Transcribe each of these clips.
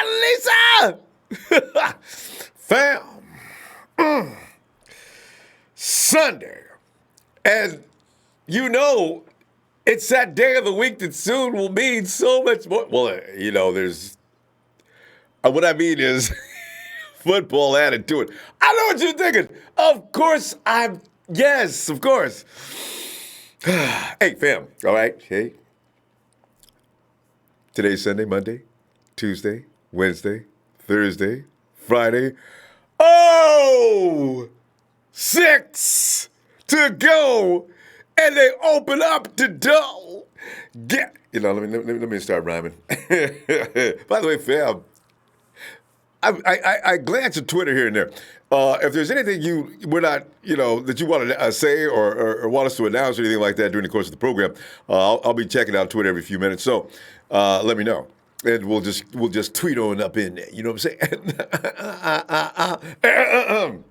Lisa! Fam. Sunday. And you know, it's that day of the week that soon will mean so much more. Well, there's. What I mean is football added to it. I know what you're thinking. Of course yes, of course. Hey, fam. All right. Hey. Today's Sunday, Monday, Tuesday, Wednesday, Thursday, Friday. Oh! 6 to go. And they open up the door. Let me start rhyming. By the way, fam, I glance at Twitter here and there. If there's anything that you want to say or want us to announce or anything like that during the course of the program, I'll be checking out Twitter every few minutes. So let me know, and we'll just tweet on up in there. You know what I'm saying?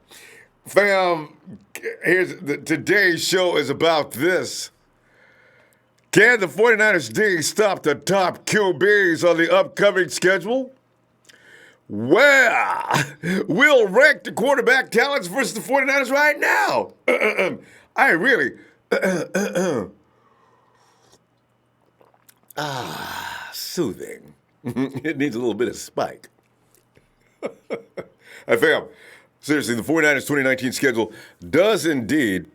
Fam, today's show is about this. Can the 49ers D stop the top QBs on the upcoming schedule? Well, we'll rank the quarterback talents versus the 49ers right now. I really. Soothing. It needs a little bit of spike. I fam. Seriously, the 49ers 2019 schedule does indeed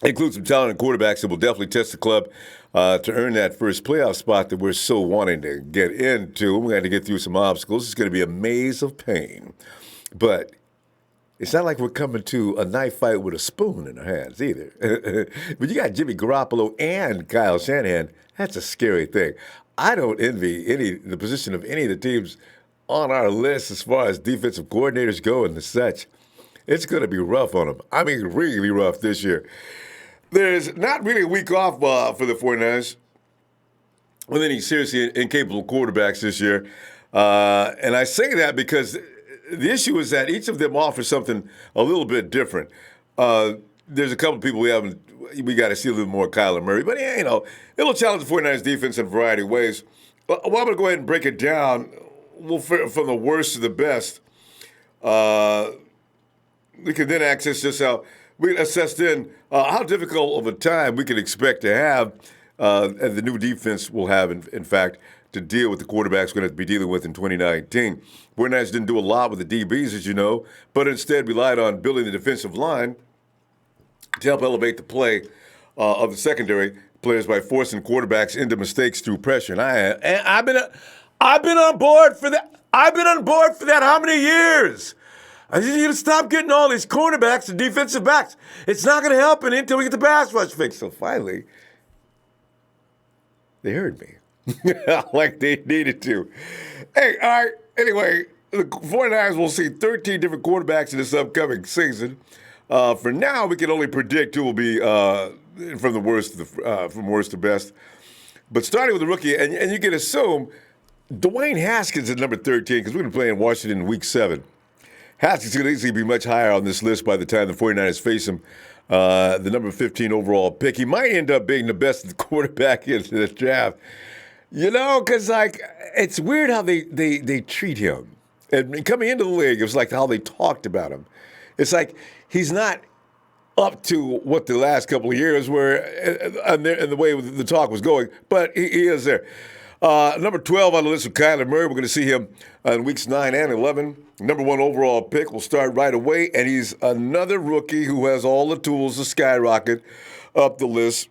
include some talented quarterbacks that will definitely test the club to earn that first playoff spot that we're so wanting to get into. We had to get through some obstacles. It's going to be a maze of pain. But it's not like we're coming to a knife fight with a spoon in our hands either. But you got Jimmy Garoppolo and Kyle Shanahan. That's a scary thing. I don't envy the position of any of the teams on our list as far as defensive coordinators go and such. It's going to be rough on them. I mean, really rough this year. There's not really a week off for the 49ers with any seriously incapable quarterbacks this year. And I say that because the issue is that each of them offers something a little bit different. There's a couple of people we got to see a little more Kyler Murray. But, it'll challenge the 49ers defense in a variety of ways. Well, I'm going to go ahead and break it down from the worst to the best. We can then access just how we assess then how difficult of a time we can expect to have, and the new defense will have, in fact, to deal with the quarterbacks we're going to be dealing with in 2019. 49ers didn't do a lot with the DBs, as you know, but instead relied on building the defensive line to help elevate the play of the secondary players by forcing quarterbacks into mistakes through pressure. And I've been on board for that. I've been on board for that how many years? I just need to stop getting all these cornerbacks and defensive backs. It's not going to help until we get the pass rush fixed. So finally, they heard me like they needed to. Hey, all right. Anyway, the 49ers will see 13 different quarterbacks in this upcoming season. For now, we can only predict who will be from worst to best. But starting with the rookie, and you can assume Dwayne Haskins at number 13 because we're going to play in Washington in Week 7. Haskins is going to easily be much higher on this list by the time the 49ers face him. The number 15 overall pick. He might end up being the best quarterback in the draft. Because, it's weird how they treat him. And coming into the league, it was like how they talked about him. It's like he's not up to what the last couple of years were and the way the talk was going, but he is there. Number 12 on the list of Kyler Murray. We're going to see him in weeks 9 and 11. Number 1 overall pick will start right away, and he's another rookie who has all the tools to skyrocket up the list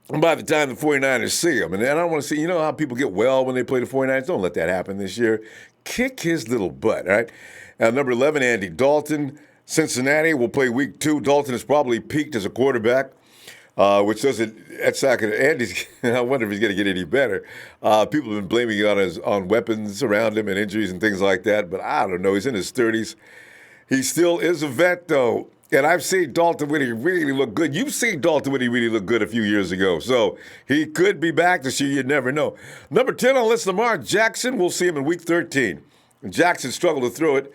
by the time the 49ers see him. And I don't want to see, how people get well when they play the 49ers? Don't let that happen this year. Kick his little butt, all right? Number 11, Andy Dalton. Cincinnati will play week 2. Dalton has probably peaked as a quarterback. Which doesn't, that's not going to, Andy's, I wonder if he's going to get any better. People have been blaming it on weapons around him and injuries and things like that, but I don't know. He's in his 30s. He still is a vet, though. And I've seen Dalton when he really looked good. You've seen Dalton when he really looked good a few years ago. So he could be back this year. You never know. Number 10 on the list, Lamar Jackson. We'll see him in week 13. Jackson struggled to throw it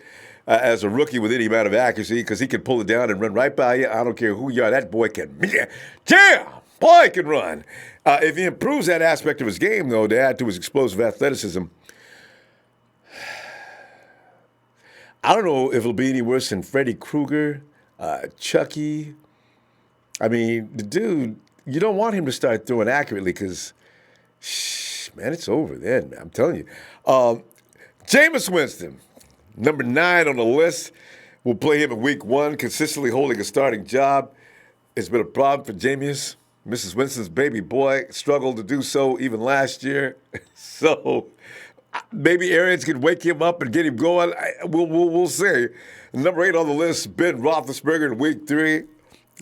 as a rookie with any amount of accuracy because he can pull it down and run right by you. I don't care who you are. That boy can. Jam! Boy, he can run. If he improves that aspect of his game, though, to add to his explosive athleticism, I don't know if it'll be any worse than Freddy Krueger, Chucky. I mean, the dude, you don't want him to start throwing accurately because, man, it's over then, man. I'm telling you. Jameis Winston, number 9 on the list. We'll play him in week 1, consistently holding a starting job. It's been a problem for Jameis. Mrs. Winston's baby boy struggled to do so even last year. So maybe Arians can wake him up and get him going. We'll see. Number 8 on the list, Ben Roethlisberger in week 3.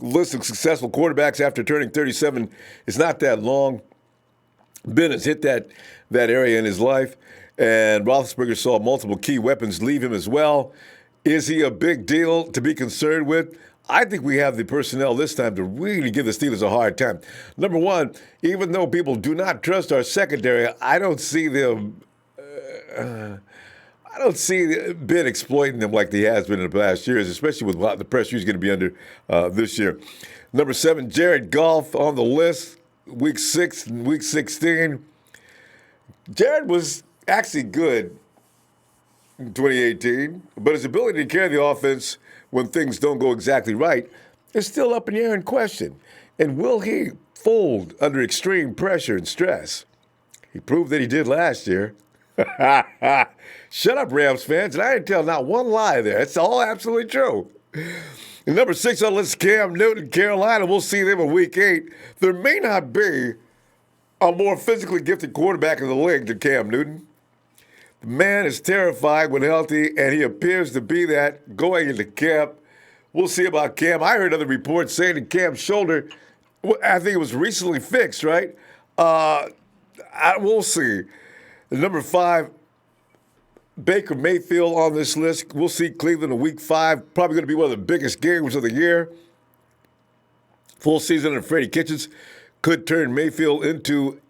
List of successful quarterbacks after turning 37 is not that long. Ben has hit that area in his life, and Roethlisberger saw multiple key weapons leave him as well. Is he a big deal to be concerned with? I think we have the personnel this time to really give the Steelers a hard time. Number 1, even though people do not trust our secondary, I don't see them. I don't see Ben exploiting them like he has been in the past years, especially with the pressure he's going to be under this year. Number 7, Jared Goff on the list, week 6 and week 16. Jared was actually good in 2018, but his ability to carry the offense when things don't go exactly right is still up in the air and question. And will he fold under extreme pressure and stress? He proved that he did last year. Shut up, Rams fans. And I didn't tell not one lie there. It's all absolutely true. And number 6 on the list, Cam Newton, Carolina. We'll see them in week 8. There may not be a more physically gifted quarterback in the league than Cam Newton. The man is terrifying when healthy, and he appears to be that going into camp. We'll see about Cam. I heard other reports saying that Cam's shoulder, I think it was recently fixed, right? We'll see. Number 5, Baker Mayfield on this list. We'll see Cleveland in week 5. Probably going to be one of the biggest games of the year. Full season under Freddie Kitchens could turn Mayfield into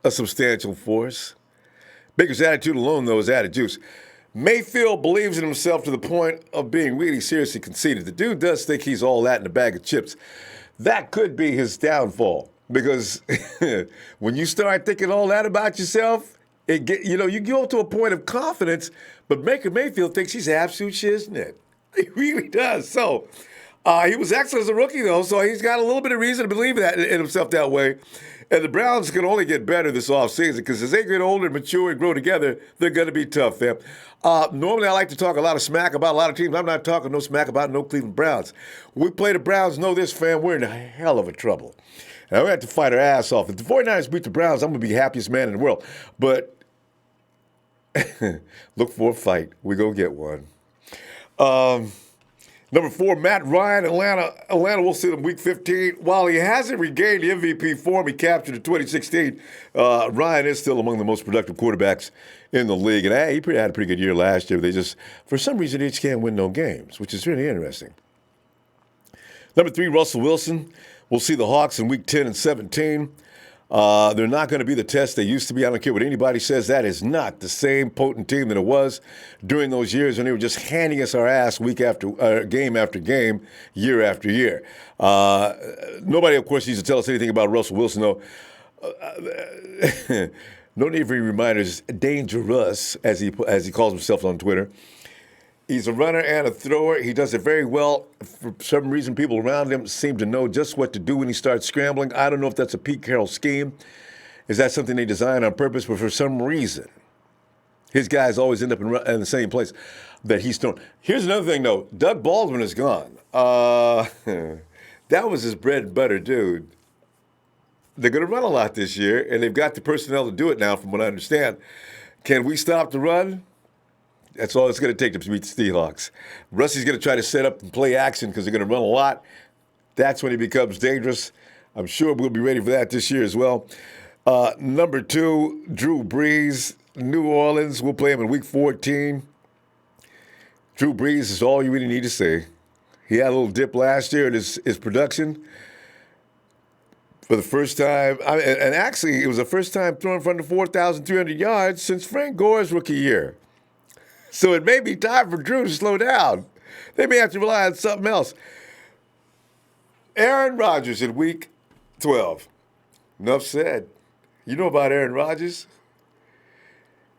a substantial force. Baker's attitude alone, though, is added juice. Mayfield believes in himself to the point of being really seriously conceited. The dude does think he's all that in a bag of chips. That could be his downfall because when you start thinking all that about yourself, you go to a point of confidence, but Baker Mayfield thinks he's absolute shiznit. He really does. So he was excellent as a rookie, though, so he's got a little bit of reason to believe that in himself that way. And the Browns can only get better this offseason because as they get older and mature and grow together, they're going to be tough, fam. Normally, I like to talk a lot of smack about a lot of teams. I'm not talking no smack about no Cleveland Browns. When we play the Browns, know this, fam, we're in a hell of a trouble. And we have to fight our ass off. If the 49ers beat the Browns, I'm going to be the happiest man in the world. But look for a fight. We go get one. Number 4, Matt Ryan, Atlanta. We'll see them week 15. While he hasn't regained the MVP form he captured in 2016, Ryan is still among the most productive quarterbacks in the league. And he had a pretty good year last year. They just, for some reason, they just can't win no games, which is really interesting. Number 3, Russell Wilson. We'll see the Hawks in week 10 and 17. They're not going to be the test they used to be. I don't care what anybody says. That is not the same potent team that it was during those years when they were just handing us our ass week after game after game, year after year. Nobody, of course, needs to tell us anything about Russell Wilson, though. No need for any reminders. Dangerous, as he calls himself on Twitter. He's a runner and a thrower. He does it very well. For some reason, people around him seem to know just what to do when he starts scrambling. I don't know if that's a Pete Carroll scheme. Is that something they designed on purpose? But for some reason, his guys always end up in the same place that he's thrown. Here's another thing, though. Doug Baldwin is gone. That was his bread and butter, dude. They're going to run a lot this year, and they've got the personnel to do it now, from what I understand. Can we stop the run? That's all it's going to take to beat the Seahawks. Rusty's going to try to set up and play action because they're going to run a lot. That's when he becomes dangerous. I'm sure we'll be ready for that this year as well. Number 2, Drew Brees, New Orleans. We'll play him in week 14. Drew Brees is all you really need to say. He had a little dip last year in his production. For the first time, and actually it was the first time throwing for under 4,300 yards since Frank Gore's rookie year. So it may be time for Drew to slow down. They may have to rely on something else. Aaron Rodgers in week 12. Enough said. You know about Aaron Rodgers?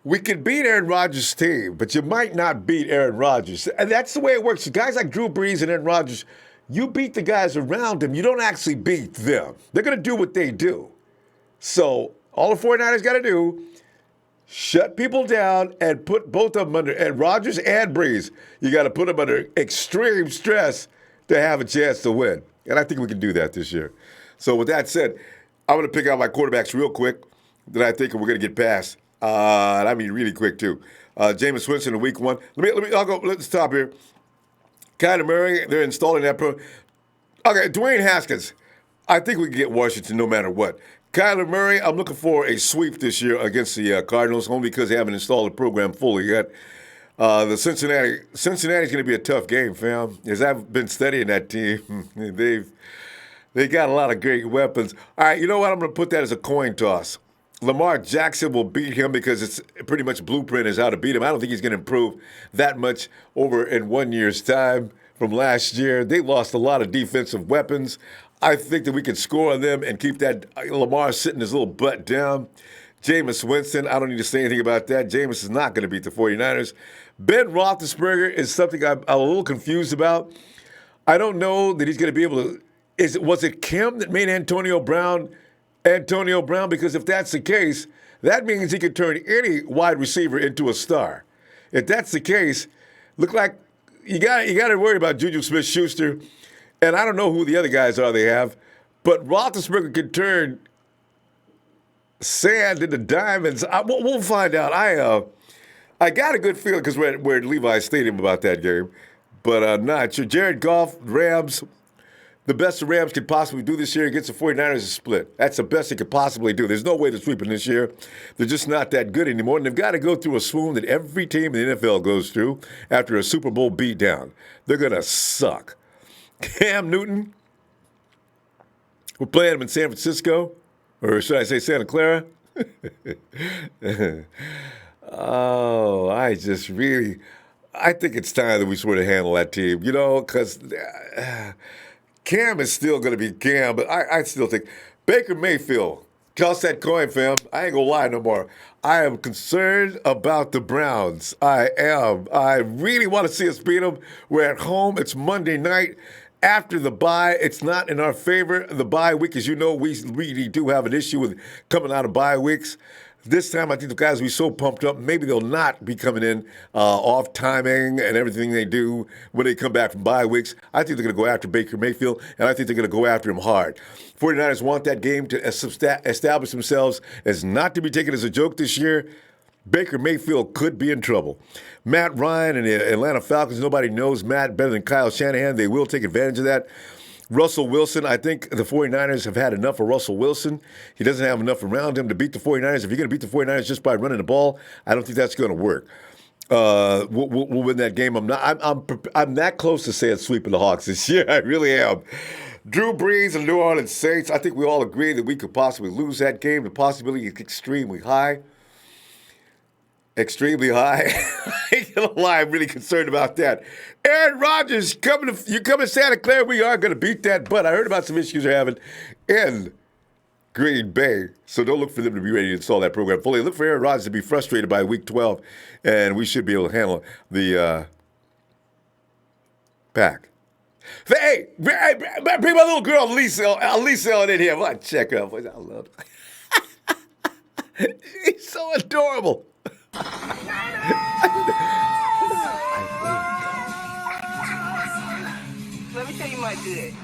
We can beat Aaron Rodgers' team, but you might not beat Aaron Rodgers. And that's the way it works. Guys like Drew Brees and Aaron Rodgers, you beat the guys around them. You don't actually beat them. They're going to do what they do. So all the 49ers got to do, shut people down and put both of them under, and Rodgers and Brees, you got to put them under extreme stress to have a chance to win. And I think we can do that this year. So with that said, I'm going to pick out my quarterbacks real quick that I think we're going to get past. And I mean really quick too. Jameis Winston in week 1. Let's stop here. Kyler Murray, they're installing that pro. Okay, Dwayne Haskins. I think we can get Washington no matter what. Kyler Murray, I'm looking for a sweep this year against the Cardinals, only because they haven't installed the program fully yet. The Cincinnati's going to be a tough game, fam. As I've been studying that team, they got a lot of great weapons. All right, you know what? I'm going to put that as a coin toss. Lamar Jackson will beat him because it's pretty much blueprint is how to beat him. I don't think he's going to improve that much over in 1 year's time from last year. They lost a lot of defensive weapons. I think that we can score on them and keep that Lamar sitting his little butt down. Jameis Winston, I don't need to say anything about that. Jameis is not going to beat the 49ers. Ben Roethlisberger is something I'm a little confused about. I don't know that he's going to be able to. Was it Kim that made Antonio Brown? Because if that's the case, that means he could turn any wide receiver into a star. If that's the case, look like you got to worry about Juju Smith-Schuster, and I don't know who the other guys are they have, but Roethlisberger could turn sand into diamonds. We'll find out. I got a good feeling because we're at Levi's Stadium about that game, but I'm not sure. Jared Goff, Rams. The best the Rams could possibly do this year against the 49ers is split. That's the best they could possibly do. There's no way they're sweeping this year. They're just not that good anymore. And they've got to go through a swoon that every team in the NFL goes through after a Super Bowl beatdown. They're going to suck. Cam Newton, we're playing him in San Francisco, or should I say Santa Clara? I think it's time that we sort of handle that team, because Cam is still going to be Cam, but I still think Baker Mayfield, toss that coin, fam. I ain't going to lie no more. I am concerned about the Browns. I am. I really want to see us beat them. We're at home. It's Monday night. After the bye, it's not in our favor. The bye week, as you know, we really do have an issue with coming out of bye weeks. This time, I think the guys will be so pumped up, maybe they'll not be coming in off timing and everything they do when they come back from bye weeks. I think they're going to go after Baker Mayfield, and I think they're going to go after him hard. 49ers want that game to establish themselves as not to be taken as a joke this year. Baker Mayfield could be in trouble. Matt Ryan and the Atlanta Falcons, nobody knows Matt better than Kyle Shanahan. They will take advantage of that. Russell Wilson, I think the 49ers have had enough of Russell Wilson. He doesn't have enough around him to beat the 49ers. If you're going to beat the 49ers just by running the ball, I don't think that's going to work. We'll win that game. I'm that close to saying sweeping the Hawks this year. I really am. Drew Brees and New Orleans Saints, I think we all agree that we could possibly lose that game. The possibility is extremely high. Extremely high. I ain't gonna lie, I'm really concerned about that. Aaron Rodgers, you come to Santa Clara, we are gonna beat that butt. I heard about some issues they're having in Green Bay, so don't look for them to be ready to install that program fully. Look for Aaron Rodgers to be frustrated by week 12, and we should be able to handle the pack. Hey, bring my little girl Lisa on in here. I'll check her out. I love her. She's so adorable. Let me tell you my good.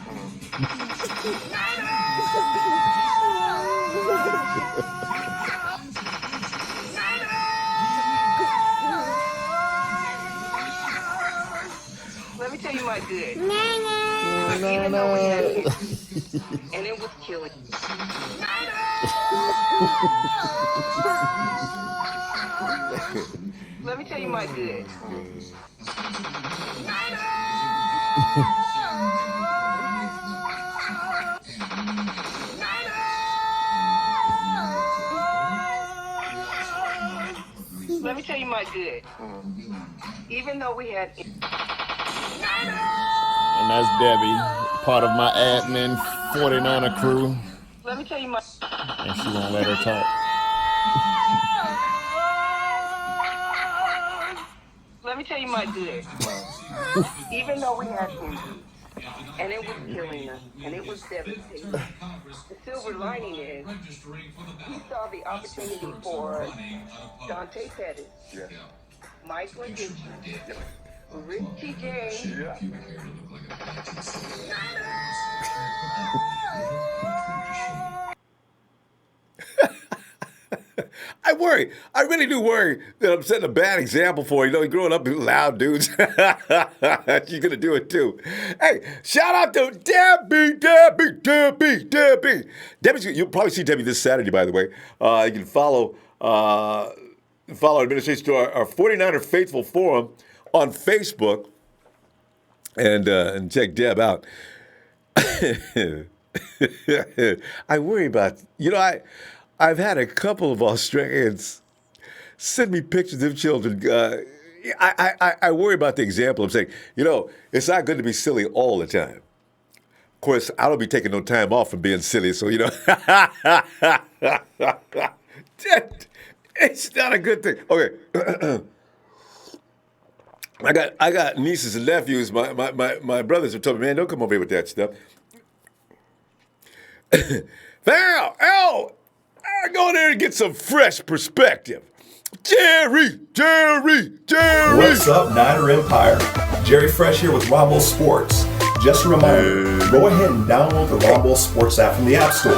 Let me tell you my good. Even though we had it, and it was killing. Let me tell you my good. Let me tell you my good. Even though we had. And that's Debbie, part of my admin 49er crew. Let me tell you my. And she won't let her talk. Let me tell you my good. Even though we had some, and it was killing us, and it was devastating. The silver lining is we saw the opportunity for Dante Pettis, Michael Addiction, Richie James. I worry. I really do worry that I'm setting a bad example for you. You know, growing up with loud dudes. She's going to do it too. Hey, shout out to Debbie. Debbie's, you'll probably see Debbie this Saturday, by the way. You can follow administration to our 49er Faithful Forum on Facebook and check Deb out. I worry about, I've had a couple of Australians send me pictures of children. I worry about the example. I'm saying, it's not good to be silly all the time. Of course, I don't be taking no time off from being silly, so, it's not a good thing. Okay. I got nieces and nephews. My brothers have told me, man, don't come over here with that stuff. I go there and get some fresh perspective. Jerry. What's up, Niner Empire? Jerry Fresh here with Ronbo Sports. Just a reminder, go ahead and download the Ronbo Sports app from the App Store.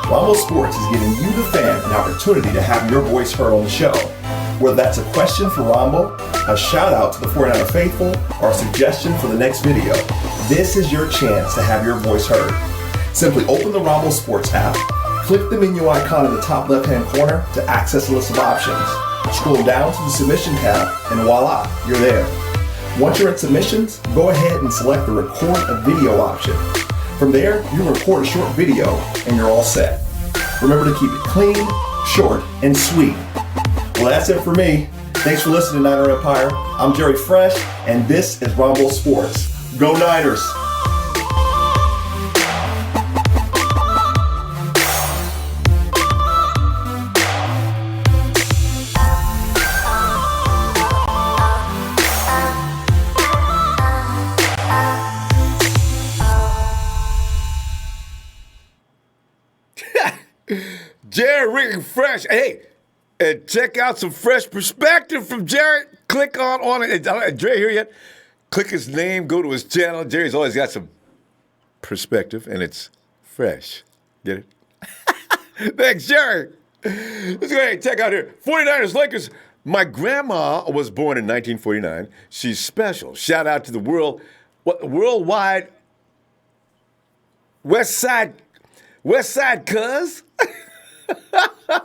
Ronbo Sports is giving you, the fan, an opportunity to have your voice heard on the show. Whether that's a question for Ronbo, a shout out to the 49er Faithful, or a suggestion for the next video, this is your chance to have your voice heard. Simply open the Ronbo Sports app, click the menu icon in the top left-hand corner to access a list of options. Scroll down to the Submission tab, and voila, you're there. Once you're in Submissions, go ahead and select the Record a Video option. From there, you record a short video, and you're all set. Remember to keep it clean, short, and sweet. Well, that's it for me. Thanks for listening to Niner Empire. I'm Jerry Fresh, and this is Ronbo Sports. Go Niners! Jerry Fresh. Hey, and check out some fresh perspective from Jerry. Click on it. Jerry here yet? Click his name, go to his channel. Jerry's always got some perspective, and it's fresh. Get it? Thanks, Jerry. Let's go ahead and check out here. 49ers Lakers. My grandma was born in 1949. She's special. Shout out to the worldwide West Side cuz.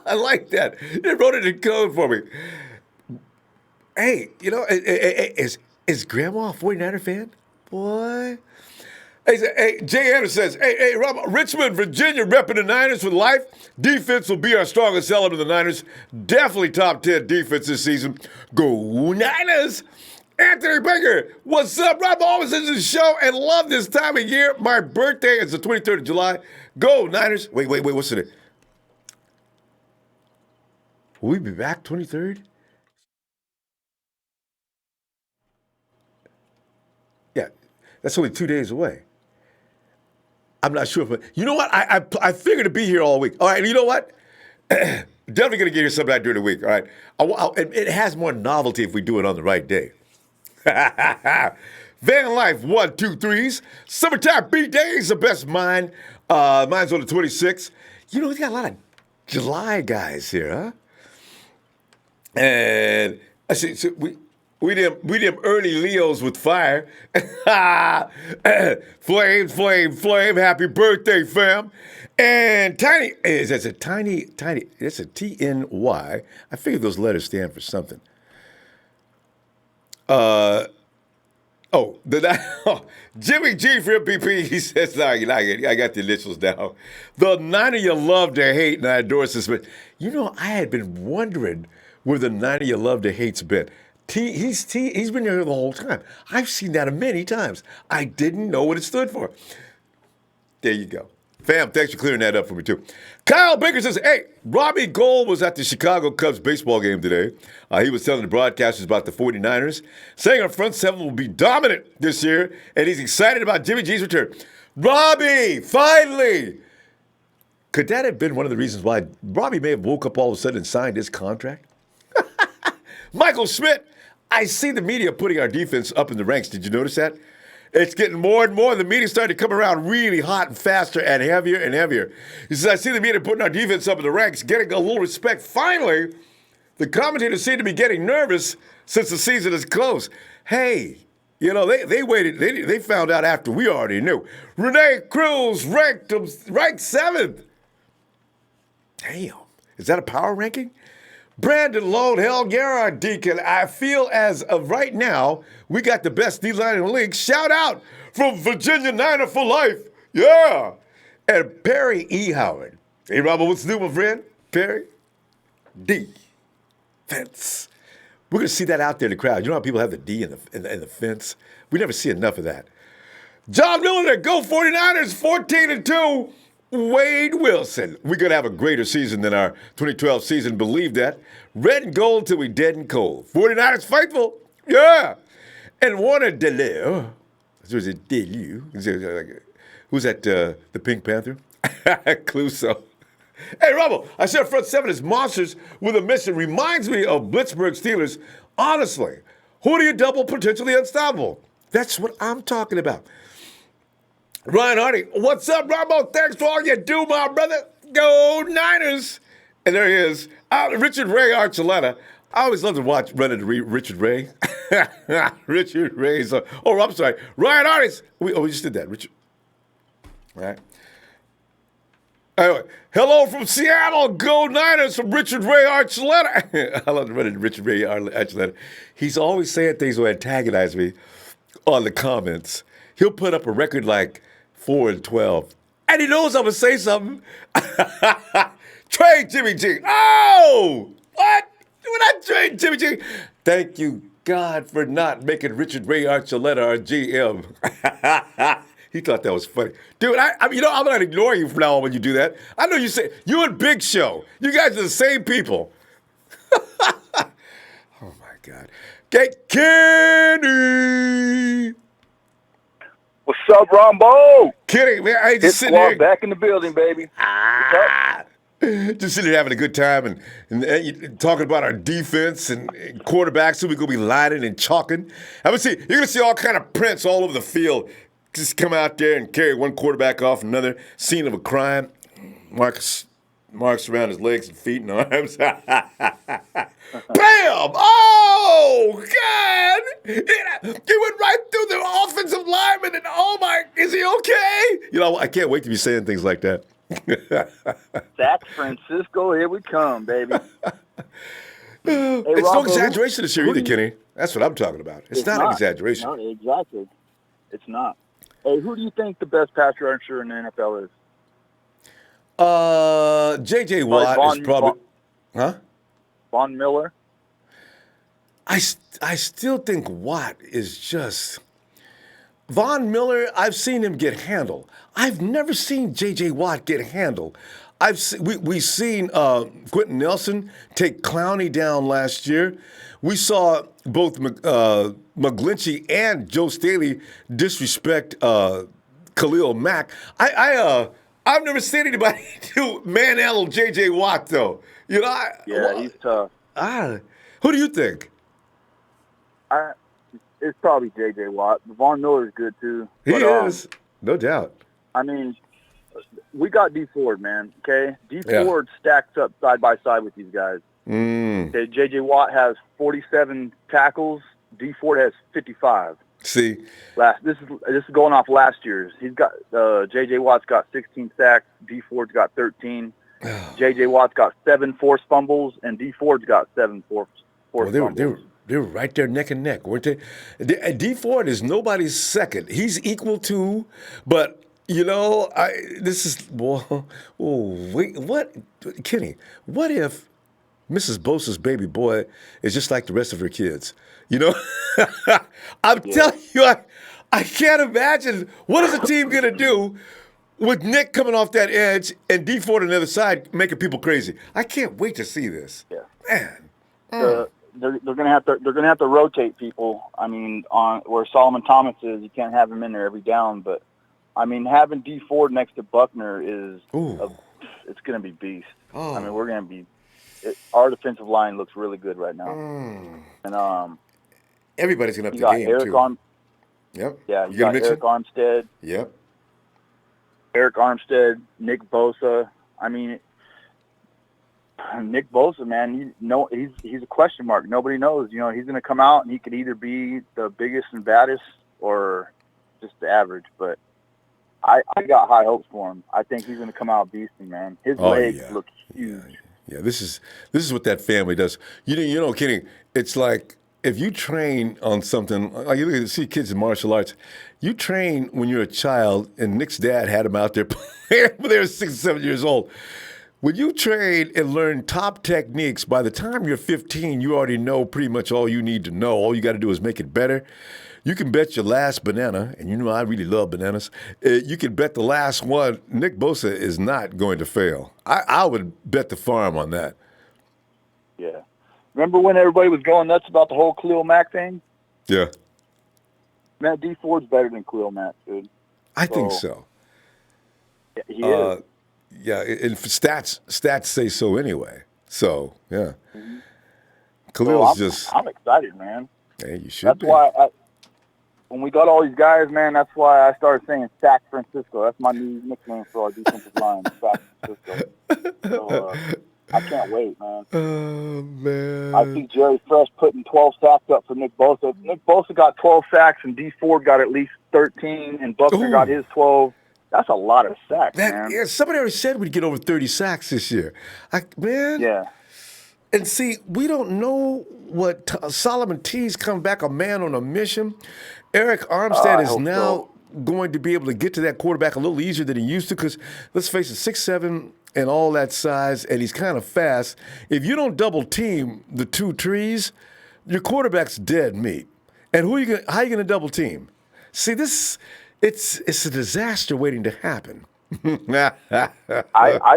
I like that. They wrote it in code for me. Hey, is Grandma a 49er fan? Boy. Hey, Jay Anderson says, hey, Rob, Richmond, Virginia, repping the Niners for life. Defense will be our strongest element of the Niners. Definitely top 10 defense this season. Go Niners! Anthony Baker, what's up? Rob always listens to the show and love this time of year. My birthday is the 23rd of July. Go Niners. Wait, what's it? Will we be back 23rd? Yeah, that's only 2 days away. I'm not sure, but you know what? I figured to be here all week. All right, you know what? Definitely going to get here sometime during the week. All right, it has more novelty if we do it on the right day. Van Life 1, 2, 3s. Summertime beat days, the best mine. Mine's on the 26th. We got a lot of July guys here, huh? And I see, so we them early Leos with fire. Flame, happy birthday, fam. And Tiny, that's a tiny, that's a TNY. I figured those letters stand for something. Jimmy G for MPP, he says, I got the initials down. The Niner you love to hate, and I endorse this, but I had been wondering where the Niner you love to hate's been. He's been there the whole time. I've seen that many times. I didn't know what it stood for. There you go. Fam, thanks for clearing that up for me, too. Kyle Baker says, hey, Robbie Gould was at the Chicago Cubs baseball game today. He was telling the broadcasters about the 49ers, saying our front seven will be dominant this year, and he's excited about Jimmy G's return. Robbie, finally! Could that have been one of the reasons why Robbie may have woke up all of a sudden and signed his contract? Michael Schmidt, I see the media putting our defense up in the ranks. Did you notice that? It's getting more and more. The media started to come around really hot and faster and heavier and heavier. He says, I see the media putting our defense up in the ranks, getting a little respect. Finally, the commentators seem to be getting nervous since the season is close. Hey, you know, they waited. They found out after we already knew. Rene Cruz ranked 7th. Damn. Is that a power ranking? Brandon Lone, hell yeah, our deacon. I feel as of right now, we got the best D-line in the league. Shout out from Virginia Niner for life. Yeah. And Perry E. Howard. Hey, Robert, what's new, my friend? Perry? Defense. We're going to see that out there in the crowd. You know how people have the D in the fence? We never see enough of that. John Miller, go 49ers, 14-2. Wade Wilson. We're going to have a greater season than our 2012 season. Believe that. Red and gold till we dead and cold. 49ers faithful. Yeah. And Warner Deleu. Who's it? Deleu? Who's that? The Pink Panther? Cluso. Hey, Rumble. I said front seven is monsters with a mission. Reminds me of Blitzburg Steelers. Honestly, who do you double potentially unstoppable? That's what I'm talking about. Ryan Hardy, what's up, Ronbo? Thanks for all you do, my brother. Go Niners. And there he is. Richard Ray Archuleta. I always love to watch running to Richard Ray. Richard Ray's. I'm sorry. Ryan Hardy. We just did that. Richard. All right. Anyway, hello from Seattle. Go Niners from Richard Ray Archuleta. I love to run into Richard Ray Archuleta. He's always saying things that antagonize me on the comments. He'll put up a record like 4-12. And he knows I'm going to say something. Trade Jimmy G. Oh! What? Would I trade Jimmy G? Thank you, God, for not making Richard Ray Archuleta our GM. He thought that was funny. Dude, I'm going to ignore you from now on when you do that. I know you say, you and Big Show. You guys are the same people. Oh, my God. Get Kenny. What's up, Ronbo? Kidding, man. I just sitting here. here. Back in the building, baby. Just sitting here having a good time and talking about our defense and quarterbacks who we're going to be lining and chalking. You're going to see all kind of prints all over the field. Just come out there and carry one quarterback off another. Scene of a crime. Marks around his legs and feet and arms. Bam! Oh, God! He went right through the offensive lineman and, oh, my, is he okay? You know, I can't wait to be saying things like that. San Francisco, here we come, baby. It's no exaggeration this year either, Kenny. That's what I'm talking about. It's not an exaggeration. No, exactly. It's not. Hey, who do you think the best pass rusher in the NFL is? J.J. Watt is probably... Von Miller? I still think Watt is just... Von Miller, I've seen him get handled. I've never seen J.J. Watt get handled. We've seen Quentin Nelson take Clowney down last year. We saw both McGlinchey and Joe Staley disrespect Khalil Mack. I've never seen anybody do manhandle J.J. Watt, though. You know, he's tough. Who do you think? It's probably J.J. Watt. Von Miller's good, too. He is, no doubt. I mean, we got D Ford, man, okay? D Ford stacks up side by side with these guys. Okay, J.J. Watt has 47 tackles. D Ford has 55. See, this is going off last year's. He's got J.J. Watt's got 16 sacks. D Ford's got 13. J.J. Watt's got 7 forced fumbles, and D Ford's got 7 forced fumbles. They were right there neck and neck, weren't they? D Ford is nobody's second. He's equal to, but. You know, what, Kenny, what if Mrs. Bosa's baby boy is just like the rest of her kids? You know, I'm telling you, I can't imagine what is the team going to do with Nick coming off that edge and D Ford on the other side making people crazy. I can't wait to see this. Yeah. Man. They're gonna have to rotate people. I mean, on where Solomon Thomas is, you can't have him in there every down. But I mean, having D Ford next to Buckner is it's gonna be beast. I mean, we're gonna be. Our defensive line looks really good right now, and everybody's gonna have you the got game Eric too. Yep. Yeah, you got Eric Armstead. Yep. Eric Armstead, Nick Bosa. I mean, Nick Bosa, man, he's a question mark. Nobody knows. You know, he's going to come out and he could either be the biggest and baddest or just the average. But I got high hopes for him. I think he's going to come out beasting, man. His legs look huge. Yeah, this is what that family does. You know, Kenny, it's like if you train on something, like you see kids in martial arts, you train when you're a child, and Nick's dad had him out there playing when they were 6 or 7 years old. When you train and learn top techniques, by the time you're 15, you already know pretty much all you need to know. All you got to do is make it better. You can bet your last banana, and you know I really love bananas. You can bet the last one. Nick Bosa is not going to fail. I would bet the farm on that. Yeah. Remember when everybody was going nuts about the whole Khalil Mack thing? Yeah. Man, D Ford's better than Khalil Mack, dude. I think so. Yeah, he is. Yeah, and stats say so anyway. So, yeah. Mm-hmm. Khalil's I'm excited, man. Hey, you should That's be. why when we got all these guys, man, that's why I started saying Sac Francisco. That's my new nickname for our defensive line, Sac Francisco. So, I can't wait, man. Oh, man. I see Jerry Fresh putting 12 sacks up for Nick Bosa. Nick Bosa got 12 sacks, and D Ford got at least 13, and Buckner got his 12. That's a lot of sacks, man. Yeah, somebody already said we'd get over 30 sacks this year. Man. Yeah. And see, we don't know what Solomon T's come back a man on a mission. Eric Armstead is now going to be able to get to that quarterback a little easier than he used to because, let's face it, 6'7", and all that size, and he's kind of fast. If you don't double team the two trees, your quarterback's dead meat. And how are you going to double team? See, it's a disaster waiting to happen. I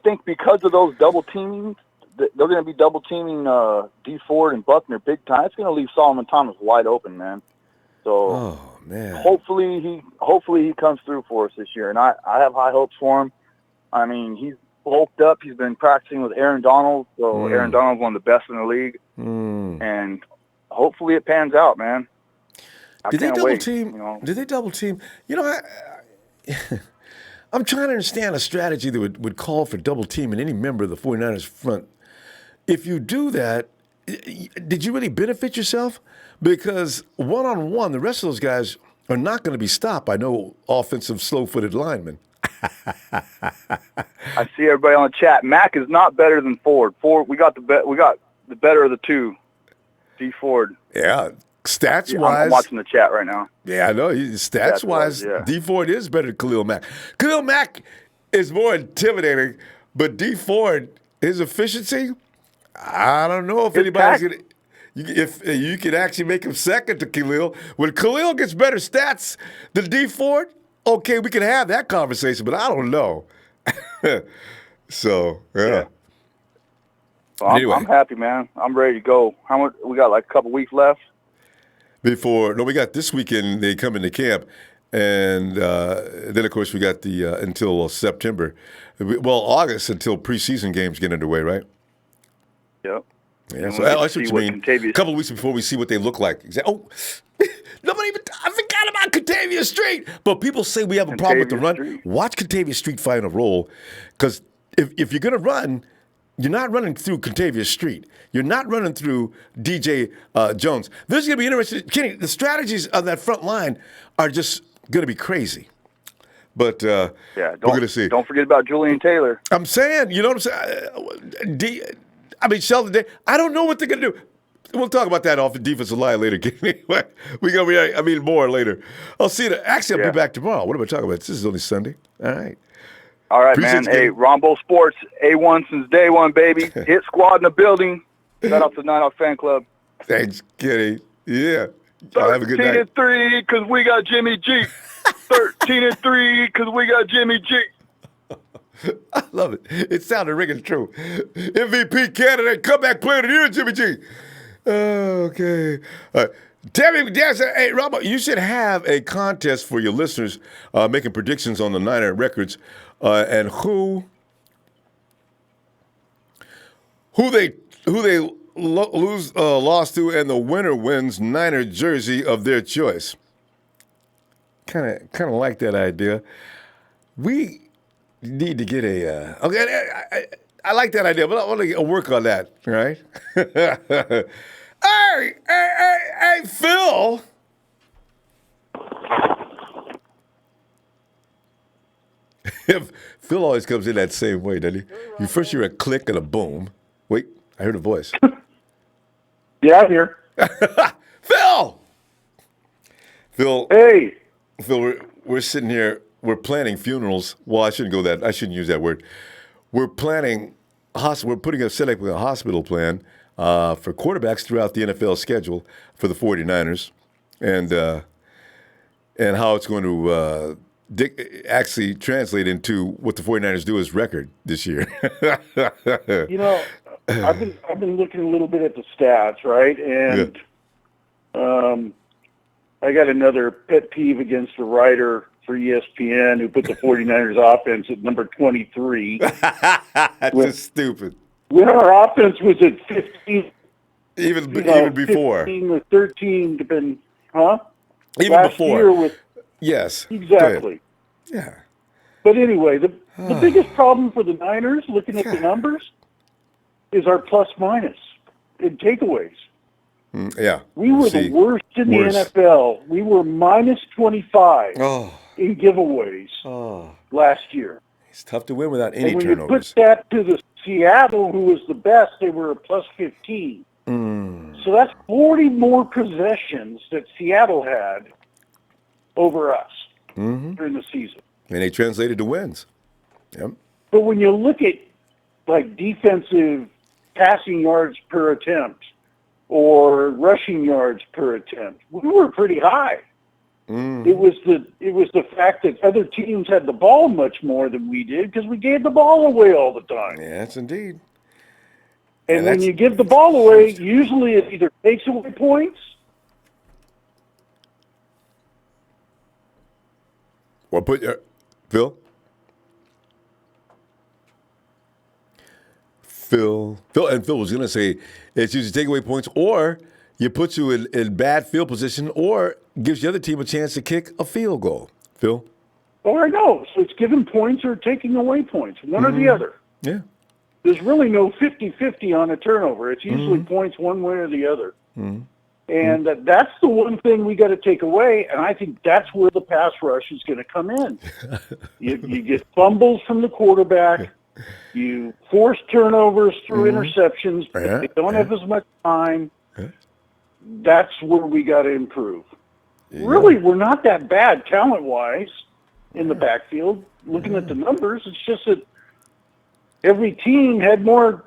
think because of those double teamings, they're going to be double teaming D Ford and Buckner big time. It's going to leave Solomon Thomas wide open, man. So hopefully he comes through for us this year, and I have high hopes for him. I mean, he's bulked up. He's been practicing with Aaron Donald, so Aaron Donald's one of the best in the league, and hopefully it pans out, man. Did they double team? Did they double team? You know, I'm trying to understand a strategy that would call for double teaming any member of the 49ers front. If you do that, did you really benefit yourself? Because one-on-one, the rest of those guys are not going to be stopped by no offensive slow-footed linemen. I see everybody on the chat. Mack is not better than Ford. We got the better of the two. D Ford. Yeah, stats-wise. I'm watching the chat right now. Yeah, I know. Stats-wise, D Ford is better than Khalil Mack. Khalil Mack is more intimidating, but D Ford, his efficiency, I don't know if anybody's going to. If you could actually make him second to Khalil. When Khalil gets better stats than D Ford, okay, we can have that conversation, but I don't know. So, yeah. Well, anyway. I'm happy, man. I'm ready to go. How much? We got like a couple weeks left. We got this weekend. They come into camp, and then of course we got the until September. Well, August until preseason games get underway, right? Yep. Yeah, so that's what you mean. A couple of weeks before we see what they look like. Oh, nobody even. I forgot about Contavious Street. But people say we have a problem with the run. Street. Watch Contavious Street find a role, because if you're going to run, you're not running through Contavious Street. You're not running through DJ Jones. This is going to be interesting. Kenny, the strategies on that front line are just going to be crazy. But we're going to see. Don't forget about Julian Taylor. I'm saying, you know what I'm saying? Sheldon Day, I don't know what they're going to do. We'll talk about that off the defensive line later. More later. I'll see you. Actually, I'll be back tomorrow. What am I talking about? This is only Sunday. All right. All right, man. Hey, Ronbo Sports, A1 since day one, baby. Hit squad in the building. Shout out to Night Off Fan Club. Thanks, Kenny. Yeah. Have a good night. 13-3 because we got Jimmy G. 13-3 because we got Jimmy G. I love it. It sounded ringing true. MVP candidate, comeback player of the year, Jimmy G. Okay. Tammy Dan said, hey, Ronbo, you should have a contest for your listeners making predictions on the Niner records and who they lost to, and the winner wins Niner jersey of their choice. Kind of like that idea. We need to get a okay. I like that idea, but I want to work on that. Right? Hey, Phil. Phil always comes in that same way, doesn't he? First you're a click and a boom. Wait, I heard a voice. Yeah, I'm here. Phil! Hey. Phil, we're sitting here, we're planning funerals. Well, I shouldn't use that word. We're planning, we're putting a set up with a hospital plan for quarterbacks throughout the NFL schedule for the 49ers and how it's going to actually translate into what the 49ers do as record this year. You know, I've been looking a little bit at the stats, right? And I got another pet peeve against the writer for ESPN who put the 49ers offense at number 23. That's just stupid. When our offense was at 15. Even before. 15 or 13, depending, huh? Even Last before. Year with, yes. Exactly. Yeah. But anyway, the biggest problem for the Niners, looking at the numbers, is our plus-minus in takeaways. Yeah. We were the worst in the NFL. We were minus 25 in giveaways last year. It's tough to win without any and when turnovers. you put that to the Seattle, who was the best, they were a plus 15. So that's 40 more possessions that Seattle had over us during the season. And they translated to wins. Yep. But when you look at like defensive passing yards per attempt or rushing yards per attempt, we were pretty high. It was the fact that other teams had the ball much more than we did because we gave the ball away all the time. Yes, indeed. And when you give the ball away, usually it either takes away points. Well, Phil? Phil was going to say it's usually take away points, or it puts you in bad field position, or gives the other team a chance to kick a field goal. Phil? Oh, I know. So it's giving points or taking away points, one or the other. Yeah. There's really no 50-50 on a turnover. It's usually points one way or the other. And that's the one thing we got to take away, and I think that's where the pass rush is going to come in. You get fumbles from the quarterback. You force turnovers through interceptions, but they don't have as much time. That's where we got to improve. Really, we're not that bad talent-wise in the backfield. Looking at the numbers, it's just that every team had more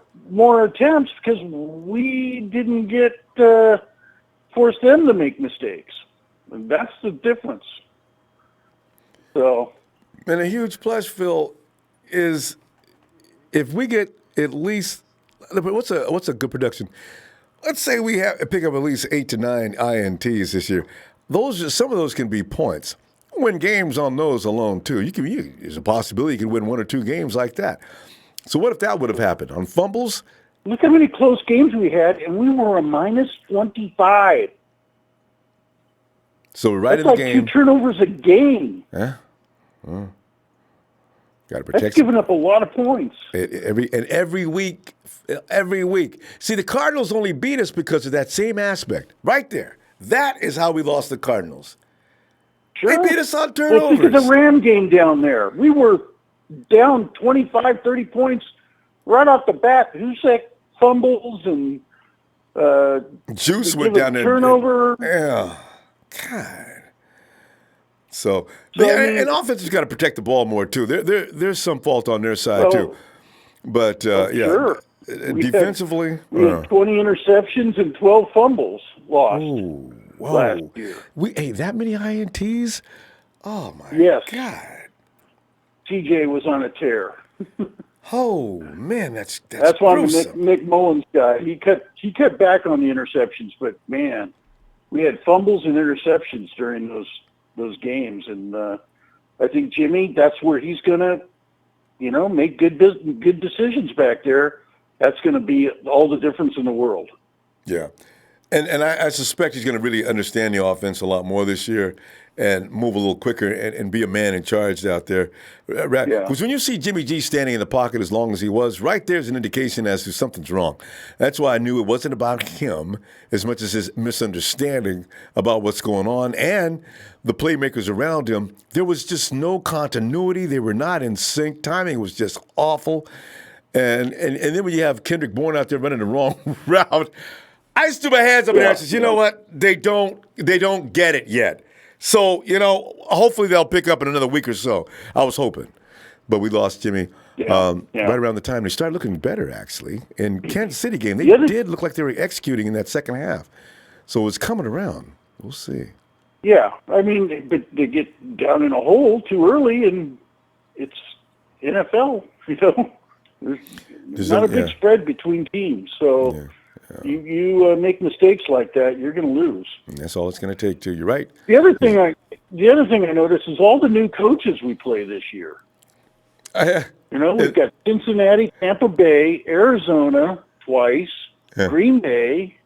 attempts because we didn't force them to make mistakes. And that's the difference. So, and a huge plus, Phil, is if we get at least what's a good production? Let's say we pick up at least 8 to 9 INTs this year. Some of those can be points. Win games on those alone too. There's a possibility you can win 1 or 2 games like that. So what if that would have happened on fumbles? Look how many close games we had, and we were a minus 25. So right That's in the like game, 2 turnovers a game. Yeah. Got to protect. That's giving up a lot of points. Every week. See, the Cardinals only beat us because of that same aspect. Right there. That is how we lost the Cardinals. Sure. They beat us on turnovers. Well, think of the Ram game down there. We were down 25, 30 points right off the bat. Husek fumbles and Juice went down there. Turnover. Yeah. God. So and offense has got to protect the ball more too. There's some fault on their side too. But sure. Defensively, we had 20 interceptions and 12 fumbles lost last year. That many INTs? Oh, my Yes. God. TJ was on a tear. Oh, man, that's That's why I'm a gruesome. Nick Mullins guy. He cut back on the interceptions, but man, we had fumbles and interceptions during those games, and I think Jimmy, that's where he's gonna, make good decisions back there. That's going to be all the difference in the world. Yeah. And I suspect he's going to really understand the offense a lot more this year and move a little quicker and be a man in charge out there. Because when you see Jimmy G standing in the pocket as long as he was, right there's an indication as to something's wrong. That's why I knew it wasn't about him as much as his misunderstanding about what's going on and the playmakers around him. There was just no continuity. They were not in sync. Timing was just awful. And then when you have Kendrick Bourne out there running the wrong route, I just threw my hands up in the air and said, you know what? They don't get it yet. So, hopefully they'll pick up in another week or so. I was hoping. But we lost Jimmy right around the time they started looking better, actually. In Kansas City game, they did look like they were executing in that second half. So it's coming around. We'll see. Yeah. I mean, but they get down in a hole too early, and it's NFL, There's not a big spread between teams. So you make mistakes like that, you're going to lose. And that's all it's going to take, too. You're right. The other thing I noticed is all the new coaches we play this year. We've got Cincinnati, Tampa Bay, Arizona twice, Green Bay,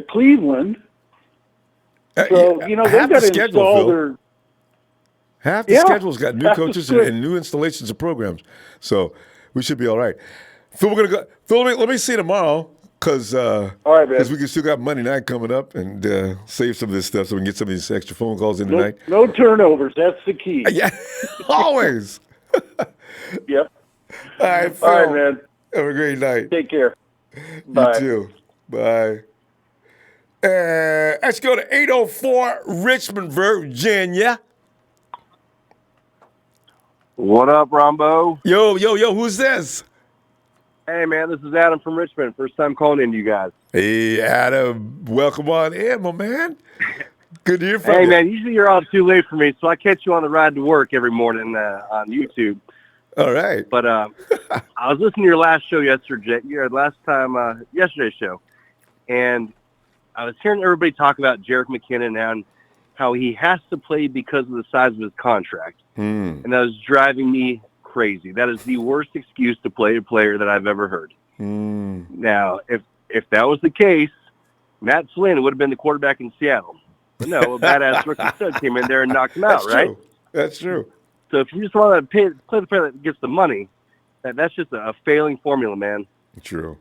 Cleveland. So, they've got to install their... Half the schedule's got new coaches and new installations of programs. So we should be all right. Phil, we're going to go. Phil, let me see you tomorrow because we can still got Monday night coming up and save some of this stuff so we can get some of these extra phone calls in tonight. No turnovers. That's the key. Yeah, always. Yep. All right, Phil. All right, man. Have a great night. Take care. Bye. You too. Bye. Let's go to 804 Richmond, Virginia. What up, Ronbo? Yo, who's this? Hey, man, this is Adam from Richmond. First time calling in to you guys. Hey, Adam. Welcome on in, my man. Good to hear from you. Hey, man, usually you're out too late for me, so I catch you on the ride to work every morning on YouTube. All right. But I was listening to your last show yesterday's show, and I was hearing everybody talk about Jerick McKinnon and how he has to play because of the size of his contract. And that was driving me crazy. That is the worst excuse to play a player that I've ever heard. Now, if that was the case, Matt Flynn would have been the quarterback in Seattle. But no, a badass rookie stud came in there and knocked him out, right? That's true. So if you just want to play the player that gets the money, that's just a failing formula, man. True.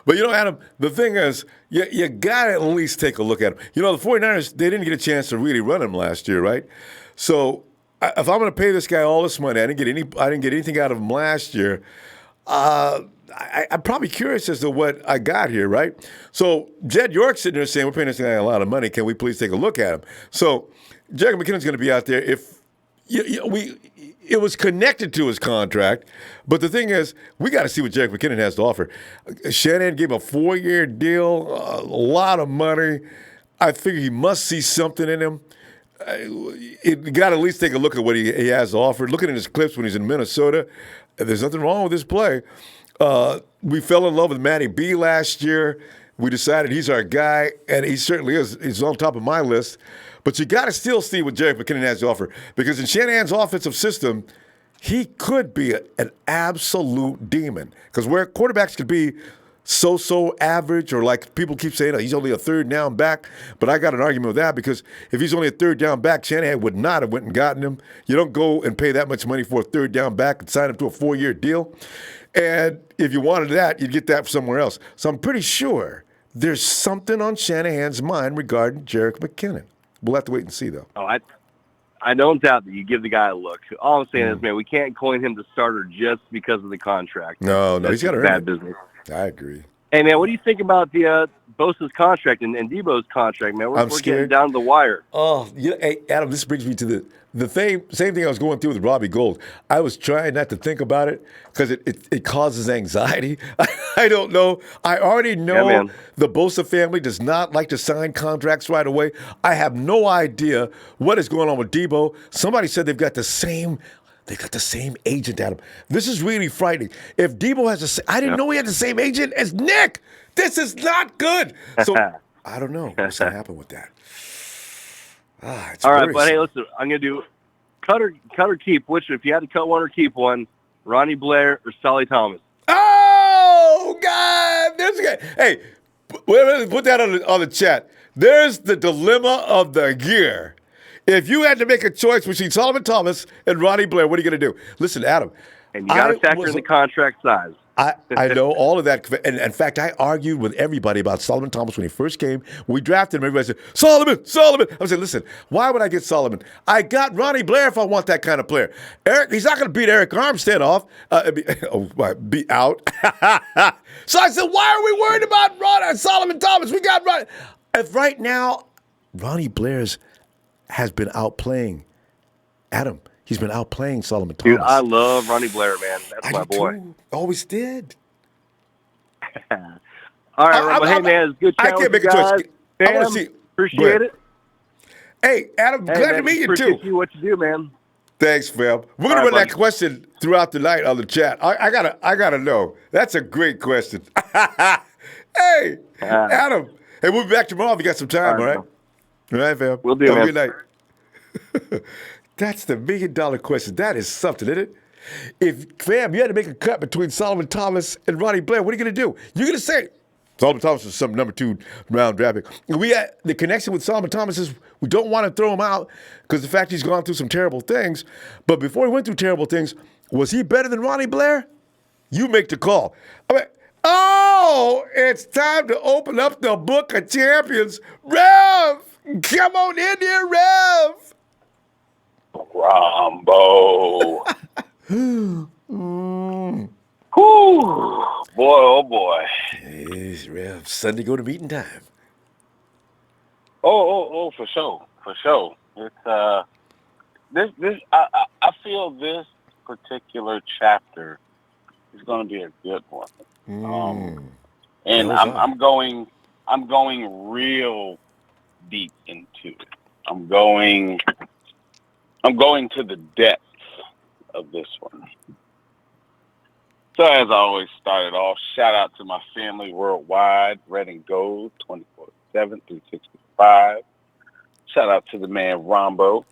But, Adam, the thing is, you got to at least take a look at him. The 49ers, they didn't get a chance to really run him last year, right? So if I'm going to pay this guy all this money, I didn't get anything out of him last year. I'm probably curious as to what I got here, right? So Jed York's sitting there saying, we're paying this guy a lot of money. Can we please take a look at him? So Jerick McKinnon's going to be out there. If it was connected to his contract, but the thing is, we got to see what Jerick McKinnon has to offer. Shanahan gave him a 4-year deal, a lot of money. I figure he must see something in him. You got to at least take a look at what he has to offer. Looking at his clips when he's in Minnesota, there's nothing wrong with his play. We fell in love with Matty B last year. We decided he's our guy, and he certainly is. He's on top of my list. But you got to still see what Jerick McKinnon has to offer, because in Shanahan's offensive system, he could be an absolute demon. Because where quarterbacks could be so average, or like people keep saying, he's only a third down back. But I got an argument with that, because if he's only a third down back, Shanahan would not have went and gotten him. You don't go and pay that much money for a third down back and sign him to a 4-year deal. And if you wanted that, you'd get that somewhere else. So I'm pretty sure there's something on Shanahan's mind regarding Jerick McKinnon. We'll have to wait and see, though. Oh, I don't doubt that you give the guy a look. All I'm saying is, man, we can't coin him the starter just because of the contract. No, he's got to earn bad it. Business. I agree. Hey, man, what do you think about the Bosa's contract and Debo's contract, man? We're getting down to the wire. Oh, hey, Adam, this brings me to the same thing I was going through with Robbie Gould. I was trying not to think about it because it causes anxiety. I don't know. I already know the Bosa family does not like to sign contracts right away. I have no idea what is going on with Debo. Somebody said they've got the same agent, Adam. This is really frightening. If Debo has I didn't know he had the same agent as Nick. This is not good. So I don't know what's going to happen with that. All right, but hey, listen, I'm going to do cut or keep. Which, if you had to cut one or keep one, Ronnie Blair or Solly Thomas? Oh, God. Hey, put that on the chat. There's the dilemma of the year. If you had to make a choice between Solomon Thomas and Ronnie Blair, what are you going to do? Listen, Adam. And you got to factor in the contract size. I know all of that. And in fact, I argued with everybody about Solomon Thomas when he first came. When we drafted him, everybody said, Solomon. I said, listen, why would I get Solomon? I got Ronnie Blair if I want that kind of player. Eric, he's not going to beat Eric Armstead off. Be out. So I said, why are we worried about Solomon Thomas? We got Ronnie. If right now, Ronnie Blair's has been outplaying Adam. He's been outplaying Solomon Thomas. Dude, I love Ronnie Blair, man. That's my boy. Too. Always did. All right, Ronbo. Hey, man, it's good chatting. I can't make a choice. I want to see. Appreciate it. Hey, Adam, glad to meet you, too. Appreciate what you do, man. Thanks, Phil. We're going to run that question throughout the night on the chat. I gotta know. That's a great question. Hey, Adam. Hey, we'll be back tomorrow if you got some time, all right? All right, Phil. We'll do, Have man. a good night. That's the $1 million question. That is something, isn't it? If, fam, you had to make a cut between Solomon Thomas and Ronnie Blair, what are you going to do? You're going to say, Solomon Thomas is some number 2 round draft pick. The connection with Solomon Thomas is we don't want to throw him out because the fact he's gone through some terrible things. But before he went through terrible things, was he better than Ronnie Blair? You make the call. It's time to open up the Book of Champions. Rev, come on in here, Rev. Ronbo. Whew. Boy, oh boy. Yes, Rev. Sunday go to meeting time. Oh, for sure. It's I feel this particular chapter is going to be a good one. And I'm going real deep into it. I'm going to the depths of this one. So as I always started off, shout out to my family worldwide, Red and Gold, 24/7, 365. Shout out to the man Ronbo.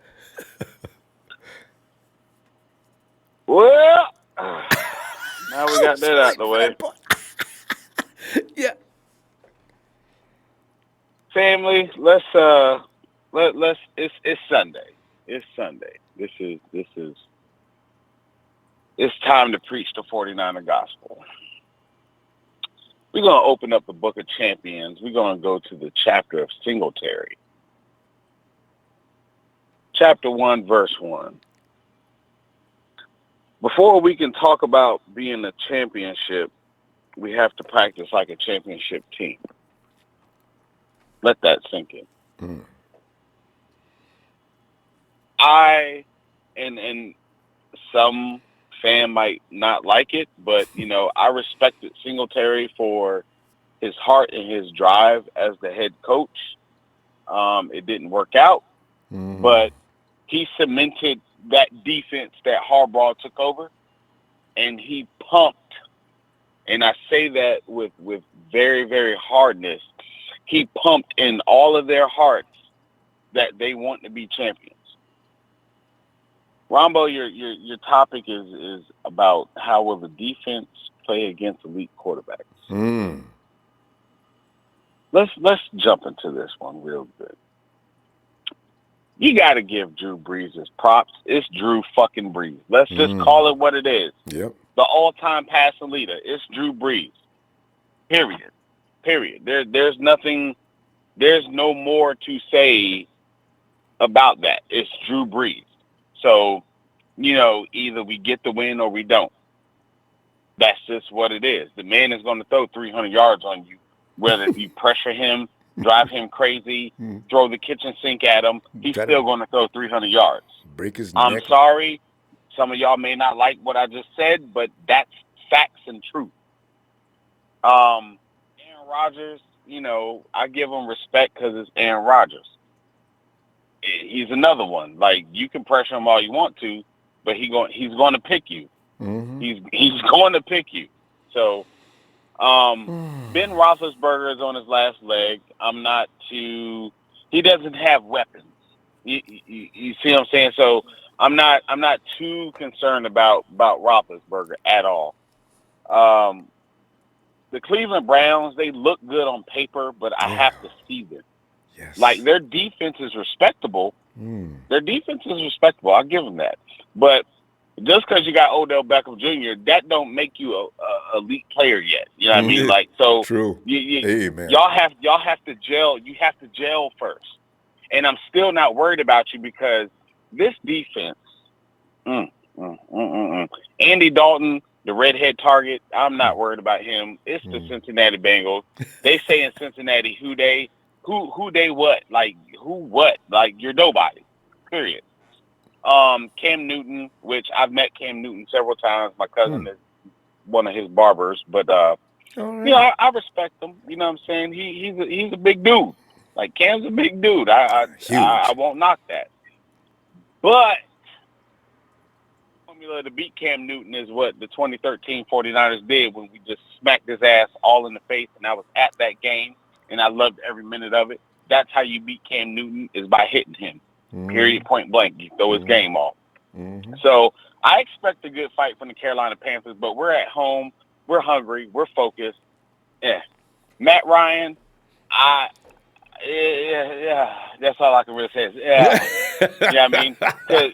Well, now we got that out the way. Yeah. Family, let's it's Sunday. It's Sunday. This is it's time to preach the 49er gospel. We're going to open up the Book of Champions. We're going to go to the chapter of Singletary. Chapter 1, verse 1. Before we can talk about being a championship, we have to practice like a championship team. Let that sink in. And some fan might not like it, but, I respected Singletary for his heart and his drive as the head coach. It didn't work out, but he cemented that defense that Harbaugh took over, and he pumped, and I say that with very, very hardness, he pumped in all of their hearts that they want to be champions. Ronbo, your topic is about how will the defense play against elite quarterbacks. Let's jump into this one real good. You got to give Drew Brees his props. It's Drew fucking Brees. Let's just call it what it is. Yep. The all-time passing leader. It's Drew Brees. Period. There's nothing. There's no more to say about that. It's Drew Brees. So, either we get the win or we don't. That's just what it is. The man is going to throw 300 yards on you, whether you pressure him, drive him crazy, throw the kitchen sink at him, he's still going to throw 300 yards. break his I'm neck. sorry. Some of y'all may not like what I just said, but that's facts and truth. Aaron Rodgers, I give him respect because it's Aaron Rodgers. He's another one. Like, you can pressure him all you want to, but he's going to pick you. Mm-hmm. He's going to pick you. So, Ben Roethlisberger is on his last leg. He doesn't have weapons. You see what I'm saying? So I'm not too concerned about Roethlisberger at all. The Cleveland Browns, they look good on paper, but I have to see them. Yes. Like, their defense is respectable. Their defense is respectable. I'll give them that. But just because you got Odell Beckham Jr., that don't make you a elite player yet. You know what I mean? Like, so true. y'all have to gel. You have to gel first. And I'm still not worried about you because this defense, Andy Dalton, the redhead target, I'm not worried about him. It's the Cincinnati Bengals. They say in Cincinnati, who they what? Like, who what? Like, you're nobody, period. Cam Newton, which I've met Cam Newton several times. My cousin is one of his barbers, but I respect him. You know what I'm saying? He's a big dude. Like, Cam's a big dude. I won't knock that. But the formula to beat Cam Newton is what the 2013 49ers did when we just smacked his ass all in the face, and I was at that game, and I loved every minute of it. That's how you beat Cam Newton, is by hitting him. Period, point blank. You throw his game off. So I expect a good fight from the Carolina Panthers, but we're at home. We're hungry. We're focused. Yeah. Matt Ryan, that's all I can really say is, yeah. You know what I mean? 'Cause,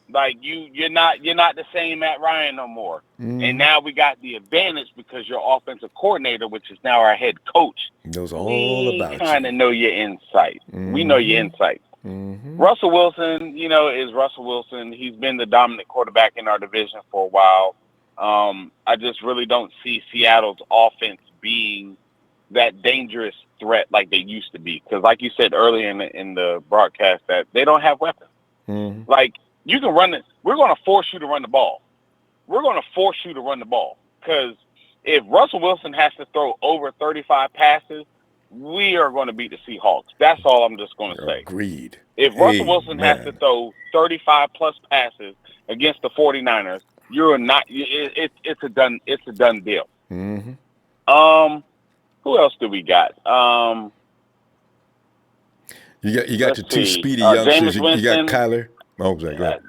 like, you're not the same Matt Ryan no more. And now we got the advantage because your offensive coordinator, which is now our head coach, knows all about you. We kind of know your insight. We know your insight. Russell Wilson, is Russell Wilson. He's been the dominant quarterback in our division for a while. I just really don't see Seattle's offense being that dangerous threat like they used to be. Because, like you said earlier in the broadcast, that they don't have weapons. Like, you can run it. We're going to force you to run the ball. We're going to force you to run the ball. Because if Russell Wilson has to throw over 35 passes, we are going to beat the Seahawks. That's all I'm just going to say. Agreed. If Russell Wilson has to throw 35-plus passes against the 49ers, you're not. It's a done deal. Who else do we got? You got the two speedy youngsters. You got Kyler. Oh, was that good?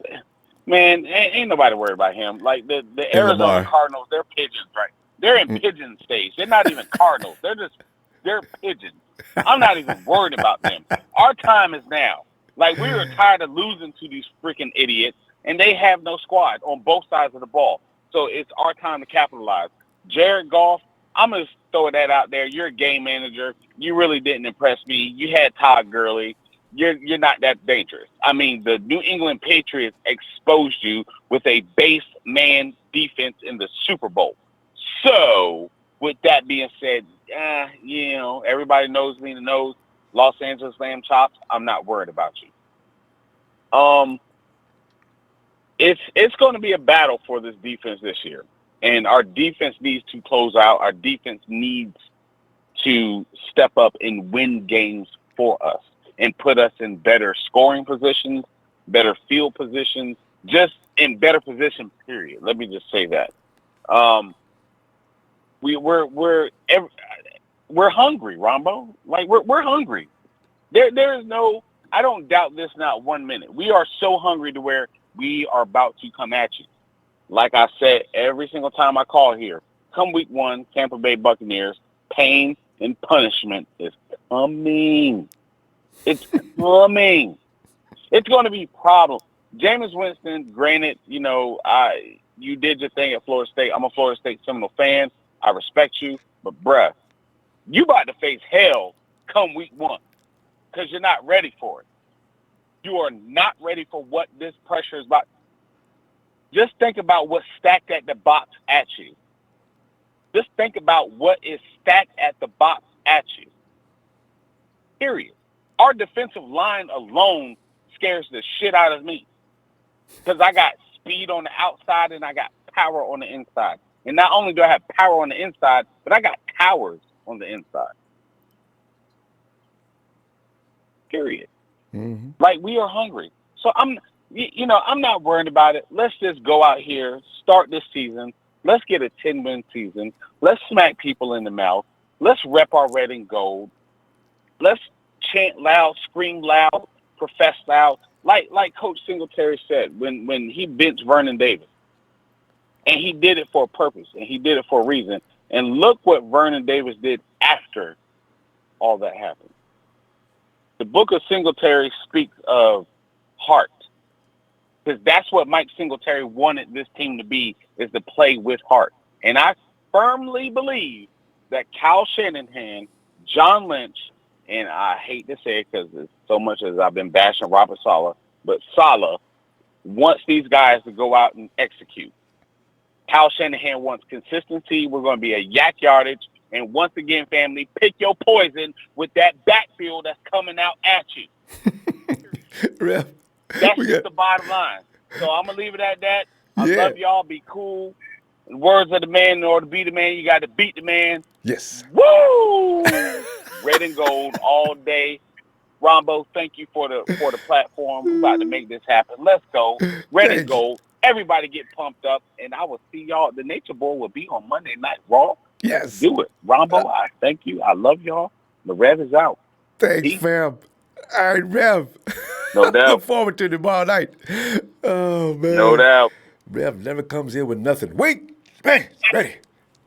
Man, ain't nobody worried about him. Like, the Arizona Cardinals, they're pigeons, right? They're in pigeon stage. They're not even Cardinals. They're pigeons. I'm not even worried about them. Our time is now. Like, we are tired of losing to these freaking idiots, and they have no squad on both sides of the ball. So it's our time to capitalize. Jared Goff, I'm going to throw that out there. You're a game manager. You really didn't impress me. You had Todd Gurley. You're not that dangerous. I mean, the New England Patriots exposed you with a base man defense in the Super Bowl. So, with that being said, everybody knows me and knows Los Angeles lamb chops. I'm not worried about you. It's going to be a battle for this defense this year. And our defense needs to close out. Our defense needs to step up and win games for us and put us in better scoring positions, better field positions, just in better position, period. Let me just say that. We're hungry, Ronbo. Like, we're hungry. There is no, I don't doubt this not 1 minute. We are so hungry to where we are about to come at you. Like I said, every single time I call here, come week 1, Tampa Bay Buccaneers, pain and punishment is coming. It's coming. It's going to be a problem. Jameis Winston, granted, you did your thing at Florida State. I'm a Florida State Seminole fan. I respect you. But, bruh, you about to face hell come week 1 because you're not ready for it. You are not ready for what this pressure is about. Just think about what's stacked at the box at you. Just think about what is stacked at the box at you. Period. Our defensive line alone scares the shit out of me because I got speed on the outside and I got power on the inside. And not only do I have power on the inside, but I got towers on the inside. Period. Mm-hmm. Like, we are hungry. So I'm not worried about it. Let's just go out here, start this season. Let's get a 10-win season. Let's smack people in the mouth. Let's rep our red and gold. Let's chant loud, scream loud, profess loud. Like Coach Singletary said when he benched Vernon Davis. And he did it for a purpose, and he did it for a reason. And look what Vernon Davis did after all that happened. The book of Singletary speaks of heart. Because that's what Mike Singletary wanted this team to be, is to play with heart. And I firmly believe that Kyle Shanahan, John Lynch, and I hate to say it because it's so much as I've been bashing Robert Saleh, but Saleh wants these guys to go out and execute. Kyle Shanahan wants consistency. We're going to be a yak yardage. And once again, family, pick your poison with that backfield that's coming out at you. Ref, That's just the bottom line. So I'm going to leave it at that. I love y'all. Be cool. In the words of the man, in order to be the man, you got to beat the man. Yes. Woo! Red and gold all day. Ronbo, thank you for the platform. We're about to make this happen. Let's go. Red and gold. Everybody get pumped up, and I will see y'all. The Nature Bowl will be on Monday Night Raw. Yes. Let's do it. Ronbo, I thank you. I love y'all. The Rev is out. Thanks, fam. All right, Rev. No doubt. Look forward to tomorrow night. Oh, man. No doubt. Rev never comes in with nothing. Wait. Man, ready.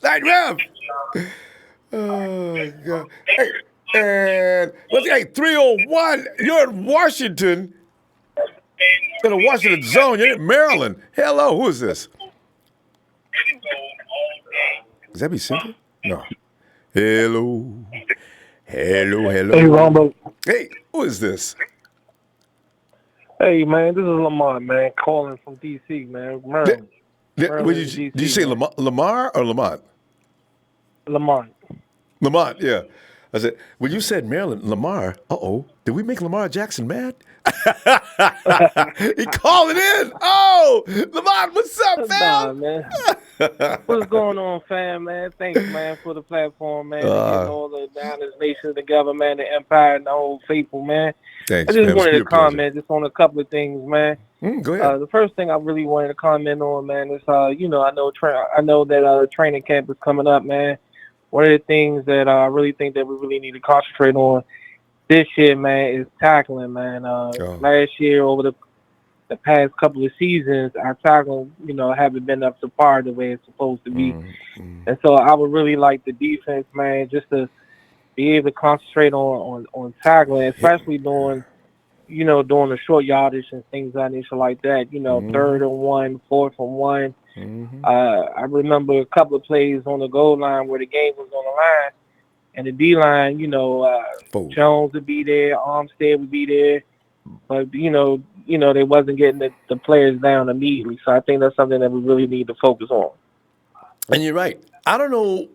Night, Rev. Oh, God. Hey, and let's see, 301. You're in Washington. In the Washington zone. You're in Maryland. Hello. Who is this? Is that be Cynthia? No. Hello. Hello. Hey, Ronbo. Hey, who is this? Hey, man, this is Lamont, man, calling from D.C., man. Maryland. Did you say Lamar or Lamont? Lamont. Lamont, yeah. I said, when you said Maryland, Lamar, did we make Lamar Jackson mad? He calling in. Oh, Lamont, what's up, fam? Nah, man. What's going on, fam, man? Thanks, man, for the platform, man. Getting all the Niners Nation together, man, the Empire and the whole faithful, man. Thanks, I just man. wanted to comment just on a couple of things, man. Go ahead. The first thing I really wanted to comment on, man, is, I know that training camp is coming up, man. One of the things that I really think that we really need to concentrate on this year, man, is tackling, man. Last year, over the past couple of seasons, our tackling, haven't been up to par the way it's supposed to be. And so I would really like the defense, man, just to be able to concentrate on tackling, especially during the short yardage and things of that nature like that. 3rd and 1, 4th and 1. I remember a couple of plays on the goal line where the game was on the line, and the D line, Jones would be there, Armstead would be there, but they wasn't getting the players down immediately. So I think that's something that we really need to focus on. And you're right. I don't know.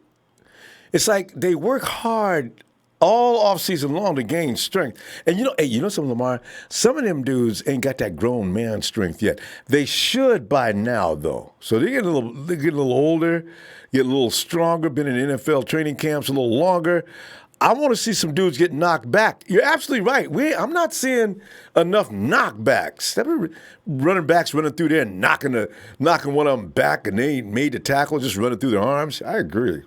It's like they work hard all offseason long to gain strength. And something, Lamar? Some of them dudes ain't got that grown man strength yet. They should by now, though. So they get a little older, get a little stronger, been in NFL training camps a little longer. I want to see some dudes get knocked back. You're absolutely right. I'm not seeing enough knockbacks. Running backs running through there and knocking one of them back, and they ain't made the tackle, just running through their arms. I agree.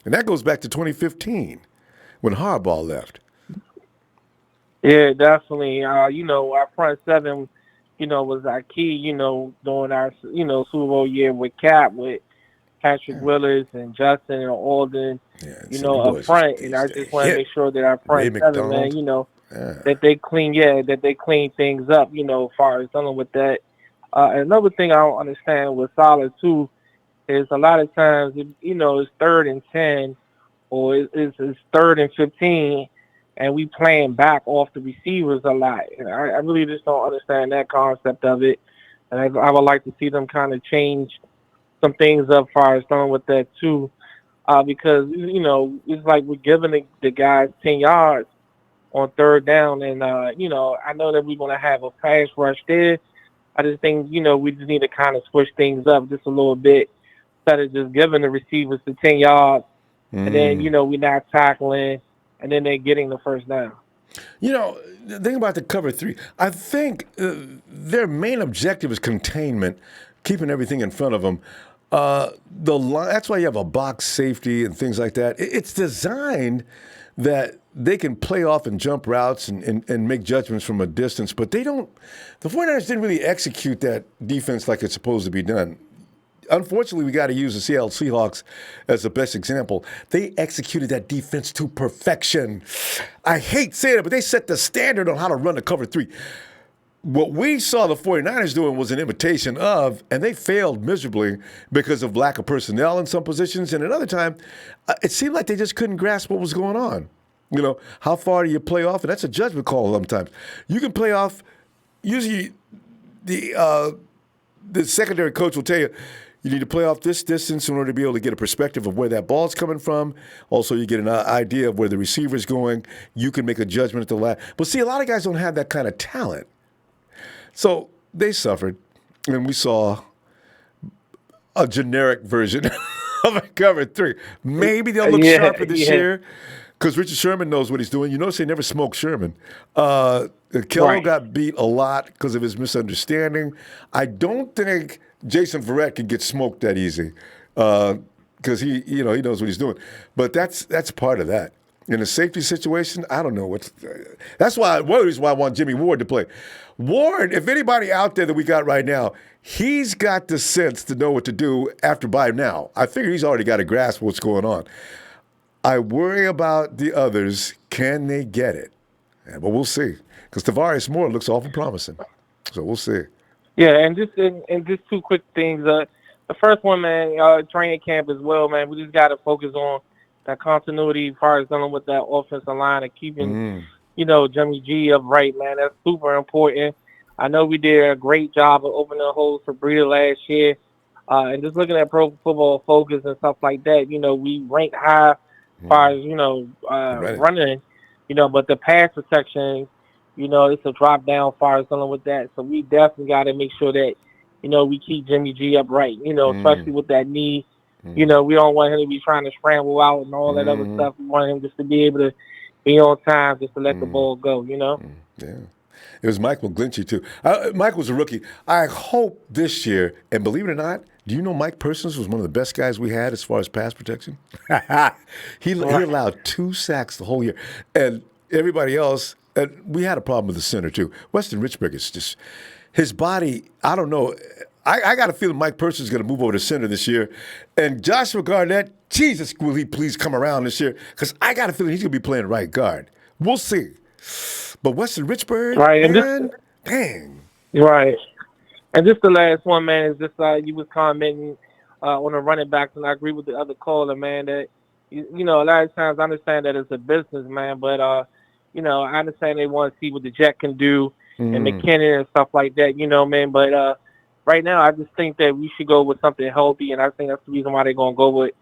And that goes back to 2015. When Harbaugh left. Yeah, definitely. Our front seven, was our key, during our, Super Bowl year with Cap, with Patrick Willis and Justin and Alden, up front. And I just want to make sure that our front seven, man, that they clean things up, as far as dealing with that. Another thing I don't understand with Saleh, too, is a lot of times, it's 3rd and 10, or it's 3rd and 15, and we playing back off the receivers a lot. And I really just don't understand that concept of it. And I would like to see them kind of change some things up as far as dealing with that too. Because, it's like we're giving the guys 10 yards, on third down. And, I know that we're going to have a pass rush there. I just think, we just need to kind of switch things up just a little bit instead of just giving the receivers the 10 yards. And then, we're not tackling, and then they're getting the first down. The thing about the cover three, I think their main objective is containment, keeping everything in front of them. That's why you have a box safety and things like that. It's designed that they can play off and jump routes and make judgments from a distance, but they don't. The 49ers didn't really execute that defense like it's supposed to be done. Unfortunately, we got to use the Seattle Seahawks as the best example. They executed that defense to perfection. I hate saying it, but they set the standard on how to run the cover three. What we saw the 49ers doing was an imitation of, and they failed miserably because of lack of personnel in some positions. And another time, it seemed like they just couldn't grasp what was going on. How far do you play off? And that's a judgment call sometimes. You can play off, usually the secondary coach will tell you, you need to play off this distance in order to be able to get a perspective of where that ball's coming from. Also, you get an idea of where the receiver's going. You can make a judgment at the last. But see, a lot of guys don't have that kind of talent. So they suffered, and we saw a generic version of a cover three. Maybe they'll look sharper this year because Richard Sherman knows what he's doing. You notice they never smoked Sherman. Kello got beat a lot because of his misunderstanding. I don't think Jason Verrett can get smoked that easy because he knows what he's doing. But that's part of that. In a safety situation, I don't know that's why one of the reasons why I want Jimmy Ward to play. Ward, if anybody out there that we got right now, he's got the sense to know what to do by now. I figure he's already got a grasp of what's going on. I worry about the others. Can they get it? Yeah, but we'll see. Because Tavares Moore looks awful promising. So we'll see. Yeah, and just two quick things. The first one, man, training camp as well, man. We just got to focus on that continuity as far as dealing with that offensive line and keeping, Jimmy G upright, man. That's super important. I know we did a great job of opening the holes for Breida last year. And just looking at Pro Football Focus and stuff like that, we ranked high as far as, running, but the pass protection, it's a drop down as far as dealing with that. So we definitely got to make sure that, we keep Jimmy G upright, especially with that knee. We don't want him to be trying to scramble out and all that other stuff. We want him just to be able to be on time, just to let the ball go, Yeah. It was Mike McGlinchey, too. Mike was a rookie. I hope this year, and believe it or not, do you know Mike Persons was one of the best guys we had as far as pass protection? He allowed 2 sacks the whole year. And everybody else, and we had a problem with the center, too. Weston Richburg is just, his body, I don't know. I got a feeling Mike Persons is going to move over to center this year. And Joshua Garnett, Jesus, will he please come around this year? Because I got a feeling he's going to be playing right guard. We'll see. But Weston Richburg, man, dang. Right. And just the last one, man, is just you was commenting on the running backs, and I agree with the other caller, man, that, a lot of times I understand that it's a business, man, but, I understand they want to see what the Jet can do and McKinnon and stuff like that, man, but right now I just think that we should go with something healthy, and I think that's the reason why they're going to go with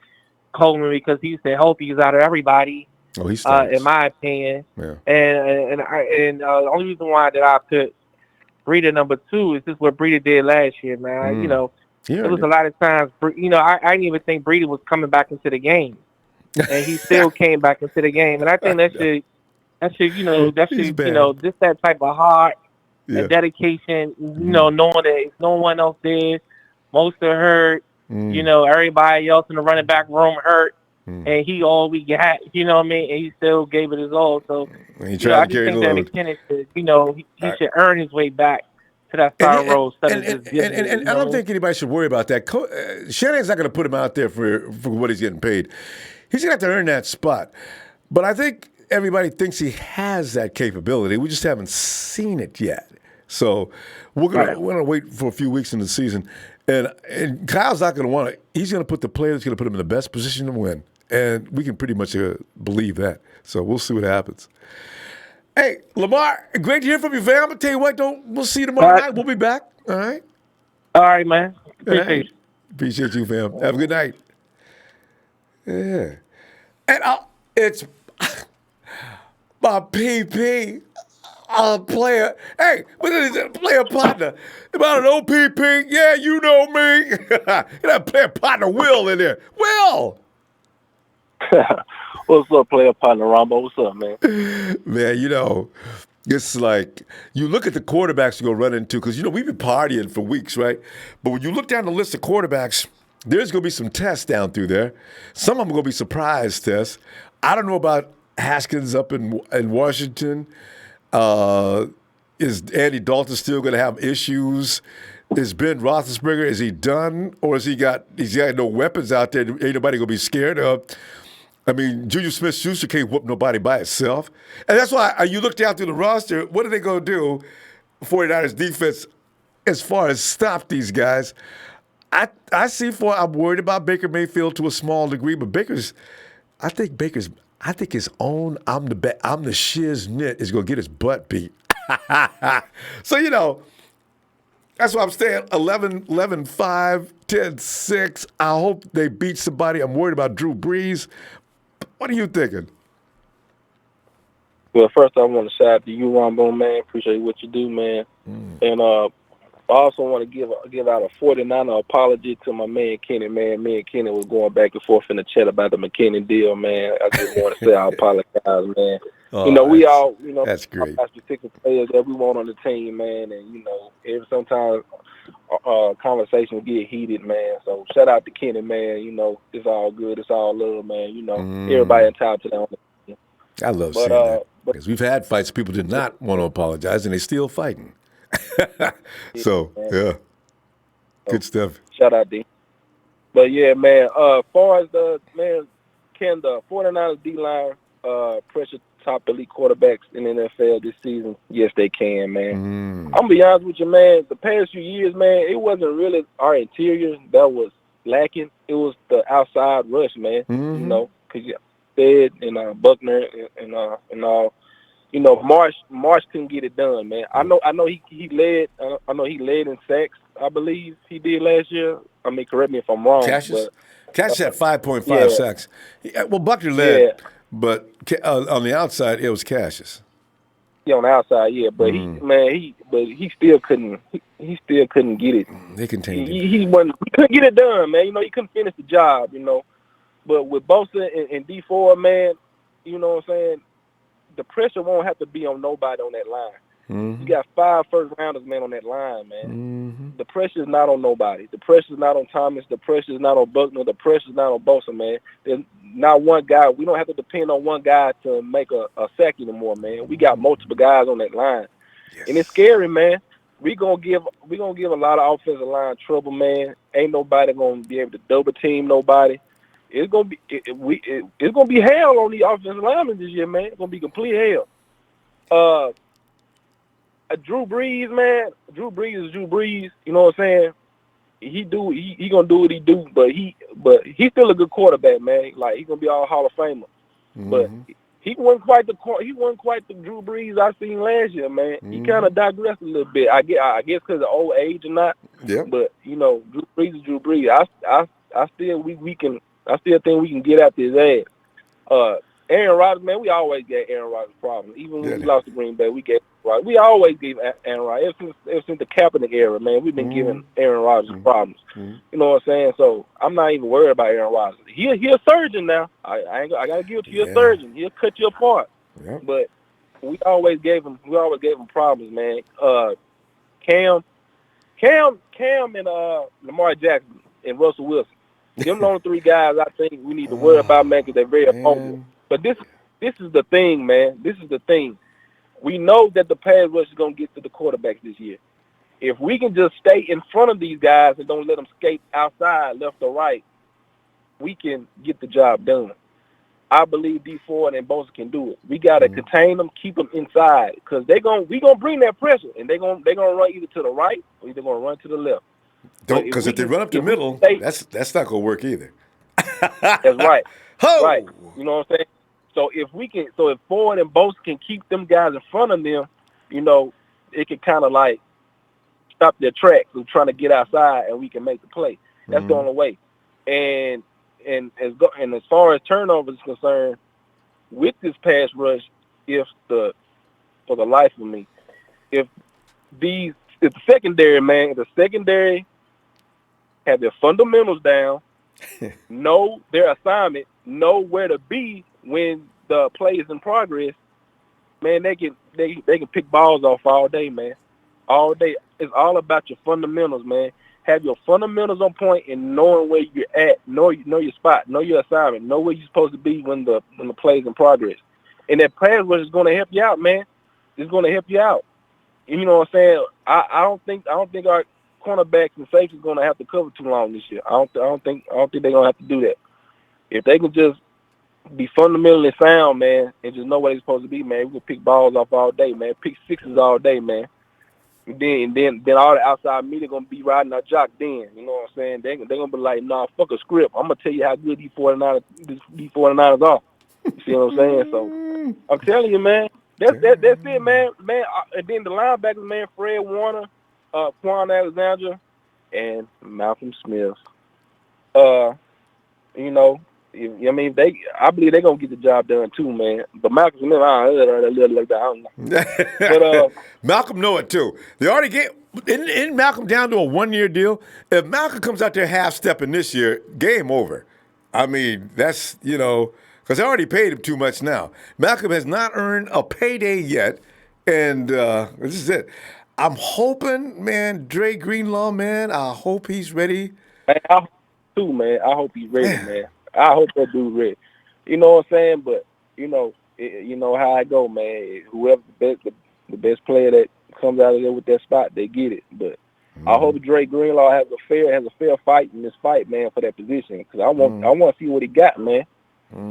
Coleman, because he's the healthiest out of everybody. Oh, he's in my opinion. Yeah. And the only reason why that I put Breida number 2 is just what Breida did last year, man. There was a lot of times, I didn't even think Breida was coming back into the game, and he still came back into the game. And I think that should just that type of heart and dedication, knowing that if no one else did, most are hurt, everybody else in the running back room hurt. And he all we got, and he still gave it his all. So, I just think that McKinnon should, he should earn his way back to that star role. And I don't think anybody should worry about that. Shanahan's not going to put him out there for what he's getting paid. He's going to have to earn that spot. But I think everybody thinks he has that capability. We just haven't seen it yet. So we're going to wait for a few weeks in the season. And Kyle's not going to want to. He's going to put the player that's going to put him in the best position to win. And we can pretty much believe that. So we'll see what happens. Hey, Lamar, great to hear from you, fam. I'm going to tell you what, we'll see you tomorrow night. We'll be back. All right? All right, man. Appreciate you, fam. Have a good night. Yeah. And my PP. Player, hey, what is it? Player partner. About an OPP? Yeah, you know me. That player partner Will in there. Will! What's up, player partner Ronbo? What's up, man? Man, it's like you look at the quarterbacks you're going to run into because, we've been partying for weeks, right? But when you look down the list of quarterbacks, there's going to be some tests down through there. Some of them are going to be surprise tests. I don't know about Haskins up in Washington. Is Andy Dalton still going to have issues? Is Ben Roethlisberger, is he done? Or he's got no weapons out there? Ain't nobody going to be scared of? I mean, Juju Smith-Schuster can't whoop nobody by itself. And that's why you look down through the roster, what are they going to do, 49ers defense, as far as stop these guys? I'm worried about Baker Mayfield to a small degree, but I think his own I'm the shiznit is going to get his butt beat. So, that's why I'm staying 11-5, 10-6. I hope they beat somebody. I'm worried about Drew Brees. What are you thinking? Well, first I want to shout out to you, Ronbo, man. Appreciate what you do, man. And I also want to give out a 49er apology to my man Kenny, man. Me and Kenny was going back and forth in the chat about the McKinney deal, man. I just want to say I apologize, man. We all, that's great. Have particular players that we want on the team, man, and sometimes conversations get heated, man. So shout out to Kenny, man. It's all good, it's all love, man. Everybody entitled to that. I love seeing that because we've had fights. People did not want to apologize, and they're still fighting. So yeah, good stuff. Shout out D. But yeah, man. As far as can the 49ers D-line pressure top elite quarterbacks in the NFL this season? Yes, they can, man. I'm gonna be honest with you, man. The past few years, man, it wasn't really our interior that was lacking. It was the outside rush, man. Because Stead and Buckner and all. Marsh couldn't get it done, man. I know he led. I know he led in sacks. I believe he did last year. I mean, correct me if I'm wrong. Cassius had 5.5 sacks. Well, Buckner led, but on the outside it was Cassius. Yeah, on the outside, yeah, but he still couldn't. He still couldn't get it. They contained him. He couldn't get it done, man. He couldn't finish the job. But with Bosa and D4, man, you know what I'm saying. The pressure won't have to be on nobody on that line. You got 5 first-rounders, man, on that line, man. The pressure is not on nobody. The pressure is not on Thomas. The pressure is not on Buckner. The pressure is not on Bosa, man. There's not one guy. We don't have to depend on one guy to make a sack anymore, man. We got multiple guys on that line. Yes. And it's scary, man. We're gonna give a lot of offensive line trouble, man. Ain't nobody gonna be able to double team nobody. It's gonna be it's gonna be hell on the offensive linemen this year, man. It's gonna be complete hell. Drew Brees, man. Drew Brees is Drew Brees. You know what I'm saying? He gonna do what he do, but he's still a good quarterback, man. Like he's gonna be all Hall of Famer. But he wasn't quite the Drew Brees I seen last year, man. He kind of digressed a little bit. I guess because of old age or not. Yeah. But Drew Brees is Drew Brees. I still think we can get after his ass. Aaron Rodgers, man, we always gave Aaron Rodgers problems. Even when we lost to Green Bay, we always gave Aaron Rodgers. Ever since the Kaepernick era, man, we've been giving Aaron Rodgers problems. You know what I'm saying? So I'm not even worried about Aaron Rodgers. He a surgeon now. I gotta give it to you, a surgeon. He'll cut you apart. Yeah. But we always gave him problems, man. Cam and Lamar Jackson and Russell Wilson. Them only 3 guys I think we need to worry about, man, because they're very opponent. But this is the thing, man. This is the thing. We know that the pass rush is going to get to the quarterbacks this year. If we can just stay in front of these guys and don't let them skate outside, left or right, we can get the job done. I believe D4 and Bosa can do it. We got to contain them, keep them inside, because we gonna bring that pressure, and they're gonna run either to the right or they're going to run to the left. Because if they run up the middle, that's not going to work either. That's right. Right. You know what I'm saying? So if Ford and Bosa can keep them guys in front of them, it can kind of like stop their tracks from trying to get outside, and we can make the play. That's the only way. And as far as turnovers is concerned, with this pass rush, for the life of me. If the secondary have their fundamentals down, know their assignment, know where to be when the play is in progress, man, they can pick balls off all day, man. All day. It's all about your fundamentals, man. Have your fundamentals on point and knowing where you're at, know your spot, know your assignment, know where you're supposed to be when the play's in progress. And that pass rush is going to help you out, man. It's going to help you out. And you know what I'm saying? I don't think our cornerbacks and safeties going to have to cover too long this year. I don't think they're going to have to do that. If they can just be fundamentally sound, man, and just know where they're supposed to be, man, we can pick balls off all day, man. Pick sixes all day, man. And then all the outside media gonna be riding our jock. Then you know what I'm saying? They gonna be like, nah, fuck a script. I'm gonna tell you how good these 49ers are. You see what I'm saying? So I'm telling you, man. That's it, man. And then the linebackers, man, Fred Warner, Quan Alexander, and Malcolm Smith. You know, I mean, I believe they're gonna get the job done too, man. But Malcolm Smith, I don't know. But Malcolm know it too. They already isn't Malcolm down to a 1-year deal? If Malcolm comes out there half-stepping this year, game over. I mean, that's, because they already paid him too much now. Malcolm has not earned a payday yet, and this is it. I'm hoping, man, Dre Greenlaw, man, I hope he's ready. Man, I hope too, man. I hope he's ready, man. I hope that dude ready. You know what I'm saying? But you know how I go, man. Whoever the best player that comes out of there with that spot, they get it. But I hope Dre Greenlaw has a fair fight in this fight, man, for that position. Because I want to see what he got, man.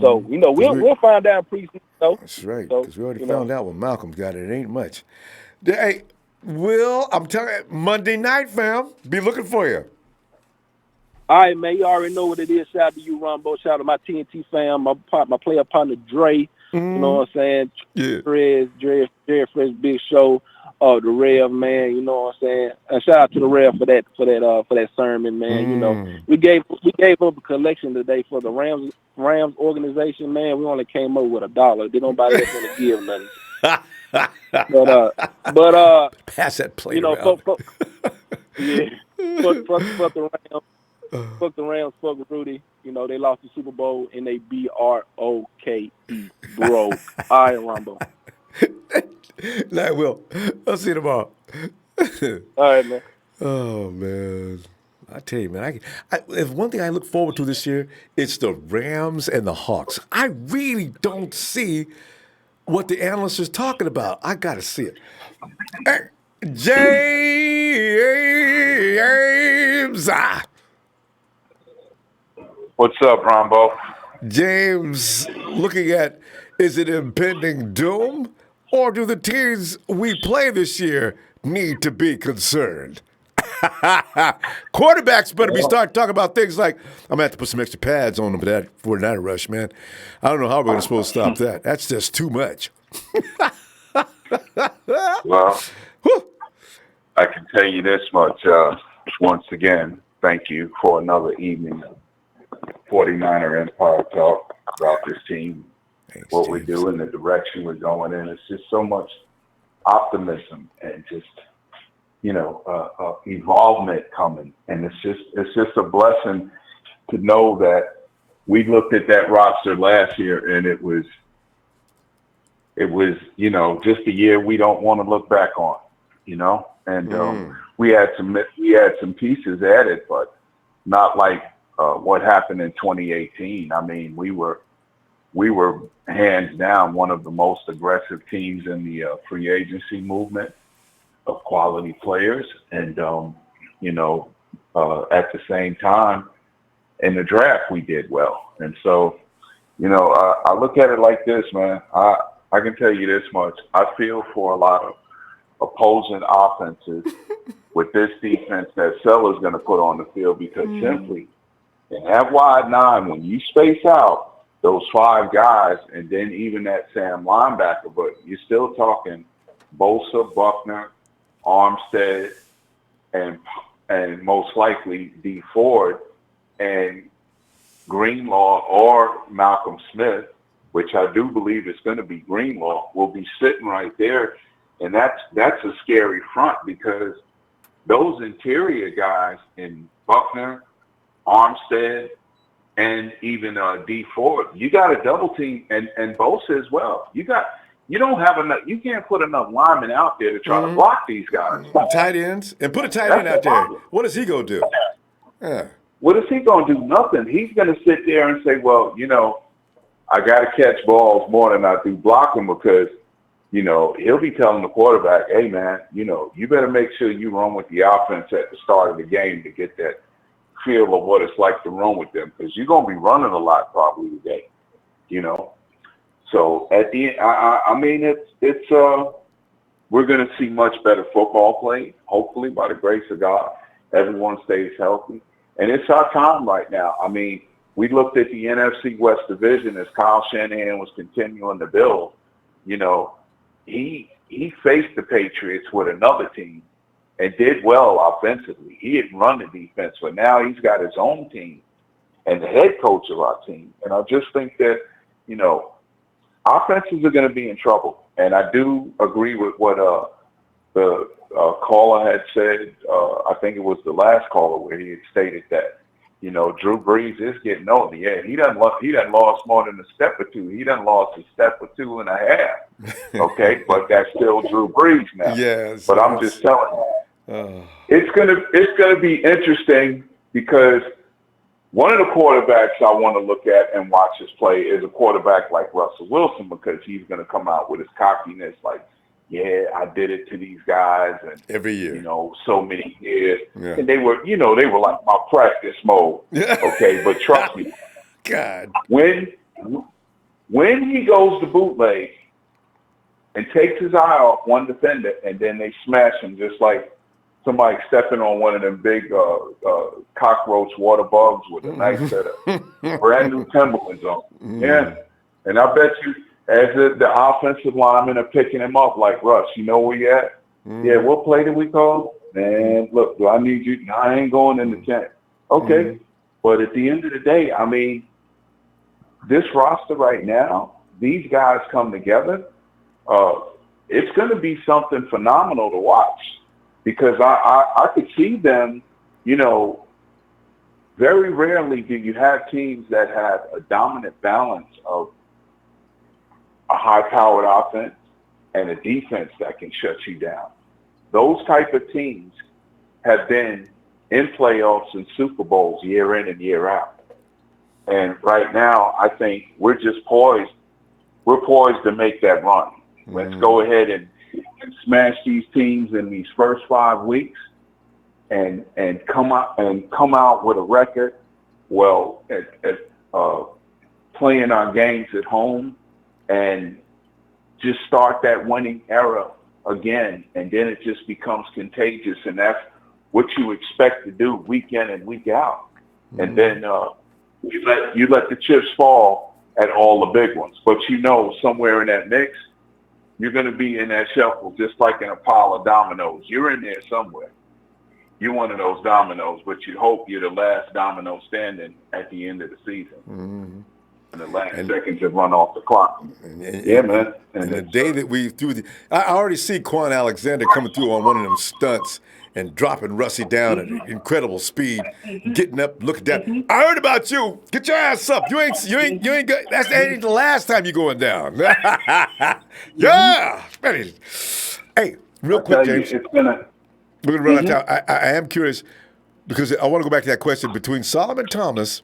So we'll find out preseason. That's right. Because we already found out what Malcolm's got. It ain't much. Hey, Will, I'm telling you, Monday night, fam, be looking for you. All right, man. You already know what it is. Shout out to you, Ronbo. Shout out to my TNT fam, my player partner, Dre. You know what I'm saying? Yeah. Dre Fresh Big Show. The Rev, man. You know what I'm saying? And shout out to the Rev for that sermon, man. You know, we gave up a collection today for the Rams organization, man. We only came up with $1. Did nobody else want to give nothing? but pass that plate you know, around. fuck the Rams. Fuck the Rams, fuck Rudy. You know, they lost the Super Bowl and they BROKE, bro. All right, Ronbo. I will. I'll see you tomorrow. All right, man. Oh, man. I tell you, man, if one thing I look forward to this year, it's the Rams and the Hawks. I really don't see what the analysts are talking about. I got to see it. Hey, James. What's up, Ronbo? James, looking at, is it impending doom, or do the teams we play this year need to be concerned? Quarterbacks better be start talking about things like, I'm going to have to put some extra pads on them for that rush, man. I don't know how we're going to supposed to stop that. That's just too much. Well, I can tell you this much. Once again, thank you for another evening of 49er Empire Talk about this team, Thanks, what James. we do and the direction we're going in. It's just so much optimism and just, evolvement coming. And it's just a blessing to know that we looked at that roster last year and it was, just a year we don't want to look back on, and we had some pieces added, but not like what happened in 2018. I mean, we were hands down one of the most aggressive teams in the free agency movement of quality players. And, at the same time in the draft, we did well. And so, I look at it like this, man. I can tell you this much. I feel for a lot of opposing offenses with this defense that Seller's going to put on the field, because simply in that wide nine, when you space out those 5 guys and then even that Sam linebacker, but you're still talking Bosa, Buckner, Armstead, and most likely D. Ford and Greenlaw or Malcolm Smith. which I do believe is going to be Greenlaw, will be sitting right there. And that's a scary front because those interior guys in Buckner, Armstead, and even D Ford, you got a double team, and Bosa as well. You don't have enough. You can't put enough linemen out there to try to block these guys. Tight ends, and put a tight end out there. What is he gonna do? Yeah. What is he gonna do? Nothing. He's gonna sit there and say, well, I got to catch balls more than I do block them because, he'll be telling the quarterback, hey, man, you better make sure you run with the offense at the start of the game to get that feel of what it's like to run with them because you're going to be running a lot probably today, So at the end, I mean, it's we're going to see much better football play, hopefully, by the grace of God. Everyone stays healthy. And it's our time right now. I mean, we looked at the NFC West Division as Kyle Shanahan was continuing to build. He faced the Patriots with another team and did well offensively. He had run the defense, but now he's got his own team and the head coach of our team. And I just think that, offenses are going to be in trouble. And I do agree with what the caller had said. I think it was the last caller where he had stated that, Drew Brees is getting older. Yeah, he done lost more than a step or two. He done lost a step or 2.5. Okay, but that's still Drew Brees now. Yes. But I'm just telling you, it's gonna be interesting because one of the quarterbacks I want to look at and watch his play is a quarterback like Russell Wilson because he's gonna come out with his cockiness like, yeah, I did it to these guys, and every year, so many years, and they were like my practice mode. Okay, but trust me, God, when he goes to bootleg and takes his eye off one defender, and then they smash him just like somebody stepping on one of them big cockroach water bugs with a nice set of brand new Timberlands on. Yeah, and I bet you. As the offensive linemen are picking him up like, Russ, you know where you at? Yeah, what play did we call? Man, look, do I need you? No, I ain't going in the tent. Okay. But at the end of the day, I mean, this roster right now, these guys come together, it's going to be something phenomenal to watch because I could see them, very rarely do you have teams that have a dominant balance of a high-powered offense and a defense that can shut you down. Those type of teams have been in playoffs and Super Bowls year in and year out. And right now, I think we're just poised. We're poised to make that run. Let's go ahead and smash these teams in these first 5 weeks and come out with a record. Well, playing our games at home. And just start that winning era again, and then it just becomes contagious, and that's what you expect to do week in and week out. And then you let the chips fall at all the big ones, but somewhere in that mix, you're going to be in that shuffle just like in a pile of dominoes. You're in there somewhere. You're one of those dominoes, but you hope you're the last domino standing at the end of the season. And the last seconds have run off the clock. Man. And the day that we threw I already see Quan Alexander coming through on one of them stunts and dropping Russie down at incredible speed, getting up, looking down. I heard about you. Get your ass up. You ain't good. That ain't the last time you're going down. Yeah. Hey, real quick, James. We're gonna run out of time. I am curious because I want to go back to that question between Solomon Thomas.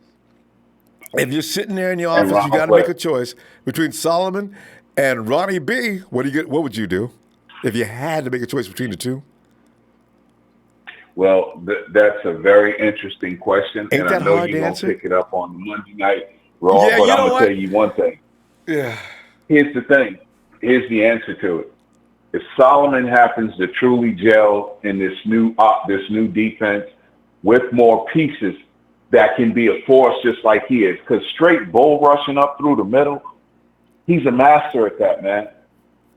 If you're sitting there in your office, you got to make a choice between Solomon and Ronnie B. What would you do if you had to make a choice between the two? Well, that's a very interesting question, Ain't and that I know hard you're to going answer? to pick it up on Monday Night Raw, Yeah, but you I'm know going to tell you one thing. Yeah. Here's the thing. Here's the answer to it. If Solomon happens to truly gel in this new defense with more pieces that can be a force just like he is, because straight bull rushing up through the middle, he's a master at that, man.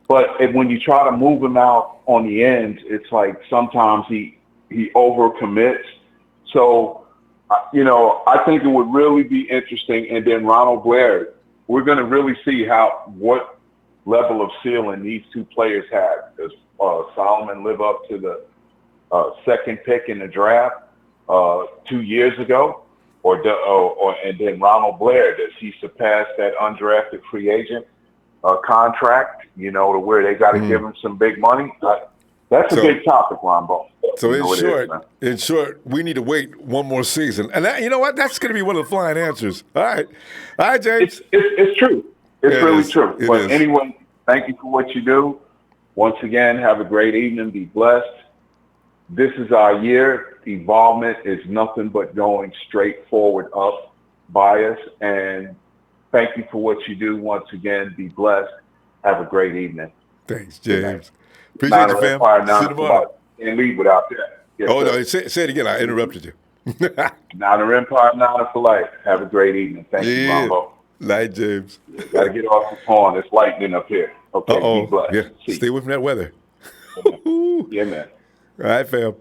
But when you try to move him out on the ends, it's like sometimes he overcommits. So, I think it would really be interesting. And then Ronald Blair, we're going to really see what level of ceiling these two players have. Does Solomon live up to the second pick in the draft 2 years ago, and then Ronald Blair, does he surpass that undrafted free agent contract? You know, to where they got to give him some big money. That's a big topic, Ronbo. So in short, we need to wait one more season, and you know what? That's going to be one of the flying answers. All right, James. It's true. It's really true. But anyway, thank you for what you do. Once again, have a great evening. Be blessed. This is our year. Evolvement is nothing but going straight forward up by us. And thank you for what you do. Once again, be blessed. Have a great evening. Thanks, James. Appreciate you, fam. See you tomorrow. Can't leave without that. Yes, no, say it again. I interrupted you. Niner Empire, Niner for life. Have a great evening. Thank you, Ronbo. Night, James. Got to get off the phone. It's lightning up here. Okay, be blessed. Yeah. Stay away from that weather. Yeah, man. All right, fam.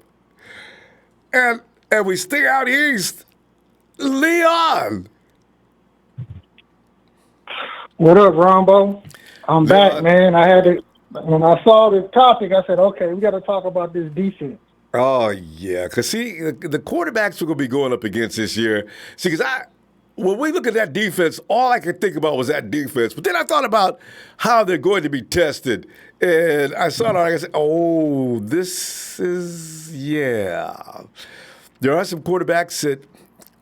And we stay out east. Leon. What up, Ronbo? I'm back, man. When I saw this topic, I said, okay, we got to talk about this defense. Oh, yeah. Because, see, the quarterbacks we're going to be going up against this year. See, because when we look at that defense, all I could think about was that defense. But then I thought about how they're going to be tested. And I saw it, I said, oh, this is, There are some quarterbacks that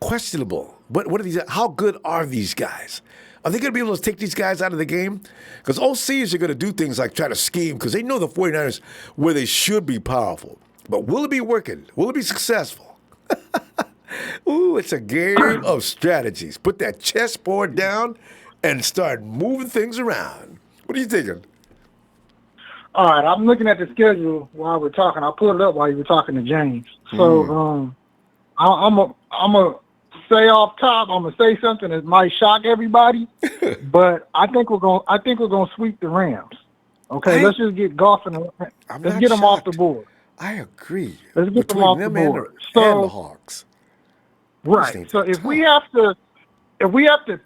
questionable. What are these? How good are these guys? Are they going to be able to take these guys out of the game? Because OCs are going to do things like try to scheme because they know the 49ers where they should be powerful. But will it be working? Will it be successful? Ooh, it's a game of strategies. Put that chessboard down and start moving things around. What are you thinking? All right, I'm looking at the schedule while we're talking. I pulled it up while you were talking to James. So I'm a say off top. I'm gonna say something that might shock everybody, but I think we're gonna sweep the Rams. Okay, let's just get golfing. Let's get them off the board. I agree. Let's get them off the board. And the Hawks. Right. So if we have to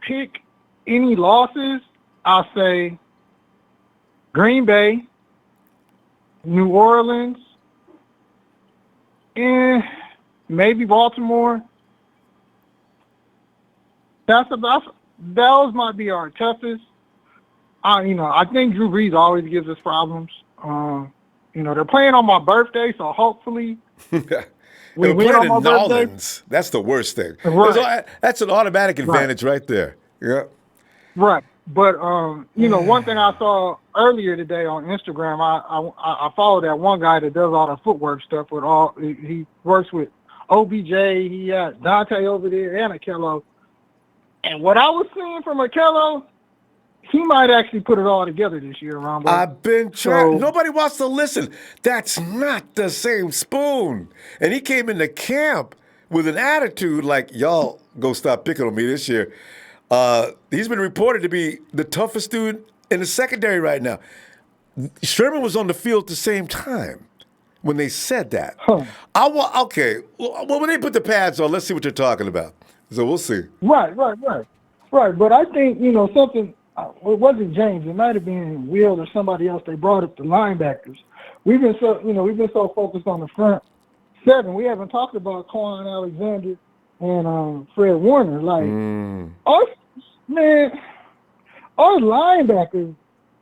pick any losses, I'll say Green Bay, New Orleans, and maybe Baltimore. Those might be our toughest. I think Drew Brees always gives us problems. They're playing on my birthday, so hopefully we win on my birthday. That's the worst thing. Right. That's an automatic advantage right there. Yeah. Right. But, one thing I saw earlier today on Instagram, I follow that one guy that does all the footwork stuff he works with OBJ, he got Dante over there and Akello. And what I was seeing from Akello, he might actually put it all together this year, Ronbo. I've been trying. Nobody wants to listen. That's not the same spoon. And he came into camp with an attitude like, y'all go stop picking on me this year. He's been reported to be the toughest dude in the secondary right now. Sherman was on the field at the same time when they said that. Okay. Well, when they put the pads on, let's see what you're talking about. So we'll see. Right. But I think, something, it wasn't James. It might have been Will or somebody else. They brought up the linebackers. We've been so focused on the front seven. We haven't talked about Quan Alexander and Fred Warner. Our linebackers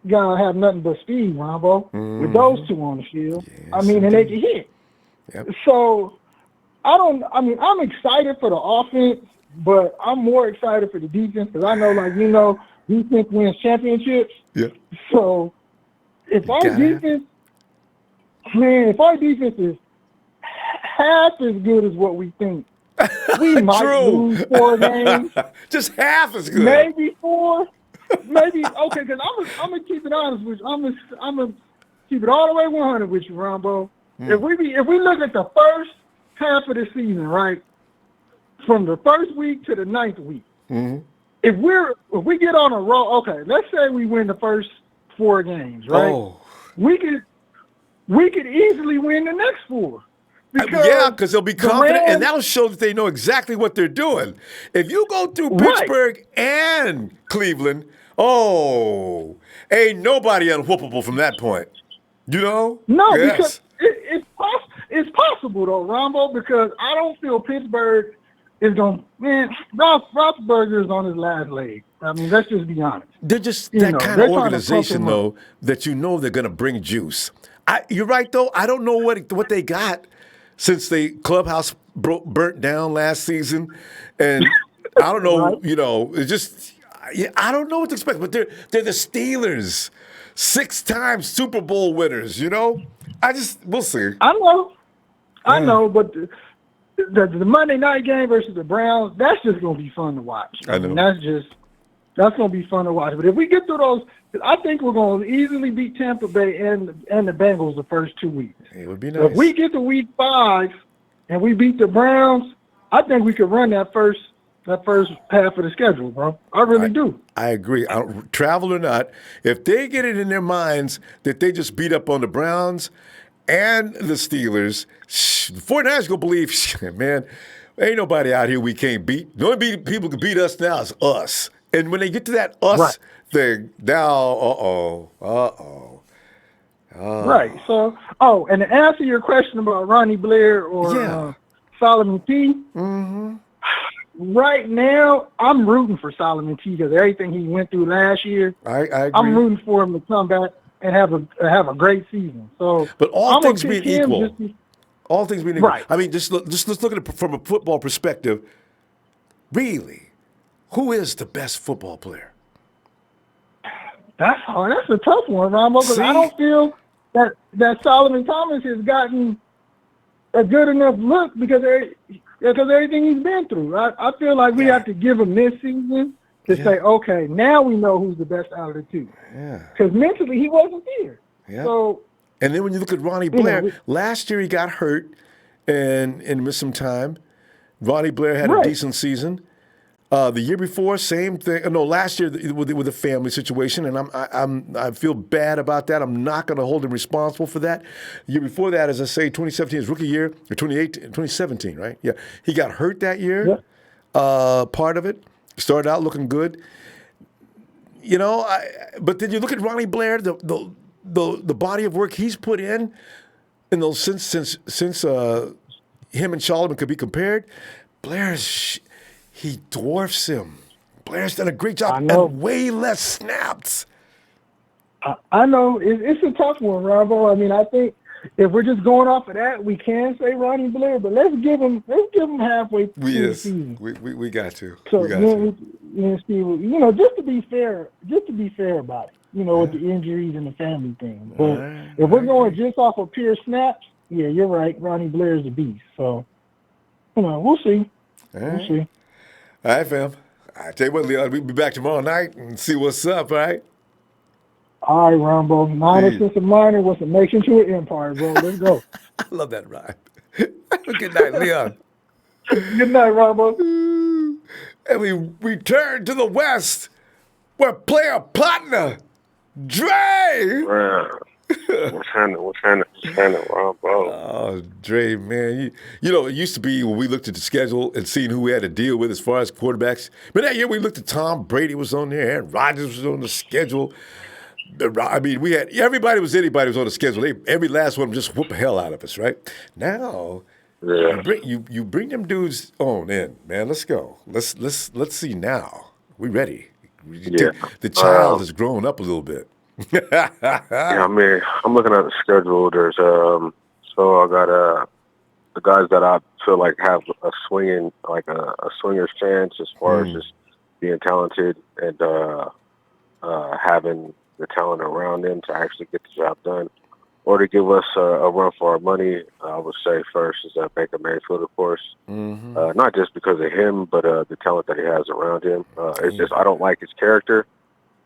gotta have nothing but speed, Ronbo, with those two on the field. Yes, and they can hit. Yep. So I'm excited for the offense, but I'm more excited for the defense because I know, defense wins championships. Yeah. So if our defense is half as good as what we think, we might lose 4 games. Just half as good. Maybe 4. Maybe okay. Because I'm gonna keep it honest with you. I'm gonna keep it all the way 100 with you, Ronbo. If we look at the first half of the season, right, from the first week to the 9th week, if we get on a roll, okay, let's say we win the first 4 games, right? We could easily win the next 4. Yeah, because they'll be the confident, and Rams- that'll show that they know exactly what they're doing. If you go through Right. Pittsburgh and Cleveland, ain't nobody unwhoopable from that point. You know? No, Yes. because it's possible though, Ronbo, because I don't feel Pittsburgh is going. Man, Roethlisberger is on his last leg. I mean, let's just be honest. They're just You that know, kind they're of trying to organization, pump him though, that you know they're going to bring juice. You're right, though. I don't know what they got since the clubhouse burnt down last season, and I don't know. Right. You know, it's just I don't know what to expect. But they're the Steelers, 6-time Super Bowl winners. You know, we'll see. I know, but the Monday night game versus the Browns, that's just going to be fun to watch. I know. mean, that's going to be fun to watch. But if we get through those, I think we're going to easily beat Tampa Bay and the Bengals the first 2 weeks. It would be So nice. if we get to week 5 and we beat the Browns, I think we could run that first half of the schedule, bro. I really do. I agree. Travel or not, if they get it in their minds that they just beat up on the Browns and the Steelers, the 49ers going to believe, man, ain't nobody out here we can't beat. The only people can beat us now is us. And when they get to that us thing, now, Right. So, and to answer your question about Ronnie Blair or Solomon T, right now I'm rooting for Solomon T because everything he went through last year, I agree. I'm rooting for him to come back and have a great season. So, But all I'm things gonna being pick him equal, just be- all things being equal. Right. I mean, just let's look at it from a football perspective. Really, who is the best football player? That's hard. That's a tough one, Ronbo, because I See? don't feel that Solomon Thomas has gotten a good enough look because everything he's been through. I feel like we have to give him this season to say, okay, now we know who's the best out of the two. Yeah. Because mentally he wasn't there. Yeah. So, And then when you look at Ronnie Blair, last year he got hurt and missed some time. Ronnie Blair had a decent season. The year before, same thing. No, last year with the family situation, and I feel bad about that. I'm not going to hold him responsible for that. The year before that, as I say, 2017 his rookie year, or 2017, right? Yeah, he got hurt that year. Part of it started out looking good. You know, but then you look at Ronnie Blair, the body of work he's put in those since him and Solomon could be compared. Blair's. He dwarfs him. Blair's done a great job and way less snaps. I know. It's a tough one, Ronbo. I mean, I think if we're just going off of that, we can say Ronnie Blair, but let's give him halfway through the season. We got to. So we got to. Just to be fair about it, with the injuries and the family thing. But if we're going just off of pure snaps, yeah, you're right. Ronnie Blair's a beast. So, we'll see. We'll see. All right, fam. I tell you what, Leon, we'll be back tomorrow night and see what's up, all right? All right, Ronbo. Minor since a minor was a nation to an empire, bro. Let's go. I love that rhyme. Good night, Leon. Good night, Ronbo. And we return to the West, where player partner, Dre. What's happening, Ronbo? Oh, Dre, man. It used to be when we looked at the schedule and seeing who we had to deal with as far as quarterbacks. But that year we looked at Tom Brady was on there, Aaron Rodgers was on the schedule. I mean, we had anybody was on the schedule. Every last one just whoop the hell out of us, right? Now, you bring them dudes on in, man. Let's go. Let's see now. We ready. The child has grown up a little bit. Yeah, I mean, I'm looking at the schedule. There's so I got the guys that I feel like have a swinging, like a swinger's chance as far as just being talented and having the talent around them to actually get the job done, or to give us a run for our money. I would say first is Baker Mayfield, of course. Not just because of him, but the talent that he has around him. It's just I don't like his character.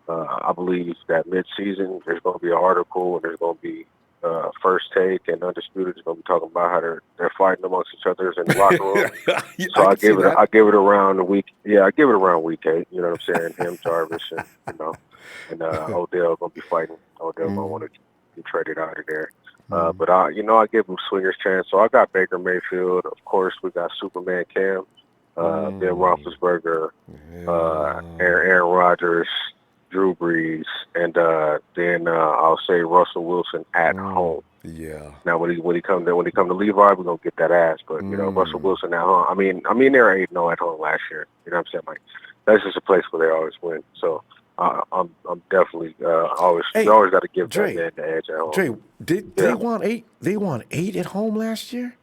I believe that mid-season there's going to be an article and there's going to be First Take and Undisputed is going to be talking about how they're fighting amongst each other in the locker room. So I give it around week. Yeah, I give it around week 8. You know what I'm saying? Him, Jarvis, and Odell going to be fighting. Odell going to want to get traded out of there. But I give him swingers chance. So I got Baker Mayfield. Of course, we got Superman Cam, Ben Roethlisberger, Aaron Rodgers, Drew Brees, and then I'll say Russell Wilson at home. Yeah. Now when he come to Levi, we're gonna get that ass. But Russell Wilson at home. I mean they were 8-0 at home last year. You know what I'm saying? Like that's just a place where they always win. So I'm definitely always you always got to give Dre, that man the edge at home. Dre, they won 8? They won 8 at home last year.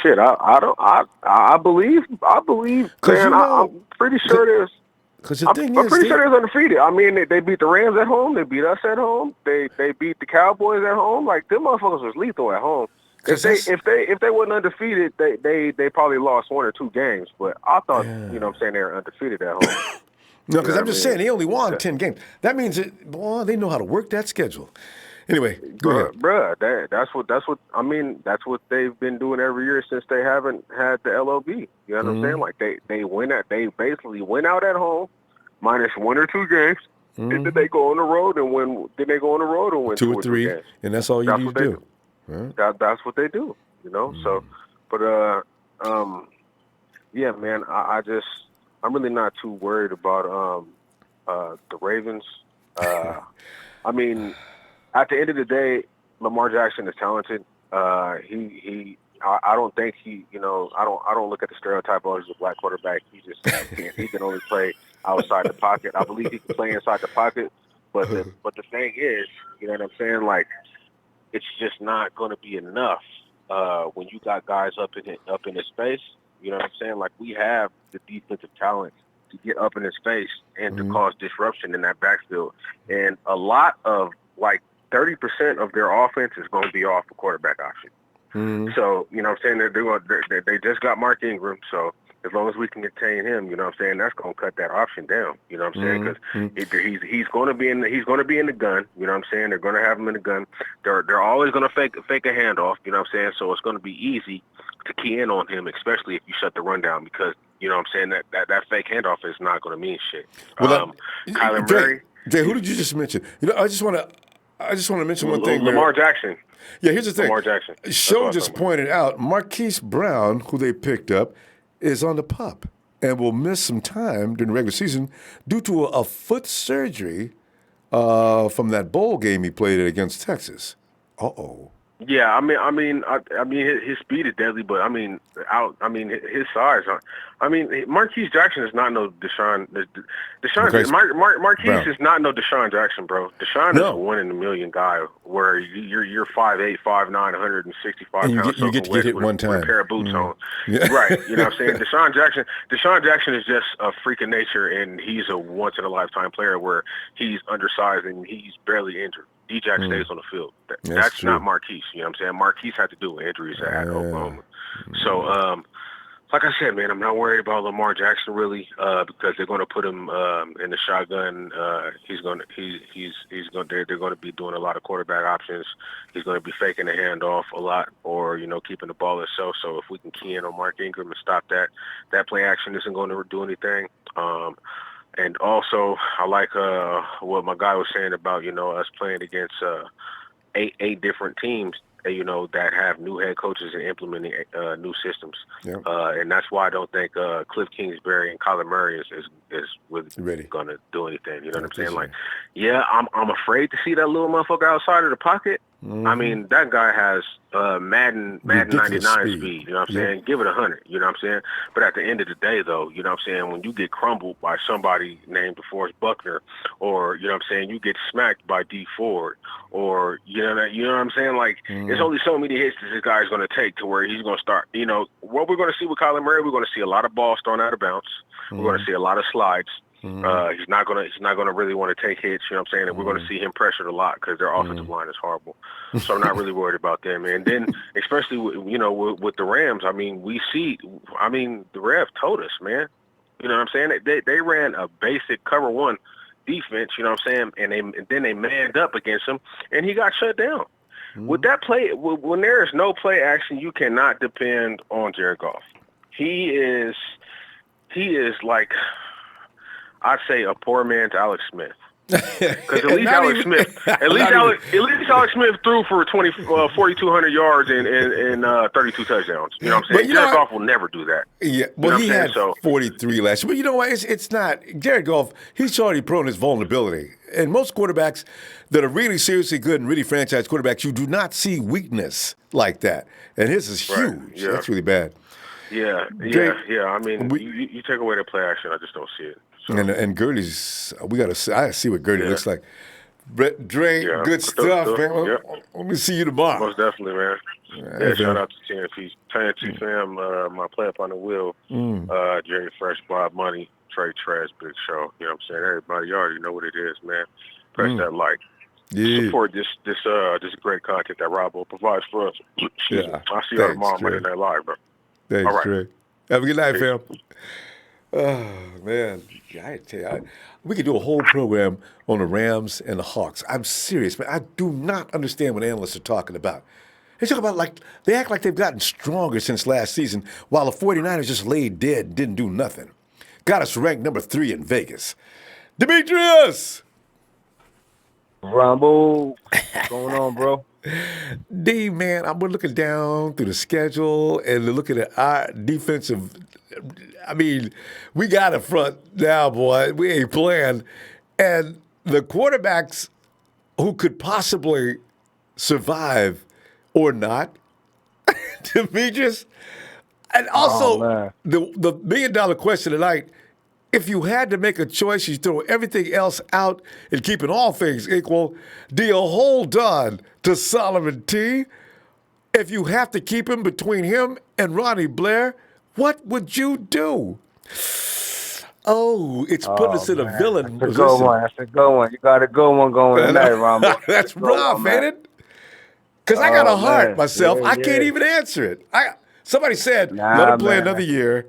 Shit, I believe, man. I'm pretty sure there's. Because the thing I'm is, pretty sure they're undefeated. I mean, they beat the Rams at home. They beat us at home. They beat the Cowboys at home. Like them motherfuckers was lethal at home. If they wasn't undefeated, they probably lost 1 or 2 games. But I thought, you know what I'm saying, they were undefeated at home. No, because I'm just saying they only won 10 games. That means they know how to work that schedule. Anyway, go ahead. Bruh, that's what they've been doing every year since they haven't had the LOB. You know what I'm saying? Like they basically went out at home, minus 1 or 2 games, and then they go on the road and win. Then they go on the road and win 2 or 3 games. and that's all you need to do. Right? That's what they do. You know. So, but yeah, man. I'm really not too worried about the Ravens. I mean. At the end of the day, Lamar Jackson is talented. I don't think I don't look at the stereotype of he's a black quarterback. He just can't. He can only play outside the pocket. I believe he can play inside the pocket, but the thing is, you know what I'm saying? Like, it's just not going to be enough when you got guys up in his face. You know what I'm saying? Like, we have the defensive talent to get up in his face and to cause disruption in that backfield, and a lot of 30% of their offense is going to be off the quarterback option. So, you know what I'm saying? They just got Mark Ingram. So as long as we can contain him, you know what I'm saying, that's going to cut that option down. You know what I'm saying? Because he's going to be in the gun. You know what I'm saying? They're going to have him in the gun. They're always going to fake a handoff. You know what I'm saying? So it's going to be easy to key in on him, especially if you shut the run down, because you know what I'm saying, that fake handoff is not going to mean shit. Kyler Murray. Jay, who did you just mention? You know, I just want to mention one thing. Lamar Jackson. Yeah, here's the thing. Lamar Jackson. Show just pointed out Marquise Brown, who they picked up, is on the PUP and will miss some time during the regular season due to a foot surgery from that bowl game he played against Texas. Uh-oh. Yeah, I mean, his speed is deadly, but his size. Marquise Jackson is not no Deshaun. Marquise is not no Deshaun Jackson, bro. Deshaun is a 1 in a million guy, where you're 5'8", 5'9", 165 and pounds. You get to get hit one time. With a pair of boots on. Yeah. Right. You know what I'm saying? Deshaun Jackson is just a freak of nature, and he's a once in a lifetime player where he's undersized and he's barely injured. D-Jack stays on the field. That's not Marquise. You know what I'm saying? Marquise had to do with injuries at Oklahoma. So, like I said, man, I'm not worried about Lamar Jackson really, because they're going to put him in the shotgun. They're going to be doing a lot of quarterback options. He's going to be faking the handoff a lot, or keeping the ball itself. So if we can key in on Mark Ingram and stop that play action isn't going to do anything. And also, I like what my guy was saying about, us playing against eight different teams, that have new head coaches and implementing new systems. Yep. And that's why I don't think Cliff Kingsbury and Kyler Murray is really going to do anything. You know what I'm saying? Like, yeah, I'm afraid to see that little motherfucker outside of the pocket. Mm-hmm. I mean, that guy has Madden 99 speed. You know what I'm saying? Give it 100. You know what I'm saying? But at the end of the day, though, you know what I'm saying, when you get crumbled by somebody named DeForest Buckner, or you know what I'm saying, you get smacked by D Ford, or you know what I'm saying? Like, there's only so many hits that this guy's going to take to where he's going to start. What we're going to see with Kyler Murray, we're going to see a lot of balls thrown out of bounds. We're going to see a lot of slides. He's not gonna really want to take hits, you know what I'm saying? And we're gonna see him pressured a lot because their offensive line is horrible. So I'm not really worried about them. And then especially with the Rams, the ref told us, man. You know what I'm saying? They ran a basic cover one defense, you know what I'm saying? And then they manned up against him, and he got shut down. With that play, when there is no play action, you cannot depend on Jared Goff. He is like, I'd say, a poor man's Alex Smith. Because at least Alex Smith, Alex Smith threw for 4,200 yards and 32 touchdowns. You know what I'm saying? Jared Goff will never do that. Yeah, well, he had 43 last year. But you know what? It's not. Jared Goff, he's already prone his vulnerability. And most quarterbacks that are really seriously good and really franchise quarterbacks, you do not see weakness like that. And his is huge. Right. Yeah. That's really bad. Yeah. I mean, you take away the play action, I just don't see it. So. And Gurley's, I see what Gurley looks like. Dre, good stuff, man. Yeah. Let me see you tomorrow. Most definitely, man. Yeah, shout out to TNT fam, my play up on the wheel, Jerry Fresh, Bob Money, Trey Trash, Big Show. You know what I'm saying? Everybody, you already know what it is, man. Press that like. Yeah. Support this great content that Ronbo provides for us. Yeah. I'll see you tomorrow Monday Night Live, bro. Thanks, all right. Trey. Have a good night, fam. Oh, man. I tell you, we could do a whole program on the Rams and the Hawks. I'm serious, man. I do not understand what analysts are talking about. They talk about they act like they've gotten stronger since last season, while the 49ers just laid dead and didn't do nothing. Got us ranked number 3 in Vegas. Demetrius! Ronbo, what's going on, bro? D, man, I'm looking down through the schedule and looking at our defensive. I mean, we got a front now, boy. We ain't playing. And the quarterbacks who could possibly survive or not, Demetrius. And also, the million-dollar question tonight, if you had to make a choice, you throw everything else out and keeping all things equal, do you hold on to Solomon T? If you have to keep him between him and Ronnie Blair, what would you do? Oh, it's putting us in a villain That's position. That's a good one. You got a good one going tonight, Ronbo. That's rough, ain't it? Because I got a heart myself. I can't even answer it. Somebody said, let him play another year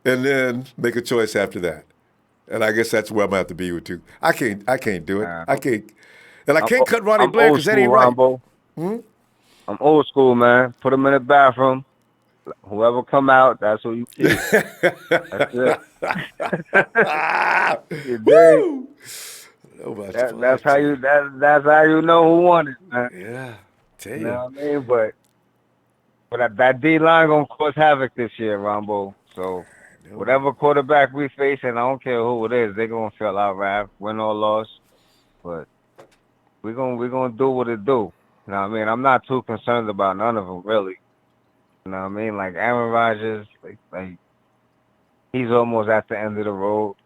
and then make a choice after that. And I guess that's where I'm going to have to be with you. I can't do it. I can't. And I can't cut Ronnie Blair because that ain't right. I'm old school, man. Put him in the bathroom. Whoever come out, that's who you keep. That's it. Woo! That's how you know who won it, man. Yeah. Tell you. You know what I mean? But that D-line going to cause havoc this year, Ronbo. So whatever quarterback we face, and I don't care who it is, they're going to feel our wrath, win or loss. But we're gonna do what it do. You know what I mean? I'm not too concerned about none of them, really. You know what I mean? Like Aaron Rodgers, like he's almost at the end of the road.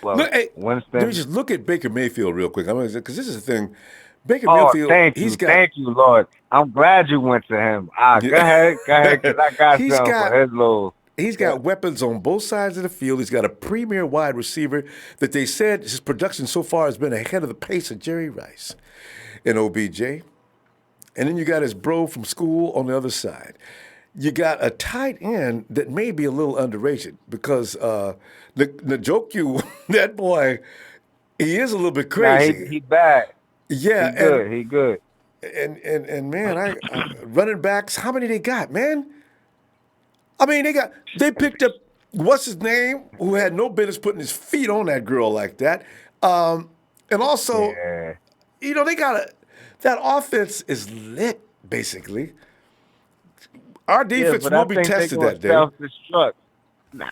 Winston. Let me just look at Baker Mayfield real quick. Because this is the thing. Baker Mayfield. Thank you, Lord. I'm glad you went to him. Go ahead, because I got something for his load. He's got weapons on both sides of the field. He's got a premier wide receiver that they said his production so far has been ahead of the pace of Jerry Rice and OBJ. And then you got his bro from school on the other side. You got a tight end that may be a little underrated because Njoku, that boy, he is a little bit crazy. Nah, he bad. Yeah. He good. And man, running backs, how many they got, man? I mean, they picked up, what's his name, who had no business putting his feet on that girl like that. And also, they got that offense is lit, basically. Our defense will be tested that day. Self-destruct. Nah,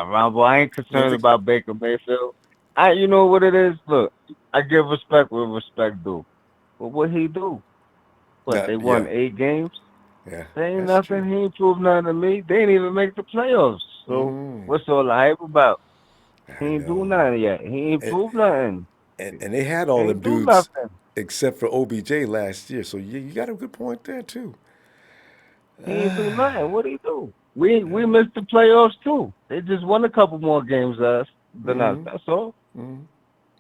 Ronbo, I ain't concerned about Baker Mayfield. You know what it is? Look, I give respect where respect due. But what he do? They won 8 games? Yeah. They ain't nothing. True. He ain't proved nothing to me. They didn't even make the playoffs. So what's all the hype about? He ain't do nothing yet. He ain't proved nothing. And they had all them dudes except for OBJ last year. So you got a good point there, too. He ain't do nothing. What'd he do? We missed the playoffs, too. They just won a couple more games than us. That's all. You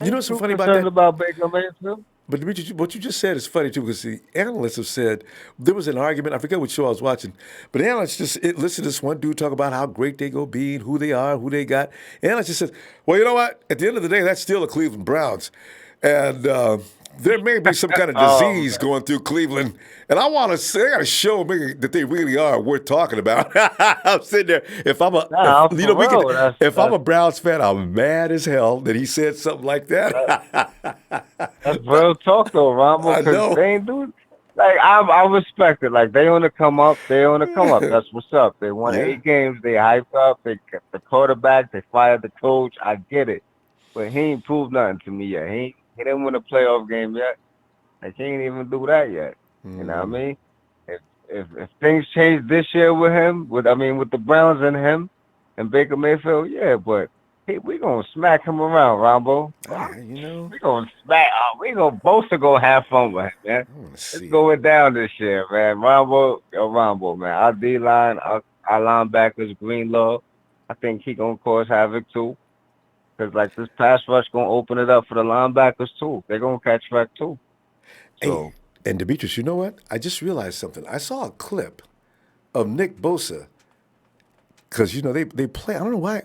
know what's so funny about that? About Baker Mayfield? But what you just said is funny, too, because the analysts have said there was an argument. I forget what show I was watching. But the analysts just listened to this one dude talk about how great they go be and who they are, who they got. The analyst just said, well, you know what? At the end of the day, that's still the Cleveland Browns. And there may be some kind of disease going through Cleveland, and I want to say, I got to show me that they really are worth talking about. I'm sitting there. If I'm I'm a Browns fan, I'm mad as hell that he said something like that. That's real talk though, Ronbo, I because know. they ain't do like I respect it. Like they on the come up, That's what's up. They won 8 games, they hyped up, they kept the quarterback, they fired the coach. I get it. But he ain't proved nothing to me yet. He didn't win a playoff game yet. Like he ain't even do that yet. You know what I mean? If things change this year with him, with the Browns and him and Baker Mayfield, yeah, but we gonna smack him around, Rombo. We gonna smack. We gonna both to go have fun with him, man. Let's go it down this year, man. Rombo, man. Our D line, our linebackers, Greenlaw. I think he gonna cause havoc too. Cause like this pass rush gonna open it up for the linebackers too. They're gonna catch back too. So. Hey, and Demetrius, you know what? I just realized something. I saw a clip of Nick Bosa. Because, they play. I don't know why.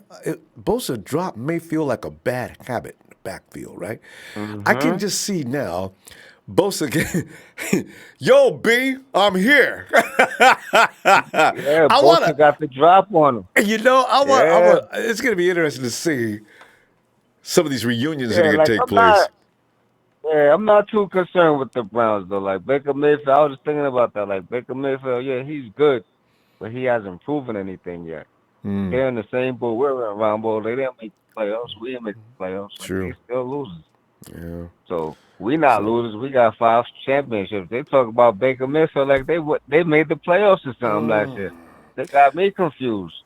Bosa drop may feel like a bad habit in the backfield, right? Mm-hmm. I can just see now Bosa yo, B, I'm here. Bosa got the drop on him. It's going to be interesting to see some of these reunions that are going to take place. I'm not too concerned with the Browns, though. Like, Baker Mayfield, I was just thinking about that. Like, Baker Mayfield, yeah, he's good, but he hasn't proven anything yet. They're in the same boat we're in, Rombo. They didn't make the playoffs. We didn't make the playoffs. True. They still losers. Yeah. So we not losers. We got 5 championships. They talk about Baker Mayfield like they made the playoffs or something last year. They got me confused.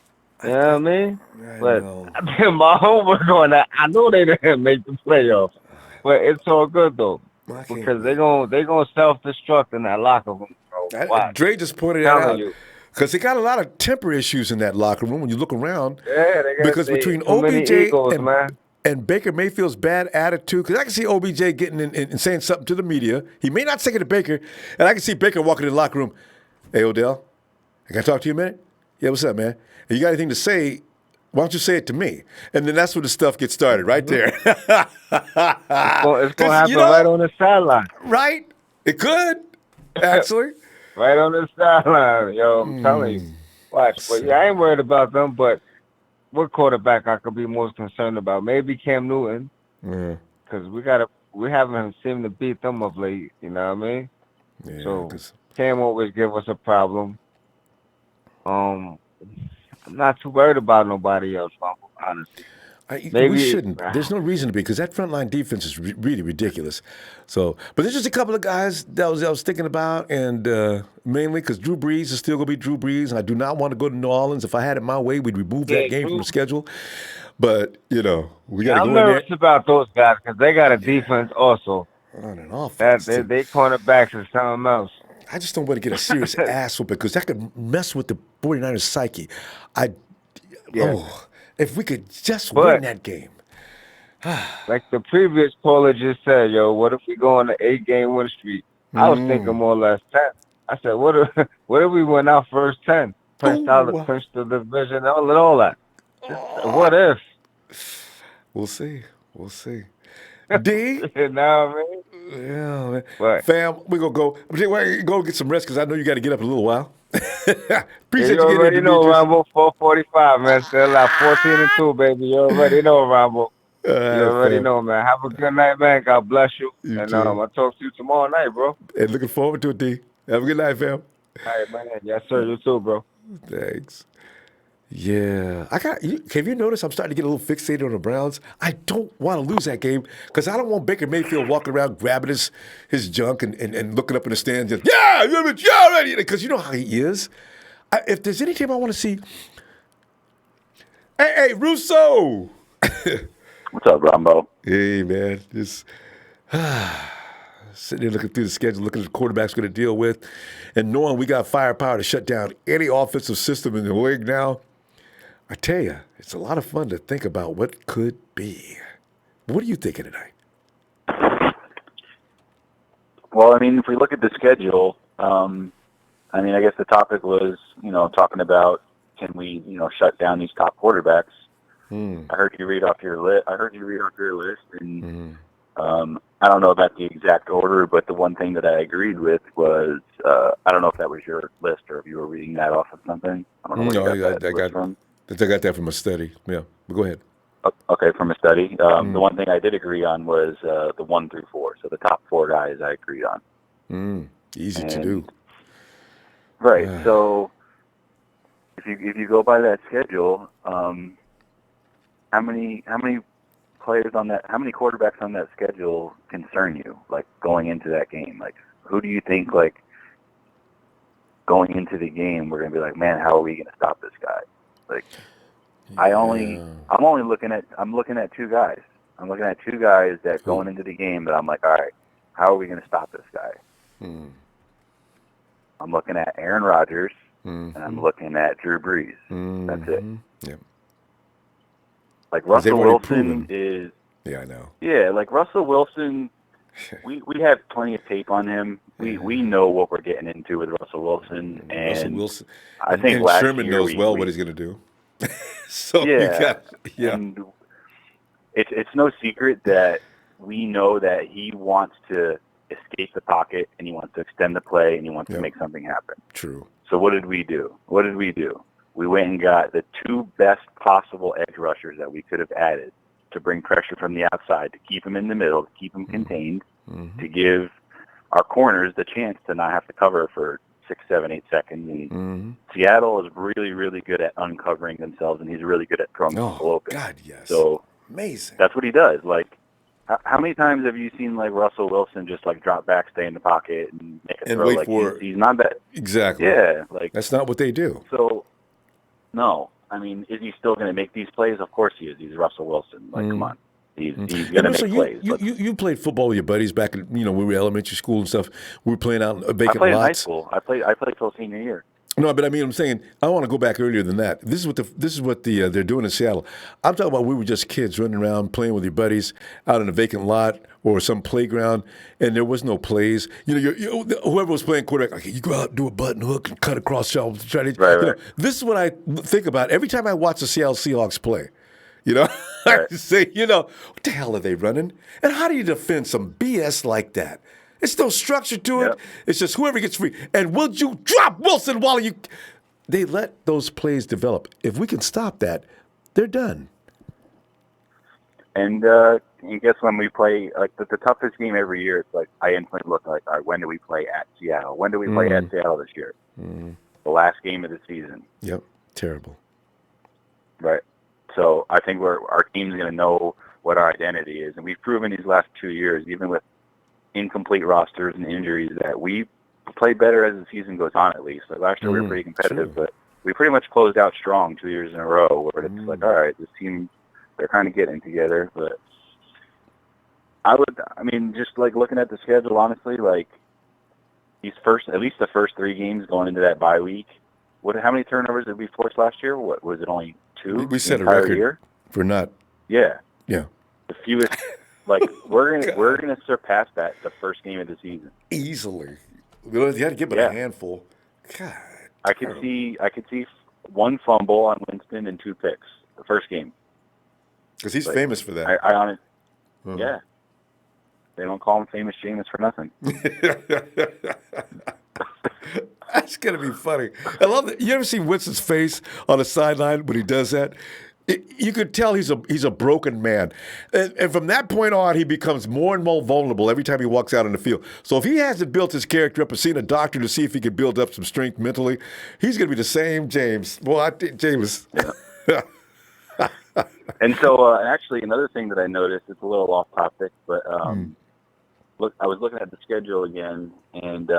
You know what I mean? But I did my homework on that. I know they didn't make the playoffs, but it's all good though because they gonna self-destruct in that locker room. Bro. Dre just pointed that out. Because they got a lot of temper issues in that locker room when you look around. Yeah, they got because between OBJ and Baker Mayfield's bad attitude, because I can see OBJ getting in and saying something to the media. He may not say it to Baker, and I can see Baker walking in the locker room. Hey, Odell, I can I talk to you a minute? Yeah, what's up, man? If you got anything to say, why don't you say it to me? And then that's where the stuff gets started, right there. It's going to happen right on the sideline. Right? It could, actually. Right on the sideline, yo. I'm telling you. Watch. But yeah, I ain't worried about them, but what quarterback I could be most concerned about? Maybe Cam Newton. Because we haven't seemed to beat them of late, you know what I mean? Yeah, so Cam always give us a problem. I'm not too worried about nobody else, honestly. We shouldn't. There's no reason to be because that frontline defense is really ridiculous. So, but there's just a couple of guys that I was thinking about, and mainly because Drew Brees is still going to be Drew Brees, and I do not want to go to New Orleans. If I had it my way, we'd remove that game from the schedule. But we got to go in there. I'm nervous about those guys because they got a defense also. On and offense. They cornerbacks is something else. I just don't want to get a serious ass whooping because that could mess with the 49ers psyche. If we could just win that game. Like the previous caller just said, yo, what if we go on an 8-game win streak? I was thinking more or less 10. I said, what if we win our first 10? Clinch the division, all that. What if? We'll see. D? You know what I mean? Yeah, man. Right. Fam, we're going to go get some rest because I know you got to get up in a little while. Appreciate you getting already know, Ronbo. 4:45, man. Still out 14-2, baby. You already know, Ronbo. You already know, man. Have a good night, man. God bless you. And I'll talk to you tomorrow night, bro. And looking forward to it, D. Have a good night, fam. All right, man. Yes, sir. You too, bro. Thanks. Yeah. Have you noticed I'm starting to get a little fixated on the Browns? I don't want to lose that game because I don't want Baker Mayfield walking around grabbing his junk and looking up in the stands and, ready. Because you know how he is. If there's any team I want to see, hey, Russo. What's up, Ronbo? Hey, man. Just sitting there looking through the schedule, looking at the quarterback's going to deal with, and knowing we got firepower to shut down any offensive system in the league now. I tell you, it's a lot of fun to think about what could be. What are you thinking tonight? Well, I mean, if we look at the schedule, I guess the topic was, talking about can we, shut down these top quarterbacks. I heard you read off your list. And I don't know about the exact order, but the one thing that I agreed with was, I don't know if that was your list or if you were reading that off of something. I don't know where you got that list from. I got that from a study. Yeah, but go ahead. Okay, from a study. The one thing I did agree on was the 1 through 4. So the top 4 guys I agreed on. Easy to do. Right. So if you go by that schedule, how many players on that? How many quarterbacks on that schedule concern you? Like going into that game, like who do you think like going into the game we're gonna be like, man, how are we gonna stop this guy? Like I'm looking at 2 guys. I'm looking at 2 guys that going into the game that I'm like, all right, how are we gonna stop this guy? I'm looking at Aaron Rodgers and I'm looking at Drew Brees. That's it. Yep. Like Russell Wilson is. Yeah, I know. Yeah, like Russell Wilson, we have plenty of tape on him. We know what we're getting into with Russell Wilson, and Russell Wilson. I think and last Sherman year knows what he's going to do. So and it's no secret that we know that he wants to escape the pocket and he wants to extend the play and he wants to make something happen. True. So what did we do? We went and got the 2 best possible edge rushers that we could have added to bring pressure from the outside, to keep him in the middle, to keep him contained, to give our corners the chance to not have to cover for 6, 7, 8 seconds. And Seattle is really, really good at uncovering themselves, and he's really good at throwing people open. God, yes. So amazing. That's what he does. Like, how many times have you seen like Russell Wilson just like drop back, stay in the pocket, and make a throw? Wait like for he's not that. Exactly. Yeah, like that's not what they do. So, no. I mean, is he still going to make these plays? Of course he is. He's Russell Wilson. Like, come on. He's going to make plays. You played football with your buddies back in, when we were elementary school and stuff. We were playing out in vacant lots. I played in high school. I played till senior year. No, but I mean, I'm saying I want to go back earlier than that. This is what they're doing in Seattle. I'm talking about we were just kids running around playing with your buddies out in a vacant lot or some playground, and there was no plays. Whoever was playing quarterback, okay, you go out and do a button hook and cut across shelves. Right. This is what I think about every time I watch the Seattle Seahawks play. I say, what the hell are they running? And how do you defend some BS like that? It's no structure to it. It's just whoever gets free. And will you drop Wilson while you... They let those plays develop. If we can stop that, they're done. And I guess when we play, like the toughest game every year, it's like I instantly look like, all right, when do we play at Seattle? When do we play at Seattle this year? The last game of the season. Yep, terrible. Right. So I think our team's going to know what our identity is. And we've proven these last 2 years, even with incomplete rosters and injuries, that we play better as the season goes on, at least. Like last year we were pretty competitive, but we pretty much closed out strong 2 years in a row where it's like, all right, this team, they're kind of getting together. But just like looking at the schedule, honestly, like at least the first 3 games going into that bye week, how many turnovers did we force last year? What was it, only 2? We set a record for not. Yeah. Yeah. The fewest. Like we're gonna surpass that the first game of the season easily. You had to give it a handful. God, I could see 1 fumble on Winston and 2 picks the first game. Because he's famous for that. I honestly, yeah. They don't call him Famous Jameis for nothing. That's gonna be funny. I love that. You ever see Winston's face on the sideline when he does that? You could tell he's a broken man. And from that point on, he becomes more and more vulnerable every time he walks out on the field. So if he hasn't built his character up or seen a doctor to see if he can build up some strength mentally, he's going to be the same James. Well, I think James. Yeah. And so actually another thing that I noticed, it's a little off topic, but I was looking at the schedule again, and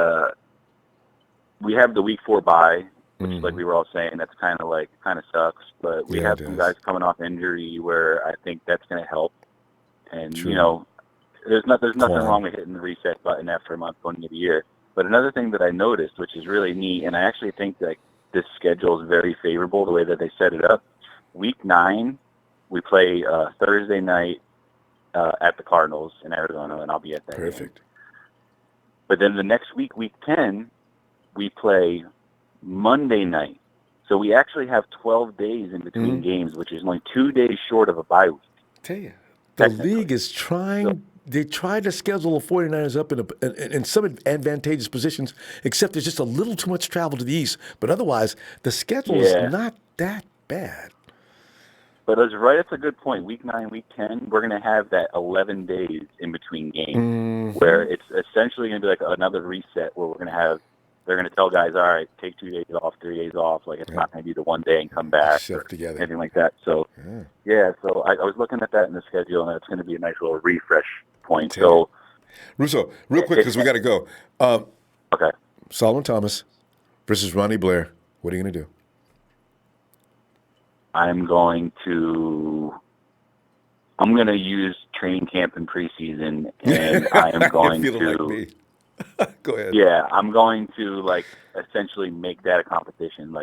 we have the week 4 bye, which like we were all saying, that's kind of sucks. But we have some guys coming off injury where I think that's going to help. And, there's nothing wrong with hitting the reset button after a month going into the year. But another thing that I noticed, which is really neat, and I actually think that this schedule is very favorable, the way that they set it up. Week 9, we play Thursday night at the Cardinals in Arizona, and I'll be at that game. But then the next week, week 10, we play Monday night. So we actually have 12 days in between games, which is only 2 days short of a bye week. Tell you, the league is trying they tried to schedule the 49ers up in some advantageous positions, except there's just a little too much travel to the east. But otherwise, the schedule is not that bad. But that's right. That's a good point. Week 9, Week 10, we're going to have that 11 days in between games where it's essentially going to be like another reset where they're going to tell guys, all right, take 2 days off, 3 days off. Like it's not going to be the one day and come back or anything like that. So, so I was looking at that in the schedule, and it's going to be a nice little refresh point. So, Russo, real quick, because we got to go. Okay. Solomon Thomas versus Ronnie Blair. What are you going to do? I'm going to use training camp and preseason, and I am going to. Like me. Go ahead. Yeah, I'm going to essentially make that a competition.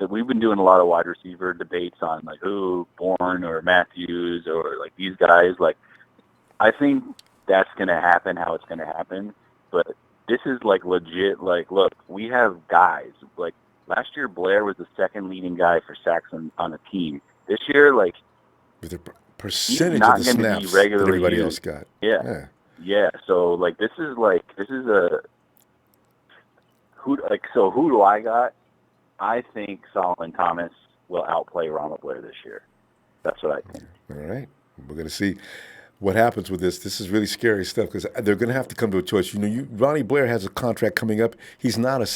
We've been doing a lot of wide receiver debates on who Bourne or Matthews or these guys. I think that's going to happen. How it's going to happen, but this is legit. Look, we have guys last year. Blair was the second leading guy for sacks on a team. This year, with the percentage of the snaps that everybody else got. Yeah. So this is a who do I got? I think Solomon Thomas will outplay Ronald Blair this year. That's what I think. All right, we're going to see what happens with this. This is really scary stuff because they're going to have to come to a choice. Ronnie Blair has a contract coming up. He's not a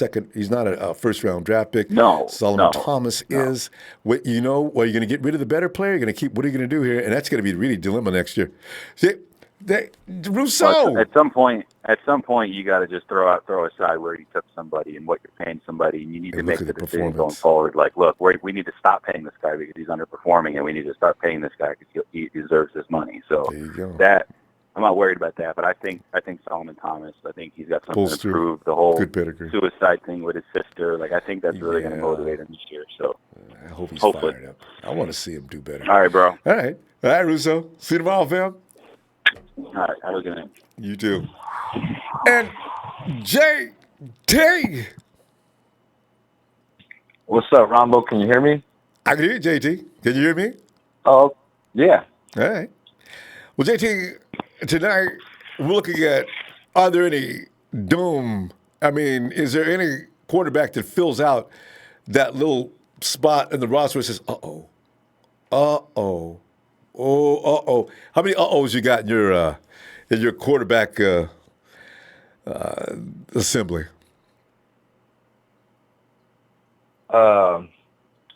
first-round draft pick. No. Solomon Thomas is. Are you going to get rid of the better player? You're going to keep. What are you going to do here? And that's going to be really dilemma next year. See, Rousseau. At some point, you got to just throw aside where you took somebody and what you're paying somebody, and you need to make the decision going forward. Look, we need to stop paying this guy because he's underperforming, and we need to start paying this guy because he deserves this money. So that I'm not worried about that, but I think Solomon Thomas. I think he's got something to prove. The whole suicide thing with his sister. I think that's really going to motivate him this year. So I hope he's fired up. I want to see him do better. All right, bro. All right, Russo. See you tomorrow, fam. All right, have a good night. You too. And JT. What's up, Ronbo? Can you hear me? I can hear you, JT. Can you hear me? Oh, yeah. All right. Well, JT, tonight we're looking at, are there any doom? I mean, is there any quarterback that fills out that little spot in the roster where it says, uh-oh. How many uh-ohs you got in your quarterback assembly?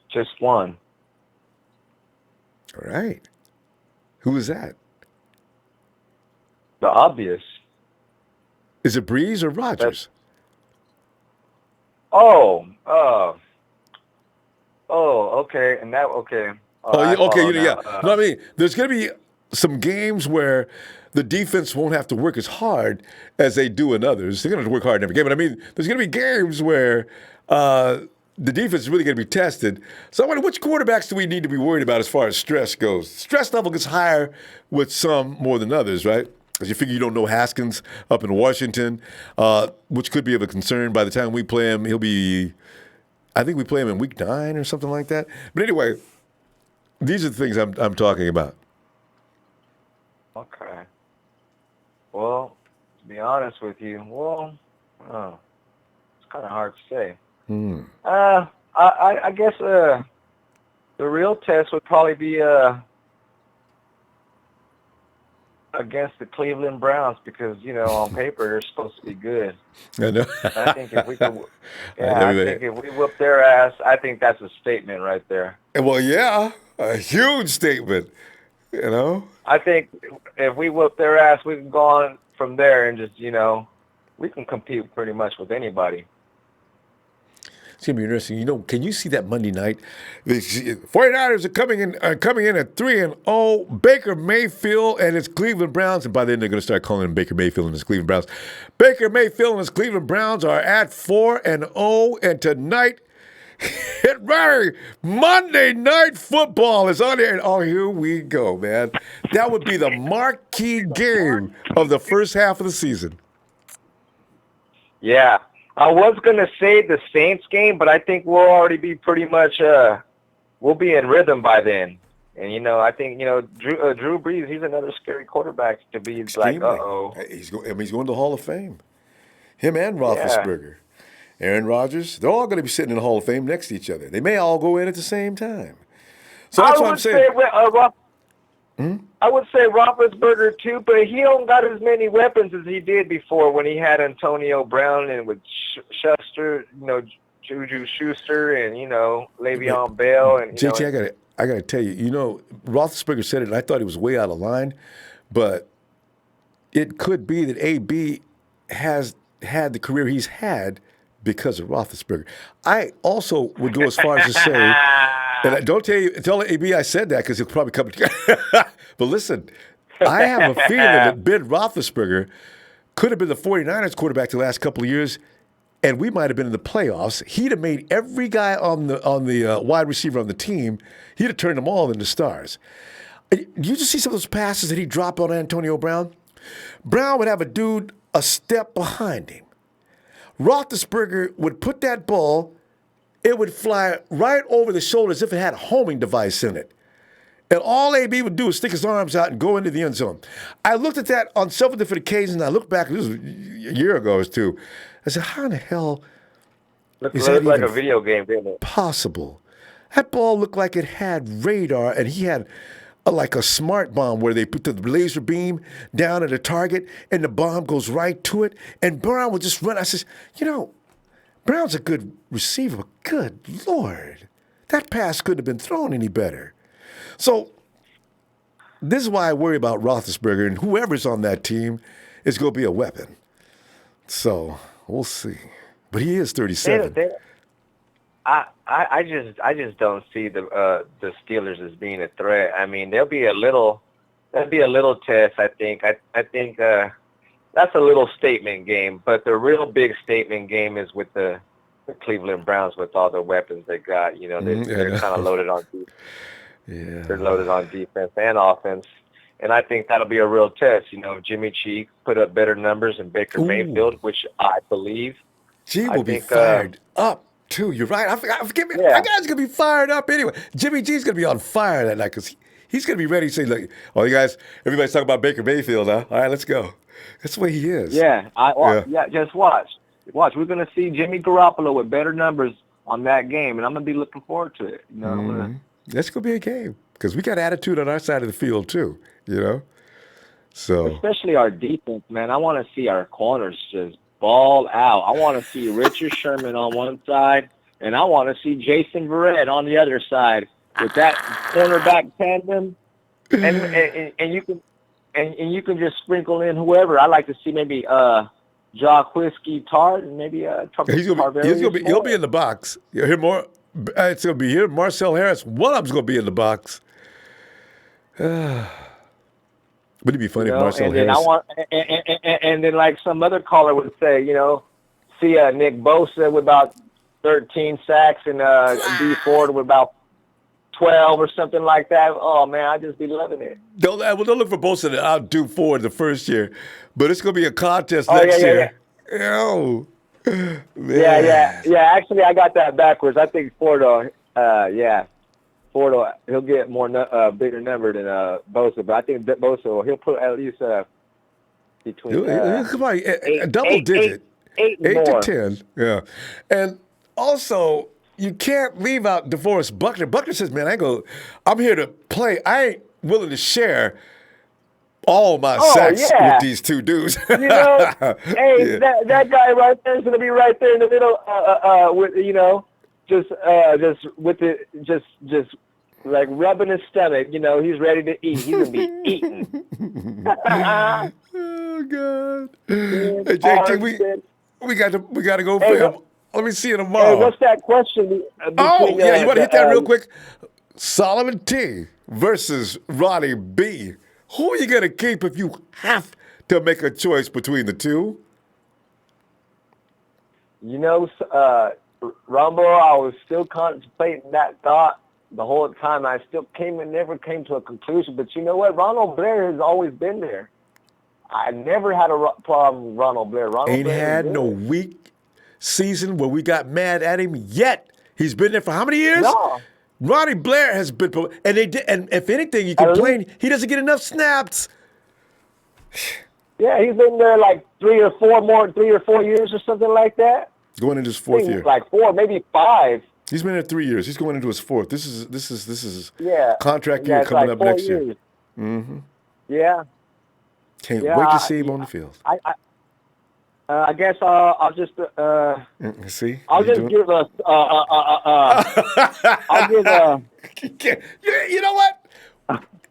Just one. All right. Who is that? The obvious. Is it Breeze or Rodgers? Okay. And that, okay. No, I mean, there's going to be some games where the defense won't have to work as hard as they do in others. They're going to have to work hard in every game. But I mean, there's going to be games where the defense is really going to be tested. So I wonder, which quarterbacks do we need to be worried about as far as stress goes? Stress level gets higher with some more than others, right? Because you figure you don't know Haskins up in Washington, which could be of a concern. By the time we play him, I think we play him in week 9 or something like that. But anyway, these are the things I'm talking about. Okay. Well, to be honest with you, it's kind of hard to say. I guess the real test would probably be against the Cleveland Browns because on paper they're supposed to be good. I know. I think if we could, if we whoop their ass, I think that's a statement right there. Well, yeah, a huge statement. I think if we whoop their ass, we can go on from there and just we can compete pretty much with anybody. It's going to be interesting. Can you see that Monday night? The 49ers are coming in at 3-0. Baker Mayfield and his Cleveland Browns, and by then they're going to start calling him Baker Mayfield and his Cleveland Browns. Baker Mayfield and his Cleveland Browns are at 4-0, and tonight, get ready, Monday Night Football is on here. Oh, here we go, man. That would be the marquee game of the first half of the season. Yeah. I was going to say the Saints game, but I think we'll already be pretty much we'll be in rhythm by then. And I think Drew Brees, he's another scary quarterback to be Extremely. like, uh-oh. He's going to the Hall of Fame. Him and Yeah. Roethlisberger. Aaron Rodgers, they're all going to be sitting in the Hall of Fame next to each other. They may all go in at the same time. So that's what I'm saying. I would say Roethlisberger too, but he don't got as many weapons as he did before when he had Antonio Brown and with Schuster, Juju Schuster and Le'Veon Bell and JT, I got to tell you, Roethlisberger said it, and I thought he was way out of line, but it could be that AB has had the career he's had because of Roethlisberger. I also would go as far as to say, and I don't tell AB I said that because he'll probably come together. But listen, I have a feeling that Ben Roethlisberger could have been the 49ers quarterback the last couple of years, and we might have been in the playoffs. He'd have made every guy on the wide receiver on the team, he'd have turned them all into stars. You just see some of those passes that he dropped on Antonio Brown? Brown would have a dude a step behind him. Roethlisberger would put that ball, it would fly right over the shoulder as if it had a homing device in it. And all AB would do is stick his arms out and go into the end zone. I looked at that on several different occasions. I looked back, this was a year ago or two. I said, how in the hell is that like even a video game, didn't it? possible? That ball looked like it had radar, and he had like a smart bomb where they put the laser beam down at a target, and the bomb goes right to it, and Brown would just run. I says, Brown's a good receiver, but good Lord, that pass couldn't have been thrown any better. So this is why I worry about Roethlisberger, and whoever's on that team is going to be a weapon. So we'll see. But he is 37. I just don't see the Steelers as being a threat. I mean, that'd be a little test. I think that's a little statement game. But the real big statement game is with the Cleveland Browns with all the weapons they got. They're kind of loaded on defense. Yeah. They're loaded on defense and offense. And I think that'll be a real test. Jimmy G put up better numbers than Baker Mayfield, which I believe. G will be fired up, too. You're right. Forgive me. Yeah. My guy's going to be fired up anyway. Jimmy G's going to be on fire that night because he's going to be ready to say, look, you guys, everybody's talking about Baker Mayfield, huh? All right, let's go. That's the way he is. Yeah. Just watch. We're going to see Jimmy Garoppolo with better numbers on that game, and I'm going to be looking forward to it. That's going to be a game because we got attitude on our side of the field, too, So especially our defense, man. I want to see our corners just ball out. I want to see Richard Sherman on one side, and I want to see Jason Verrett on the other side with that cornerback tandem. And you can just sprinkle in whoever. I like to see maybe Whiskey Tart and maybe he'll be in the box. You'll hear more. It's going to be here. Marcel Harris. One of them's going to be in the box. Wouldn't it be funny if Marcel Harris? And then like some other caller would say, see Nick Bosa with about 13 sacks and D Ford with about 12 or something like that. Oh man, I'd just be loving it. Don't look for Bosa to outdo Ford the first year, but it's going to be a contest next year. Yeah. Yeah. Actually, I got that backwards. I think Ford, he'll get more bigger number than Bosa, but I think that Bosa he'll put at least between come on, a double digit, 8 to 10. Yeah, and also you can't leave out DeForest Buckner. Buckner says, "Man, I'm here to play. I ain't willing to share all my sacks with these two dudes." That guy right there is going to be right there in the middle, just like rubbing his stomach. He's ready to eat. He's going to be eating. Oh God! Hey JT, we got to go for him. Let me see you tomorrow. Hey, what's that question? You want to hit that real quick? Solomon T versus Ronnie B. Who are you going to keep if you have to make a choice between the two? Ronbo, I was still contemplating that thought the whole time. I still never came to a conclusion. But you know what? Ronald Blair has always been there. I never had a problem with Ronald Blair. Ain't had no weak season where we got mad at him yet. He's been there for how many years? No. Ronnie Blair has been, and they did, and if anything, you complain he doesn't get enough snaps. Yeah, he's been there like 3 or 4 years or something like that. Going into his fourth year. Like 4, maybe 5. He's been there 3 years. He's going into his fourth. This is Yeah. contract year coming up next year. Mm-hmm. Yeah. Can't wait to see him on the field. I guess I'll just see. I'll just give a I'll give a. You know what?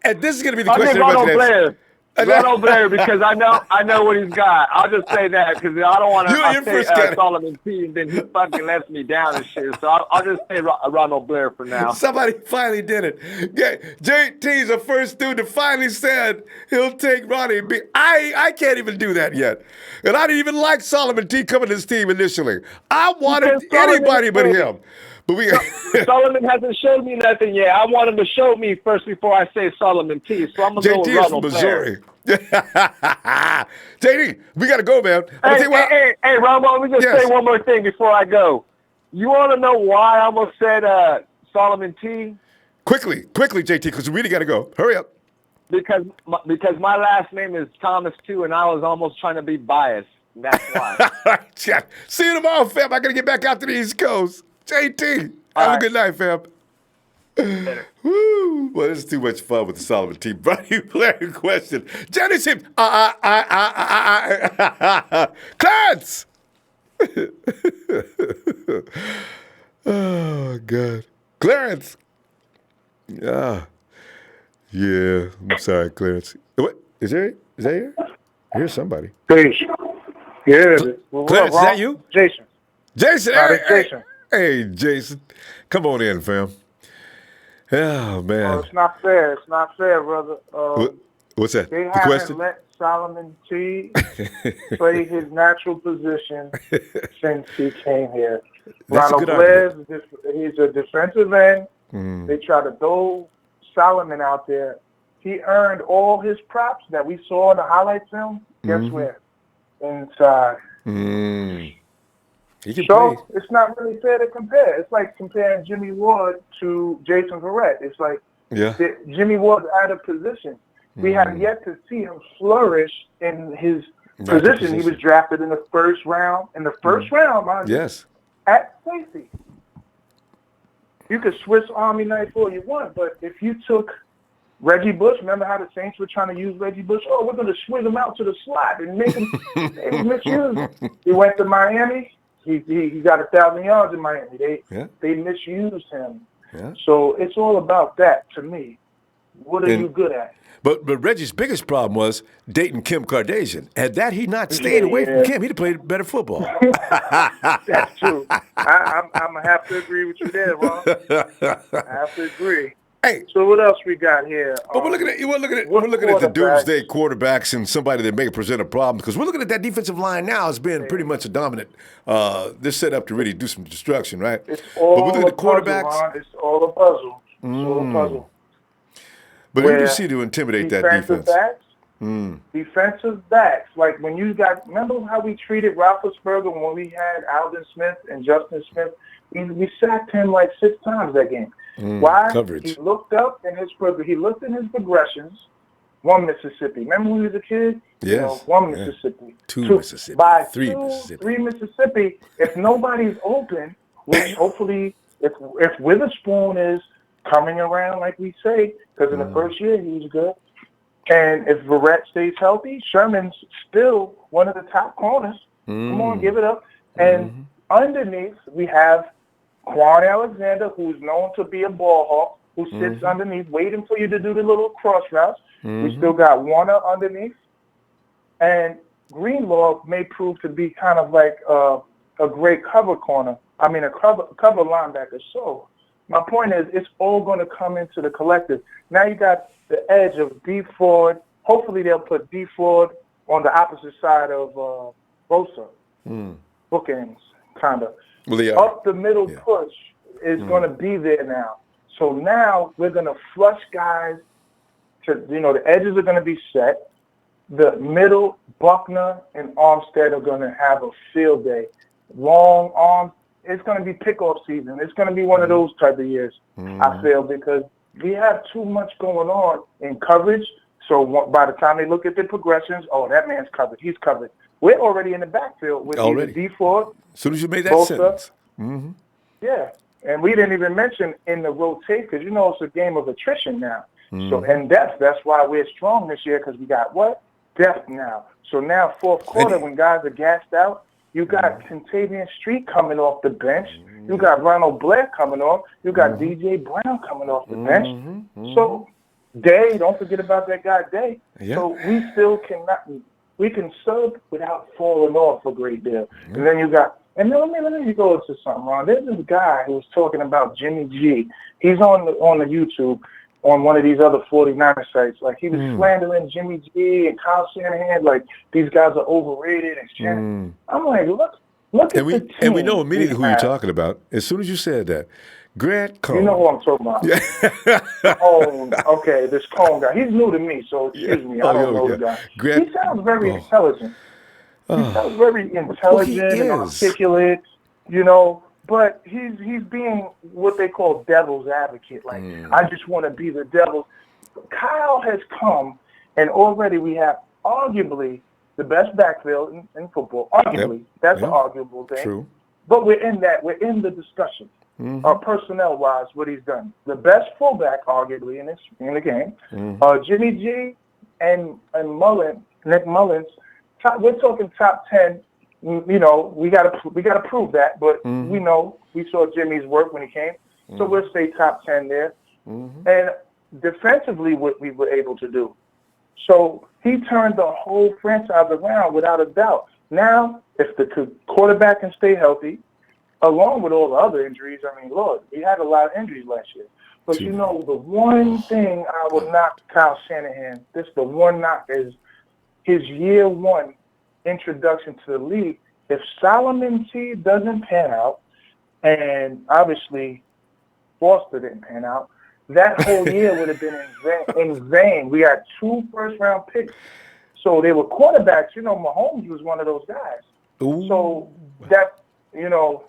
And this is going to be the I'll question. give Ronald Blair. Ronald Blair, because I know what he's got. I'll just say that because I don't want to say Solomon T, and then he fucking lets me down and shit. So I'll just say Ronald Blair for now. Somebody finally did it. Yeah, JT's the first dude that finally said he'll take Ronnie B. I can't even do that yet. And I didn't even like Solomon T coming to this team initially. I wanted anybody but him. But Solomon hasn't showed me nothing yet. I want him to show me first before I say Solomon T. So I'm going to go with Ronald Blair. JD, we got to go, man. Hey, Ronbo, let me just say one more thing before I go. You want to know why I almost said Solomon T? Quickly, JT, because we really got to go. Hurry up. Because my last name is Thomas, too, and I was almost trying to be biased. That's why. See you tomorrow, fam. I got to get back out to the East Coast. JT, have a good night, fam. Woo! Well, this is too much fun with the Solomon T. Ronnie Blair question. Jenny Sim. Clarence. Oh God, Clarence. Yeah. I'm sorry, Clarence. What is that here? I hear somebody. Hey. Yeah. Clarence, is that you? Jason. Jason. Jason. Hey, Jason. Come on in, fam. Oh, man. It's not fair. It's not fair, brother. What's that? They the haven't question? let Solomon T play his natural position since he came here. That's Ronald Blair, he's a defensive end. They try to throw Solomon out there. He earned all his props that we saw in the highlight film. Guess where? Inside. So it's not really fair to compare. It's like comparing Jimmy Ward to Jason Verrett. It's like Jimmy Ward's out of position. We have yet to see him flourish in his position. He was drafted in the first round. In the first round, mind you, at safety. You could Swiss Army knife all you want, but if you took Reggie Bush, remember how the Saints were trying to use Reggie Bush? Oh, we're going to swing him out to the slot and make him misuse. He went to Miami. He got 1,000 yards in Miami. They misused him. So it's all about that to me. What are you good at? But Reggie's biggest problem was dating Kim Kardashian. Had he not stayed away from Kim, he'd have played better football. That's true. I'm going to have to agree with you there, Ron. I have to agree. Hey, so what else we got here? But we're looking at the doomsday quarterbacks and somebody that may present a problem because we're looking at that defensive line now as being pretty much a dominant. They're set up to really do some destruction, right? It's all but we're looking at the quarterbacks. Puzzle, it's all a puzzle. It's all a puzzle. But who do you see to intimidate that defense? Defensive backs, like when you remember how we treated Roethlisberger when we had Alvin Smith and Justin Smith? We sacked him like 6 times that game. Why? Coverage. He looked up in his progressions. 1 Mississippi. Remember when he was a kid? Yes. 1 Mississippi. 2 Mississippi. By 3 Mississippi. 3 Mississippi. If nobody's open, which hopefully if Witherspoon is coming around like we say, because in the first year he was good, and if Verrett stays healthy, Sherman's still one of the top corners. Come on, give it up. And underneath we have Quan Alexander, who's known to be a ball hawk, who sits underneath, waiting for you to do the little cross routes. We still got Warner underneath. And Greenlaw may prove to be kind of like a great cover corner. I mean, a cover linebacker. So my point is, it's all going to come into the collective. Now you got the edge of D. Ford. Hopefully they'll put D. Ford on the opposite side of Bosa. Bookends, kind of. Well, up the middle push is going to be there now. So now we're going to flush guys to, the edges are going to be set. The middle, Buckner and Armstead are going to have a field day. Long arms. it's going to be pickoff season. It's going to be one of those type of years, I feel, because we have too much going on in coverage. So by the time they look at the progressions, oh, that man's covered. He's covered. We're already in the backfield with either D Ford. As soon as you made that sentence. Mm-hmm. Yeah. And we didn't even mention in the rotate, because, it's a game of attrition now. So, and depth. That's why we're strong this year, because we got what? Depth now. So now, fourth quarter, when guys are gassed out, you got Contavious Street coming off the bench. You got Ronald Blair coming off. You got DJ Brown coming off the bench. So, Day, don't forget about that guy, Day. Yeah. So we still we can sub without falling off a great deal. And then you got, and then let me go into something, Ron. There's this guy who was talking about Jimmy G. He's on the YouTube on one of these other 49er sites. Like, he was slandering Jimmy G and Kyle Shanahan, like these guys are overrated. And I'm like, look at the team. And we know immediately who you're talking about. As soon as you said that, Grant Cohn. You know who I'm talking about. Yeah. Okay, this Cohn guy. He's new to me, so excuse me. I don't know the guy. He sounds very intelligent. He sounds very intelligent and articulate, but he's being what they call devil's advocate. Like, I just want to be the devil. Kyle has come, and already we have arguably the best backfield in football. Arguably. That's an arguable thing. True. But we're in the discussion. Personnel-wise, what he's done. The best fullback, arguably, in the game. Jimmy G and Nick Mullins. We're talking top 10. We gotta prove that, but we saw Jimmy's work when he came. So we'll say top 10 there. And defensively, what we were able to do. So he turned the whole franchise around without a doubt. Now, if the quarterback can stay healthy, along with all the other injuries, I mean, Lord, we had a lot of injuries last year. But, the one thing I would knock Kyle Shanahan, the one knock is his year one introduction to the league. If Solomon T doesn't pan out, and obviously Foster didn't pan out, that whole year would have been in vain. We had 2 first-round picks. So they were quarterbacks. Mahomes was one of those guys. So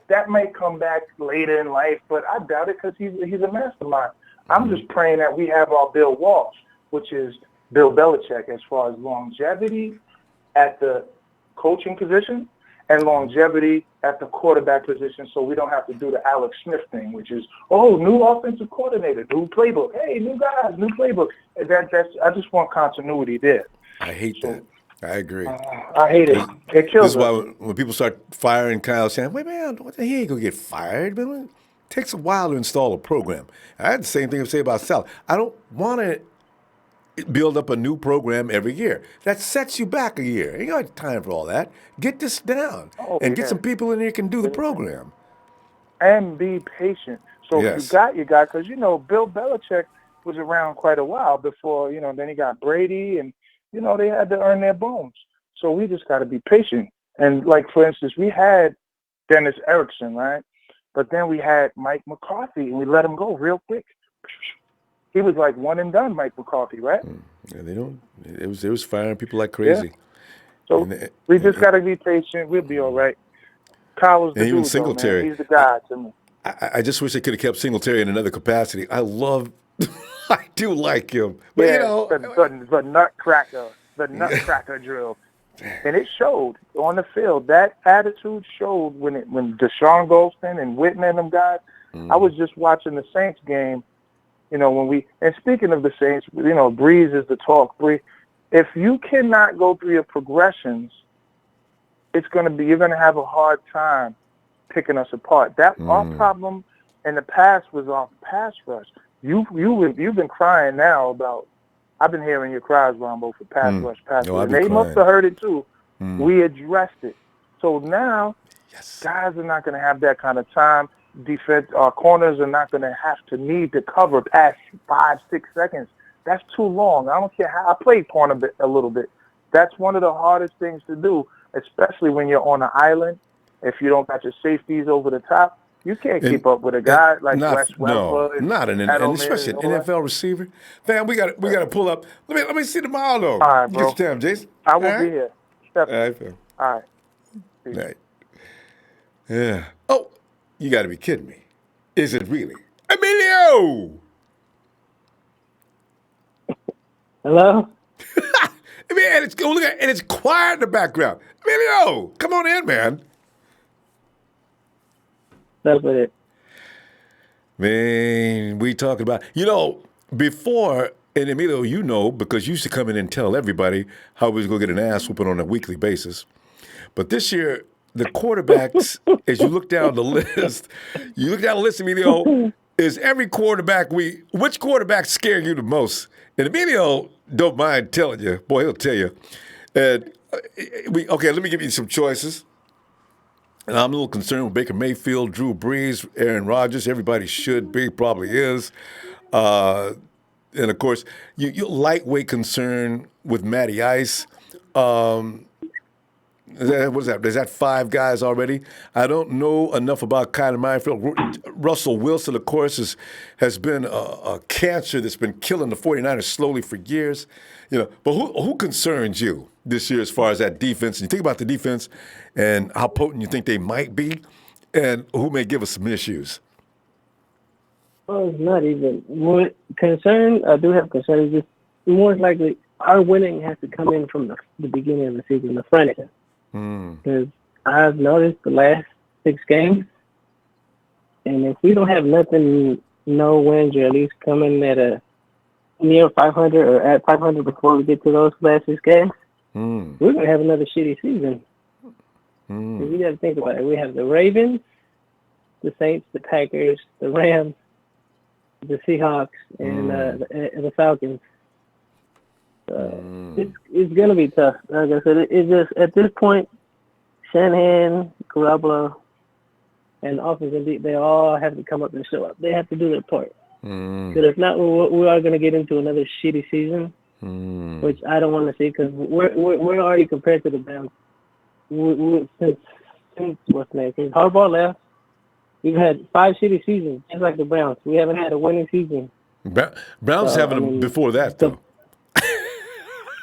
that might come back later in life, but I doubt it, because he's a mastermind. I'm just praying that we have our Bill Walsh, which is Bill Belichick, as far as longevity at the coaching position and longevity at the quarterback position, so we don't have to do the Alex Smith thing, which is, new offensive coordinator, new playbook. Hey, new guys, new playbook. I just want continuity there. I hate that. I agree. I hate it. It kills This is why when people start firing Kyle Shanahan, wait, man, he ain't going to get fired. Man. It takes a while to install a program. I had the same thing to say about Sal. I don't want to build up a new program every year. That sets you back a year. You got time for all that. Get this down and get some people in here who can do the program. And be patient. So if you got your guy, because, Bill Belichick was around quite a while before, then he got Brady, and, they had to earn their bones. So we just got to be patient. And, like, for instance, we had Dennis Erickson, right? But then we had Mike McCarthy, and we let him go real quick. He was like one and done, Mike McCarthy, right? Yeah, they don't. It was firing people like crazy. Yeah. So we just got to be patient. We'll be all right. Kyle was the dude, Singletary. He's the guy to me. I just wish they could have kept Singletary in another capacity. I do like him. But, the nutcracker drill. And it showed on the field. That attitude showed when Deshaun Golston and Whitman and them guys. I was just watching the Saints game. And speaking of the Saints, Breeze is the talk. Breeze, if you cannot go through your progressions, you're going to have a hard time picking us apart. Our problem in the past was our pass rush. You've been crying now about. I've been hearing your cries, Ronbo, for pass rush. And they must have heard it too. We addressed it. So now, guys are not going to have that kind of time. Defense, our corners are not going to have to need to cover past 5-6 seconds. That's too long. I don't care how. I played corner a little bit. That's one of the hardest things to do, especially when you're on an island. If you don't got your safeties over the top, you can't keep up with a guy like Wes Welker. And especially an NFL receiver. Fam, we got to pull up. Let me see tomorrow though. All right, bro. Get your time, Jason. I will be here. All right, fam. All right. All right. Yeah. Oh, You got to be kidding me. Is it really? Emilio! Hello? I mean, and it's quiet in the background. Emilio, come on in, man. That's what it. Man, we talking about, before, and Emilio, because you used to come in and tell everybody how we was going to get an ass whooping on a weekly basis. But this year, the quarterbacks, as you look down the list, Emilio, is every quarterback which quarterback scare you the most? And Emilio don't mind telling you. Boy, he'll tell you. And let me give you some choices. And I'm a little concerned with Baker Mayfield, Drew Brees, Aaron Rodgers. Everybody should be, probably is. And, of course, you're lightweight concerned with Matty Ice. What is that? Is that 5 guys already? I don't know enough about Kyler Mayfield. Russell Wilson, of course, has been a cancer that's been killing the 49ers slowly for years. But who concerns you this year as far as that defense? And you think about the defense and how potent you think they might be, and who may give us some issues. Well, it's not even more concern. I do have concerns. Just more likely, our winning has to come in from the beginning of the season, the front end. Because I've noticed the last 6 games, and if we don't have nothing, no wins, or at least coming at a near 500 or at 500 before we get to those last 6 games, we're going to have another shitty season. We got to think about it. We have the Ravens, the Saints, the Packers, the Rams, the Seahawks, and the Falcons. It's going to be tough. Like I said, it's just at this point, Shanahan, Garoppolo, and the offense, they all have to come up and show up. They have to do their part. Because if not, we are going to get into another shitty season, which I don't want to see, because we're already compared to the Browns. Since what's next? Since Harbaugh left, we've had 5 shitty seasons, just like the Browns. We haven't had a winning season. Browns haven't them before that, though.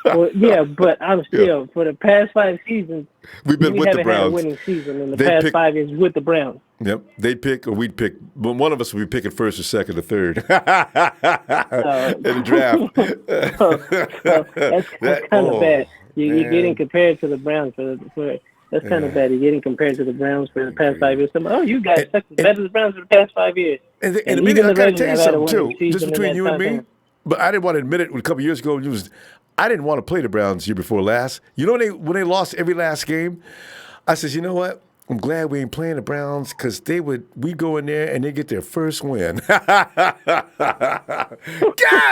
Well, yeah, but I'm still for the past 5 seasons. We haven't had a winning season in the past 5 years with the Browns. Yep, they'd pick or we'd pick. But one of us would be picking first or second or third in the draft. That's kind of bad. You're getting compared to the Browns that's kind of bad. You're getting compared to the Browns for the past 5 years. You guys suck as bad as the Browns for the past 5 years. And I got to tell you something too, just between you and me. But I didn't want to admit it a couple of years ago. I didn't want to play the Browns year before last. When they lost every last game, I said, you know what? I'm glad we ain't playing the Browns because we go in there and they get their first win. God,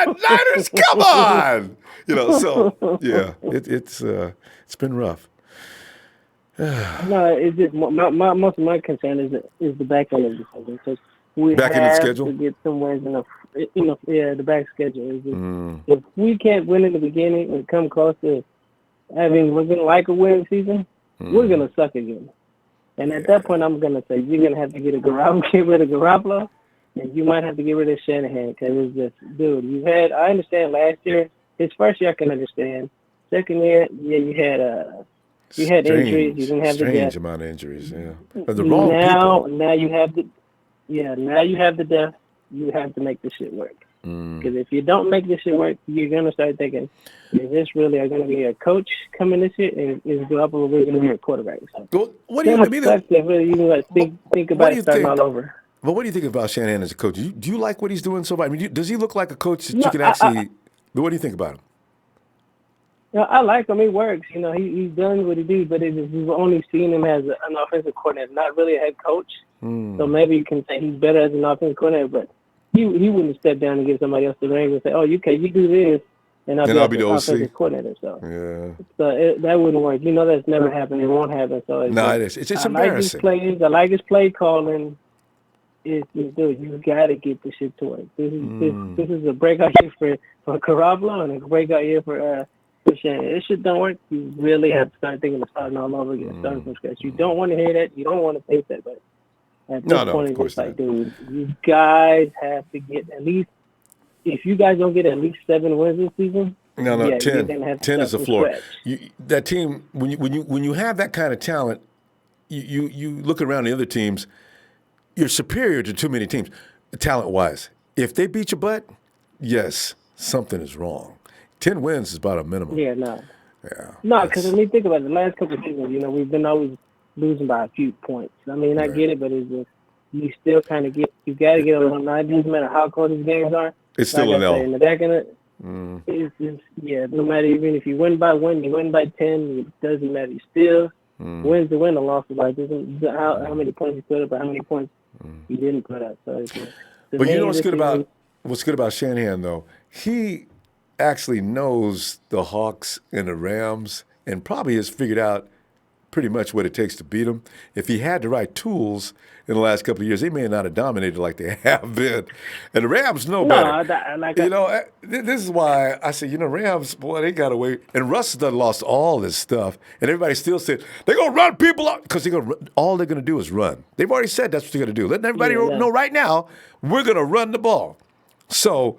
Niners, come on! So yeah, it's been rough. No, it's just most of my concern is the back end of the season. Because we back end of the schedule to get some wins in the back schedule. Is just, if we can't win in the beginning and come close to having we're gonna like a winning season, we're gonna suck again. And at that point, I'm gonna say you're gonna have to get rid of Garoppolo, and you might have to get rid of Shanahan because it's just, dude. I understand last year, his first year I can understand. Second year, yeah, you had injuries. You didn't have the depth. Strange amount of injuries. Yeah, the wrong people. Now you have the depth. You have to make this shit work. Because if you don't make this shit work, you're gonna start thinking, is this really going to be a coach coming this year, and is Garoppolo really going to be a quarterback? So what do you think about it starting all over? But what do you think about Shanahan as a coach? Do you like what he's doing so far? I mean, does he look like a coach that you can actually? What do you think about him? I like him. He works. He's done what he do, but we've only seen him as an offensive coordinator, not really a head coach. So maybe you can say he's better as an offensive coordinator, but he wouldn't step down and give somebody else the reins and say, "Oh, you do this, and I'll be the offensive coordinator." So that wouldn't work. That's never happened. It won't happen. So it is. It's embarrassing. I like his play calling. Dude, you got to get this shit to work. This is a breakout year for Garoppolo and a breakout year for Shanahan. This shit don't work. You really have to start thinking of starting all over again, starting from scratch. You don't want to hear that. You don't want to face that, but at this point, it's just like, dude, you guys have to get at least. If you guys don't get at least 7 wins this season, 10. 10 is the floor. That team, when you have that kind of talent, you look around the other teams. you're superior to too many teams, talent-wise. If they beat your butt, yes, something is wrong. 10 wins is about a minimum. Yeah, no. Yeah. No, because when you think about it, the last couple of seasons, we've been always losing by a few points. I mean, I get it, but it's just you still kind of you got to get on the line. It doesn't matter how close these games are. It's still an L. In the back of it, it's just, no matter, even if you win by 1, you win by 10, it doesn't matter. You still wins to win, a loss is like, how many points you put up or how many points you didn't put up. So but you know what's good about Shanahan, though? He actually knows the Hawks and the Rams and probably has figured out pretty much what it takes to beat them. If he had the right tools in the last couple of years, they may not have dominated like they have been. And the Rams know better. This is why I say, Rams, boy, they got away. And Russ done lost all this stuff. And everybody still said, they're going to run people out because all they're going to do is run. They've already said that's what they're going to do. Letting everybody know right now, we're going to run the ball. So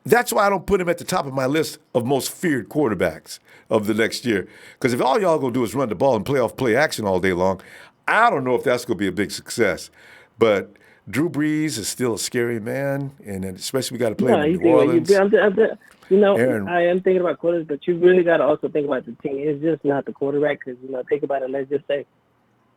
that's why I don't put him at the top of my list of most feared quarterbacks of the next year. Because if all y'all going to do is run the ball and play action all day long, I don't know if that's going to be a big success. But Drew Brees is still a scary man, and especially we got to play him in New Orleans. I am thinking about quarterbacks, but you really got to also think about the team. It's just not the quarterback because, think about it. Let's just say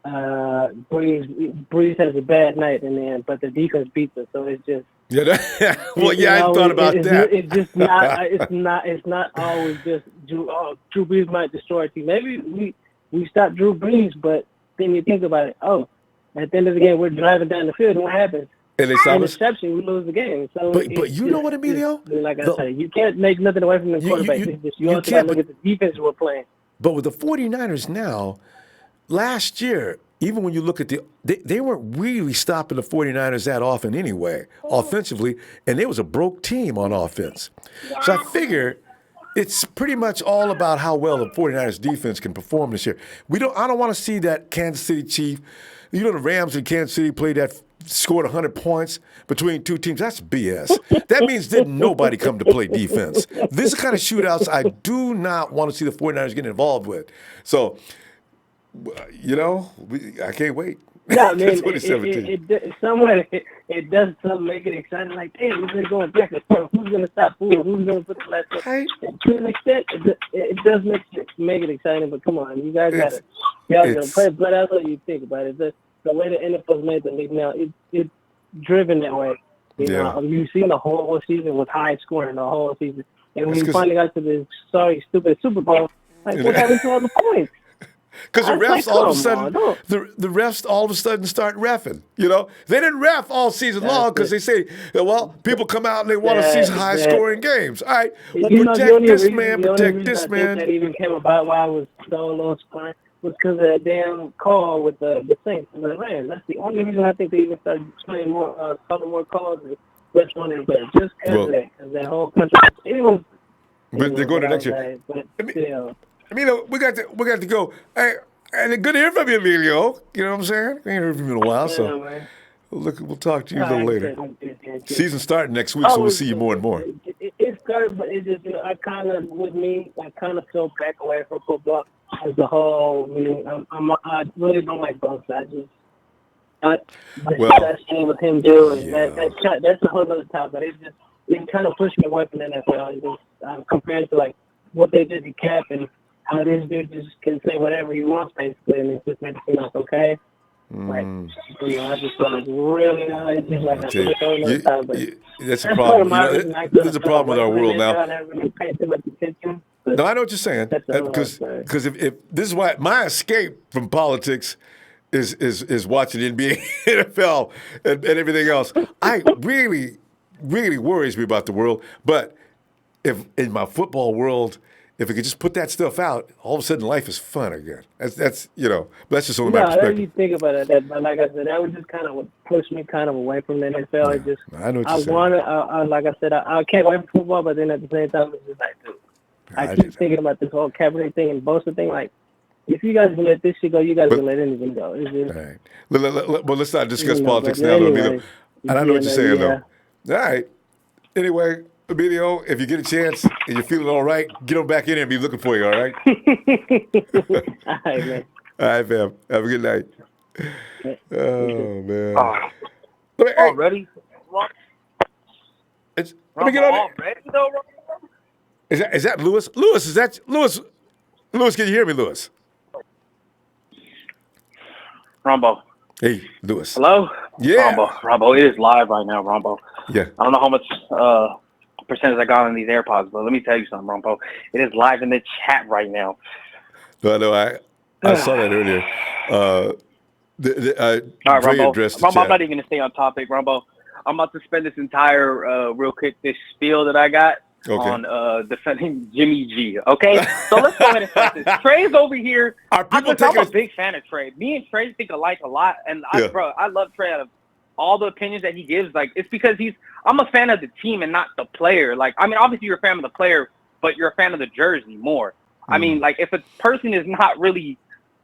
Brees has a bad night, but the defense beats us, so it's just. Yeah, I thought about that. It's just not. It's not always just Drew. Oh, Drew Brees might destroy a team. Maybe we stop Drew Brees, but then you think about it. Oh, at the end of the game, we're driving down the field, and what happens? And interception, we lose the game. So, but you know what, Emilio? Like I said, you can't make nothing away from the quarterback. You also got to look at the defense we're playing. But with the 49ers now, last year, even when you look at they weren't really stopping the 49ers that often anyway, offensively, and it was a broke team on offense. So I figure it's pretty much all about how well the 49ers defense can perform this year. I don't want to see that Kansas City Chief. The Rams in Kansas City scored 100 points between two teams. That's BS. That means didn't nobody come to play defense. This is the kind of shootouts I do not want to see the 49ers get involved with. So, I can't wait. Yeah, I mean, 2017. It does something make it exciting. Like, damn, we've been going back and forth. Who's going to stop who? Who's going to put the last one? To an extent, it does make it exciting. But come on, you guys got to play. But that's what you think about it. The way the NFL's made the league now, it's driven that way. You've seen the whole season with high scoring the whole season, and when you finally got to this stupid Super Bowl, what happened to all the points? Because the refs all of a sudden, the refs all of a sudden start reffing. They didn't ref all season long because they say, people come out and they want to see high scoring games. All right, protect this man. That even came about why I was so low scoring was because of that damn call with the Saints and the Rams. That's the only reason I think they even started playing calling more calls. Just because of that, because that whole country. But they're going to next year. We got to go. Hey, and good to hear from you, Emilio. You know what I'm saying? I ain't heard from you in a while, so we'll talk to you a little later. Season starting next week, so we'll see you more and more. It started, but it just, I kind of fell back away from football as a whole. I really don't like both sides. That thing with him doing that's a whole other topic. It kind of pushed me away from the NFL. Compared to like what they did to Cap and how this dude just can say whatever he wants basically, and it just makes it like okay. I just thought it was really it's just like that's a problem. There's a problem with our world now. No, I know what you're saying. Because if this is why my escape from politics is watching the NBA, NFL, and everything else. I really worries me about the world. But if in my football world, if we could just put that stuff out, all of a sudden life is fun again. That's that's just only my perspective. You think about it, but like I said, that would just kind of push me kind of away from the NFL. I know what you're saying. I can't wait for football, but then at the same time, it's just like, dude, I keep thinking about this whole Kaepernick thing and Bosa thing. Like, if you guys can let this shit go, you guys can let anything go. All right. But let's not discuss politics now, Emilio. And I know what you're saying, though. All right. Anyway, Emilio, if you get a chance and you're feeling all right, get on back in here and be looking for you, all right? All right, man. All right, fam. Have a good night. Oh, man. Already? Let me get on it. Already, though, Is that Lewis? Lewis, is that Lewis? Lewis, can you hear me, Lewis? Rombo. Hey, Lewis. Hello? Yeah. Rombo, it is live right now, Rombo. Yeah. I don't know how much percentage I got on these AirPods, but let me tell you something, Rombo. It is live in the chat right now. No, I saw that earlier. All right, Dre Rombo. addressed the Rombo, I'm chat. not even going to stay on topic, Rombo. I'm about to spend this entire real quick this spiel that I got on defending Jimmy G. Okay, so let's go ahead and start this. Trey's over here. I'm a big fan of Trey. Me and Trey think alike a lot, and I love Trey out of all the opinions that he gives. Like, it's because I'm a fan of the team and not the player. Like, I mean, obviously you're a fan of the player, but you're a fan of the jersey more. I mean, like, if a person is not really,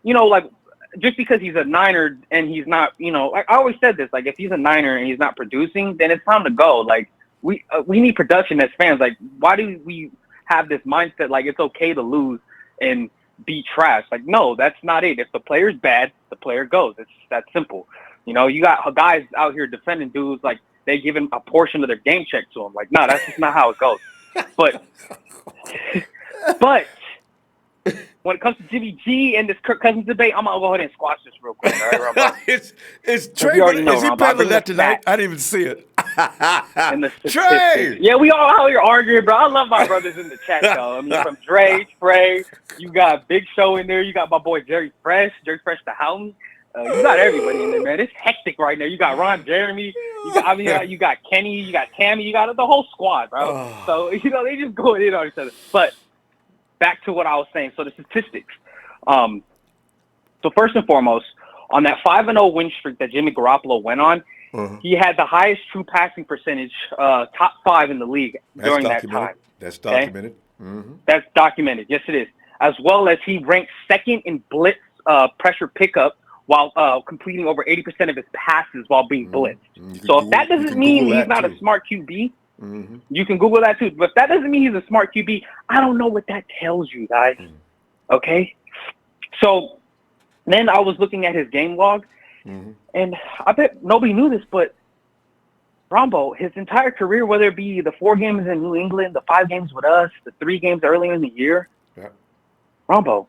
like, just because he's a Niner and he's not, like I always said this, like, if he's a Niner and he's not producing, then it's time to go. Like, we need production as fans. Like, why do we have this mindset like it's okay to lose and be trash? Like, no, that's not it. If the player's bad, the player goes. It's that simple. You got guys out here defending dudes like they give him a portion of their game check to him. Like, no, that's just not how it goes. But when it comes to Jimmy G and this Kirk Cousins debate, I'm gonna go ahead and squash this real quick. All right, Rombo? Is Trey? Is he peddling that tonight? I didn't even see it. Trey! Yeah, we all out here arguing, bro. I love my brothers in the chat, though. I mean, from Dre, Trey, you got Big Show in there. You got my boy Jerry Fresh the Houghton. You got everybody in there, man. It's hectic right now. You got Ron Jeremy. You got Kenny. You got Tammy. You got the whole squad, bro. So they just going in on each other. But back to what I was saying. So the statistics. So first and foremost, on that 5-0 win streak that Jimmy Garoppolo went on, he had the highest true passing percentage, top 5 in the league during that time. That's documented. Mm-hmm. That's documented. Yes, it is. As well as he ranked second in blitz pressure pickup while completing over 80% of his passes while being blitzed. So if that doesn't mean he's not a smart QB, you can Google that too. But if that doesn't mean he's a smart QB, I don't know what that tells you, guys. Okay? So then I was looking at his game log, and I bet nobody knew this, but Rombo, his entire career, whether it be the 4 games in New England, the 5 games with us, the 3 games earlier in the year, Rombo,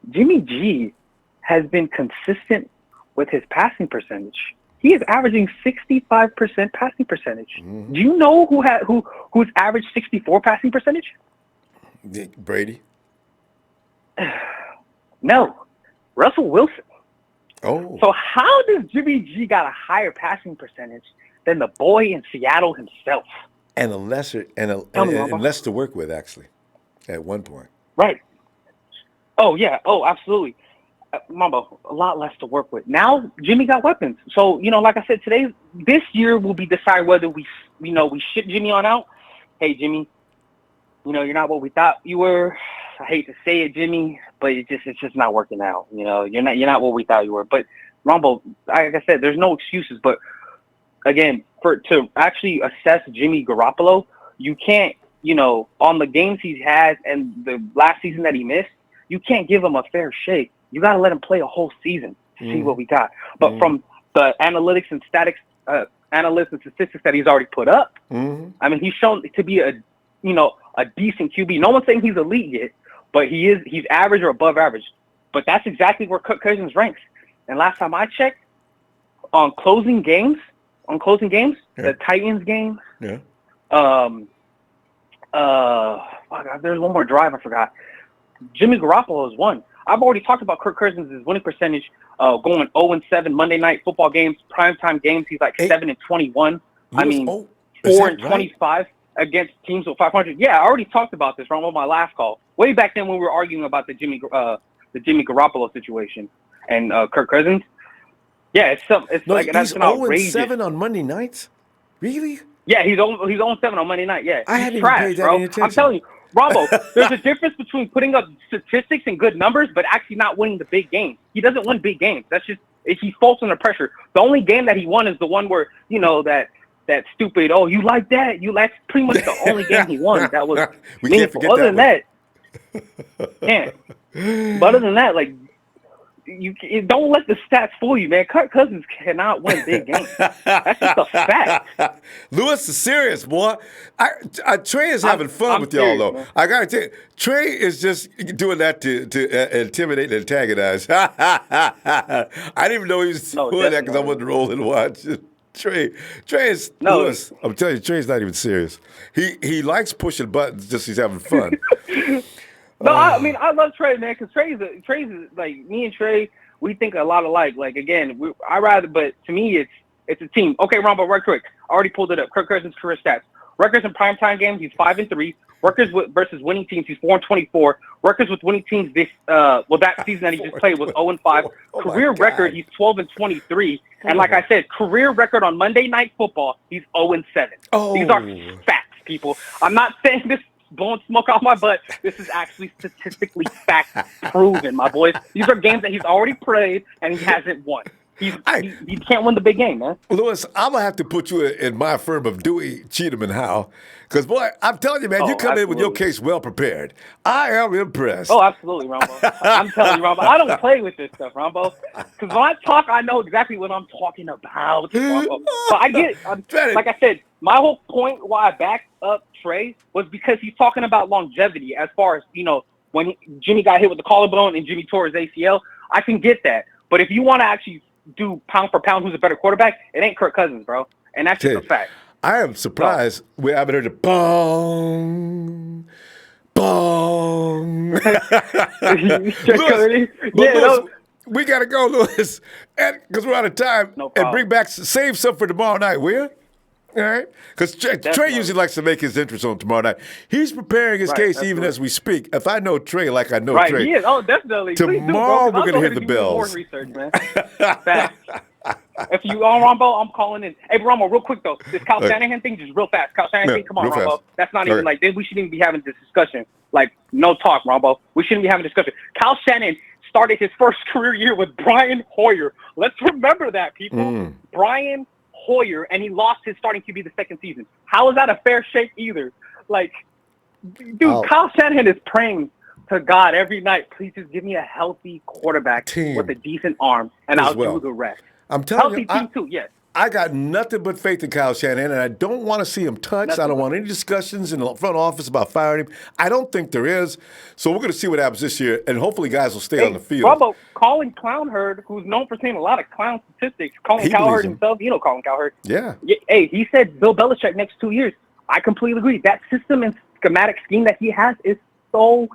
Jimmy G has been consistent with his passing percentage. He is averaging 65% passing percentage. Do you know who's averaged 64 passing percentage? Brady? No, Russell Wilson. Oh. So how does Jimmy G got a higher passing percentage than the boy in Seattle himself? And less to work with, actually, at one point. Right. Oh, yeah. Oh, absolutely. Mambo, a lot less to work with. Now, Jimmy got weapons. So, like I said, this year will be decide whether we ship Jimmy on out. Hey, Jimmy, you're not what we thought you were. I hate to say it, Jimmy, but it's just not working out. You're not what we thought you were. But Rombo, like I said, there's no excuses. But again, to actually assess Jimmy Garoppolo, you can't, on the games he's had and the last season that he missed, you can't give him a fair shake. You got to let him play a whole season to see what we got. But from the analytics and statistics that he's already put up, I mean, he's shown to be a decent QB. No one's saying he's elite yet, but he's average or above average. But that's exactly where Kirk Cousins ranks. And last time I checked, on closing games, the Titans game, there's one more drive I forgot. Jimmy Garoppolo is one. I've already talked about Kirk Cousins' winning percentage, going 0-7 Monday night football games, primetime games. He's like 7-21. I mean, 4-25 against teams with 500. Yeah, I already talked about this on my last call. Way back then when we were arguing about the Jimmy Garoppolo situation and Kirk Cousins. Yeah, that's an outrageous. 0-7 on Monday nights? Really? Yeah, he's 0-7 on Monday night. Yeah, I hadn't even paid that any attention. I'm telling you. Rombo, there's a difference between putting up statistics and good numbers, but actually not winning the big games. He doesn't win big games. That's just he falls under pressure. The only game that he won is the one where that stupid. Oh, you like that? That's pretty much the only game he won. That was meaningful. Other than that, yeah. But other than that, like don't let the stats fool you, man. Kirk Cousins cannot win big games. That's just a fact. Lewis is serious, boy. Trey is having fun with y'all, serious, though. man. I got to tell you, Trey is just doing that to intimidate and antagonize. I didn't even know he was doing that because I wasn't rolling watching. Trey is Lewis. I'm telling you, Trey's not even serious. He likes pushing buttons, just he's having fun. No, I mean I love Trey, man, because Trey's like me and Trey. We think a lot alike. Like again, but to me, it's a team. Okay, Ronbo, right quick. I already pulled it up. Kirk Cousins' career stats. Records in primetime games, he's 5-3. Records versus winning teams, he's 4-24. Records with winning teams that season that he just played was 0-5. Career record, he's 12-23. And like I said, career record on Monday Night Football, he's 0-7. Oh. These are facts, people. I'm not saying this blowing smoke out my butt. This is actually statistically fact proven, my boys. These are games that he's already played and he hasn't won. He can't win the big game, man. Lewis, I'm going to have to put you in my firm of Dewey, Cheatham, and Howe. Because, boy, I'm telling you, man, you come in with your case well prepared. I am impressed. Oh, absolutely, Ronbo. I'm telling you, Ronbo. I don't play with this stuff, Ronbo. Because when I talk, I know exactly what I'm talking about, Ronbo. So I get it. Like I said, my whole point why I backed up Trey was because he's talking about longevity as far as, when Jimmy got hit with the collarbone and Jimmy tore his ACL. I can get that. But if you want to actually do pound for pound who's a better quarterback, it ain't Kirk Cousins, bro. And that's just a fact. I am surprised we haven't heard the bong, bong. Lewis, we got to go, Lewis, because we're out of time. And bring back, save some for tomorrow night, will you? All right? Because Trey usually likes to make his entrance on tomorrow night. He's preparing his case even as we speak. If I know Trey like I know Trey. He is. Oh, definitely. Tomorrow we're going to hear the bells. More research, man. Facts. If you on Ronbo, I'm calling in. Hey, Ronbo, real quick, though. This Kyle Shanahan thing, just real fast. Kyle Shanahan thing, come on, Ronbo. Fast. That's not even like, we shouldn't even be having this discussion. Like, no talk, Ronbo. We shouldn't be having a discussion. Kyle Shanahan started his first career year with Brian Hoyer. Let's remember that, people. Brian Hoyer, and he lost his starting QB the second season. How is that a fair shake either? Like, dude, Kyle Shanahan is praying to God every night, please just give me a healthy quarterback with a decent arm, and I'll do the rest. I'm telling healthy team too, yes. I got nothing but faith in Kyle Shanahan, and I don't want to see him touched. I don't want any discussions in the front office about firing him. I don't think there is. So we're going to see what happens this year, and hopefully guys will stay on the field. Ronbo, Colin Cowherd, who's known for saying a lot of clown statistics, Colin Cowherd himself, you know Colin Cowherd. Yeah. Hey, he said Bill Belichick next 2 years. I completely agree. That system and schematic scheme that he has is so,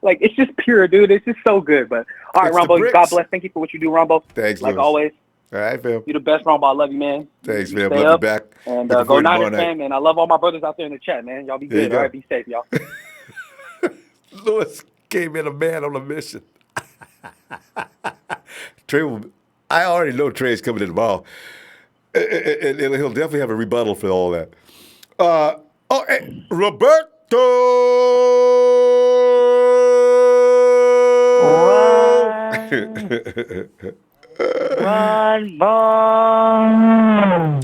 like, it's just pure, dude. It's just so good. But, all right, Ronbo, God bless. Thank you for what you do, Ronbo. Thanks, like Lewis. always. All right, fam. You're the best, Ronbo. I love you, man. Thanks, man. Stay Love up. you back. And go Niners, man. And I love all my brothers out there in the chat, man. Y'all be There you good. go. All right, be safe, y'all. Lewis came in a man on a mission. I already know Trey's coming in tomorrow. And he'll definitely have a rebuttal for all that. Hey, Roberto! Run, ball.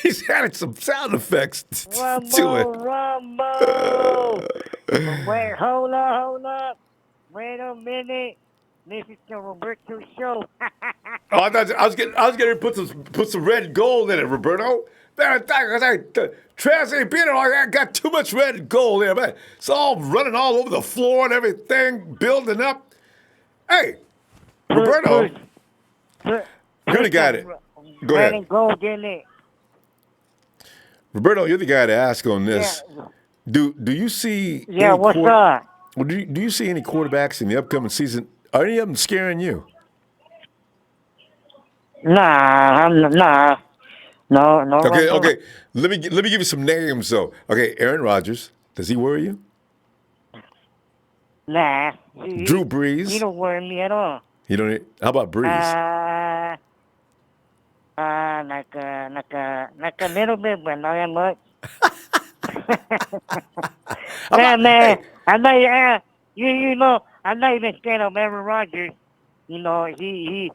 He's added some sound effects to it. Rumble. Wait, hold up. Wait a minute. This is the Roberto show. Oh, I was getting ready to put some red and gold in it, Roberto. Trash ain't being I got too much red and gold in it, man. It's all running all over the floor and everything, building up. Hey, Roberto, you're the guy that. Go Red ahead. and gold in it. Roberto, you're the guy to ask on this. Yeah. Do you see? Yeah, what's up? Well, do you see any quarterbacks in the upcoming season? Are any of them scaring you? Nah. No. Okay. Let me give you some names though. Okay, Aaron Rodgers. Does he worry you? Nah. Drew Brees. He don't worry me at all. You don't. How about Brees? Like a little bit, but not that much. Man, I'm not. You know, I'm not even scared of Aaron Rodgers. You know, he's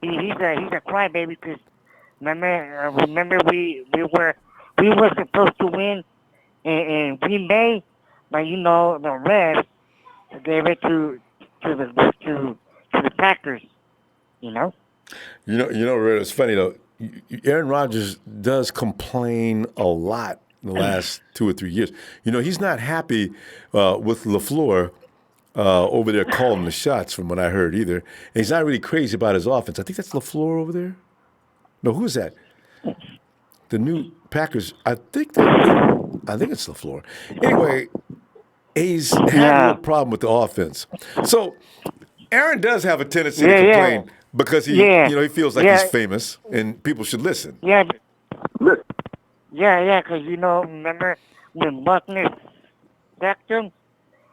a crybaby because remember we were supposed to win in Green Bay, but you know the refs gave it to the Packers. You know. It's funny though. Aaron Rodgers does complain a lot in the last 2 or 3 years. He's not happy with LaFleur over there calling the shots, from what I heard either. And he's not really crazy about his offense. I think that's LaFleur over there. No, who is that? The new Packers. I think it's LaFleur. Anyway, he's had a little problem with the offense. So Aaron does have a tendency to complain because he feels like he's famous and people should listen. Yeah. Because remember when Buckner sacked him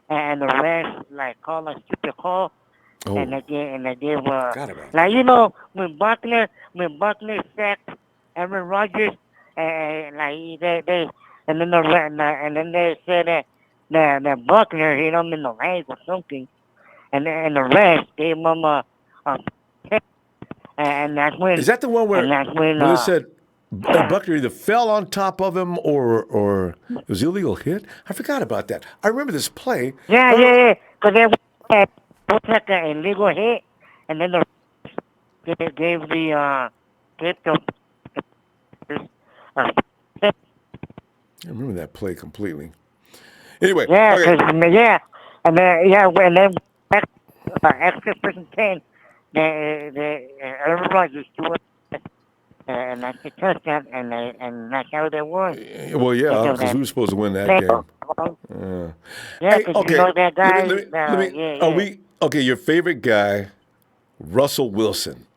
and the rest called a stupid call, and they gave when Buckner sacked Aaron Rodgers, and then they said that Buckner hit him in the leg or something, and the rest gave him a and that's when. Is that the one where they said Buckner either fell on top of him or it was illegal hit? I forgot about that. I remember this play. Yeah. Because they took an illegal hit, and then they gave the I remember that play completely. Anyway. And then extra person came, everybody just threw it, and that's the touchdown, and that's how they won. Well, yeah, because we were supposed to win that game. Because that guy. Okay, your favorite guy, Russell Wilson.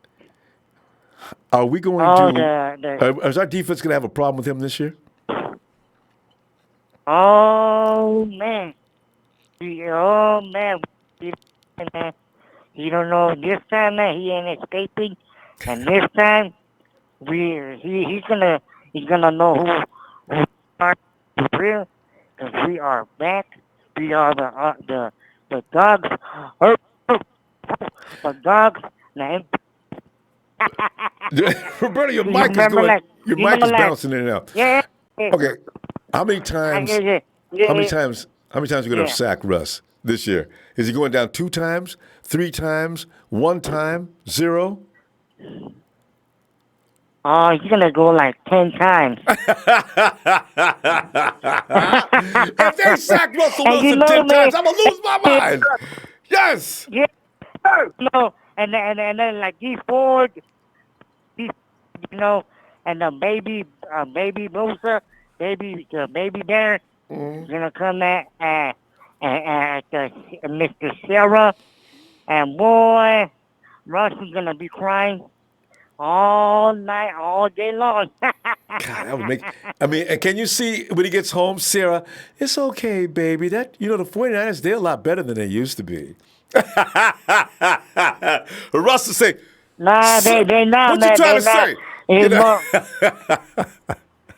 Are we going to? Is our defense going to have a problem with him this year? Oh man. You don't know. This time, man, he ain't escaping, and this time, he's gonna know who are real, because we are back. We are the dogs. The dogs. Roberto, your mic is bouncing in and out. Yeah. Okay. How many times? How many times are you going to sack Russ this year? Is he going down 2 times, 3 times, 1 time, 0? Oh, he's going to go 10 times. If they sack Russell Wilson 10 times, I'm going to lose my mind. Yes. Yeah. No, and then D Ford, and the baby Bosa, baby bear, gonna come at Mr. Sarah, and boy, Russ is gonna be crying all night, all day long. God, that would make. I mean, and can you see when he gets home, Sarah? It's okay, baby. The 49ers, they're a lot better than they used to be. Russ will say, "Nah, they not. What you trying to say?"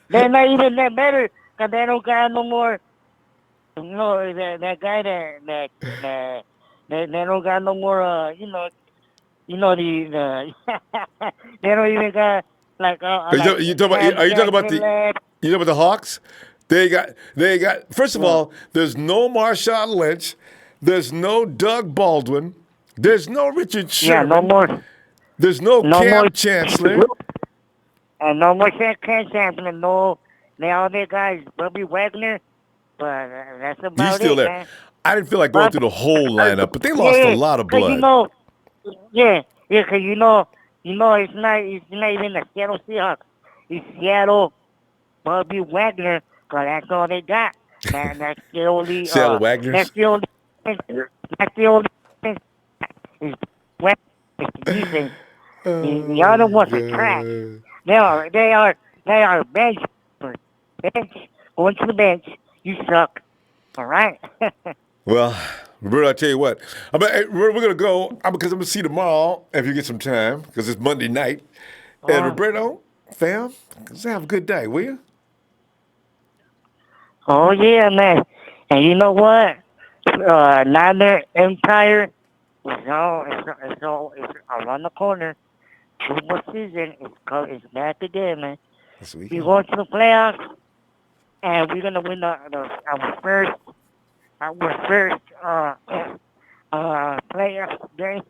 They're not even that better, because they don't got no more. That guy that they don't got no more. The they don't even got you talking about the Hawks? They got. First of all, there's no Marshawn Lynch. There's no Doug Baldwin. There's no Richard Sherman. Yeah, no more. There's no Cam Chancellor. And no more Cam Chancellor. No, all their guys, Bobby Wagner. But that's about it. He's still there. Man. I didn't feel like going through the whole lineup, but they lost a lot of blood. Because it's not even the Seattle Seahawks. It's Seattle, Bobby Wagner, because that's all they got. And that's the only Seattle Wagners. That's the only thing. Is defense. The other ones are trash. They are bench. Going to the bench. You suck. All right. Well, Roberto, I tell you what. We're going to go because I'm going to see you tomorrow if you get some time, because it's Monday night. And Roberto, fam, let's have a good day, will you? Oh, yeah, man. And you know what? Niner Empire is around the corner. Football season is back again, man. We're going to the playoffs, and we're gonna win our first playoff game.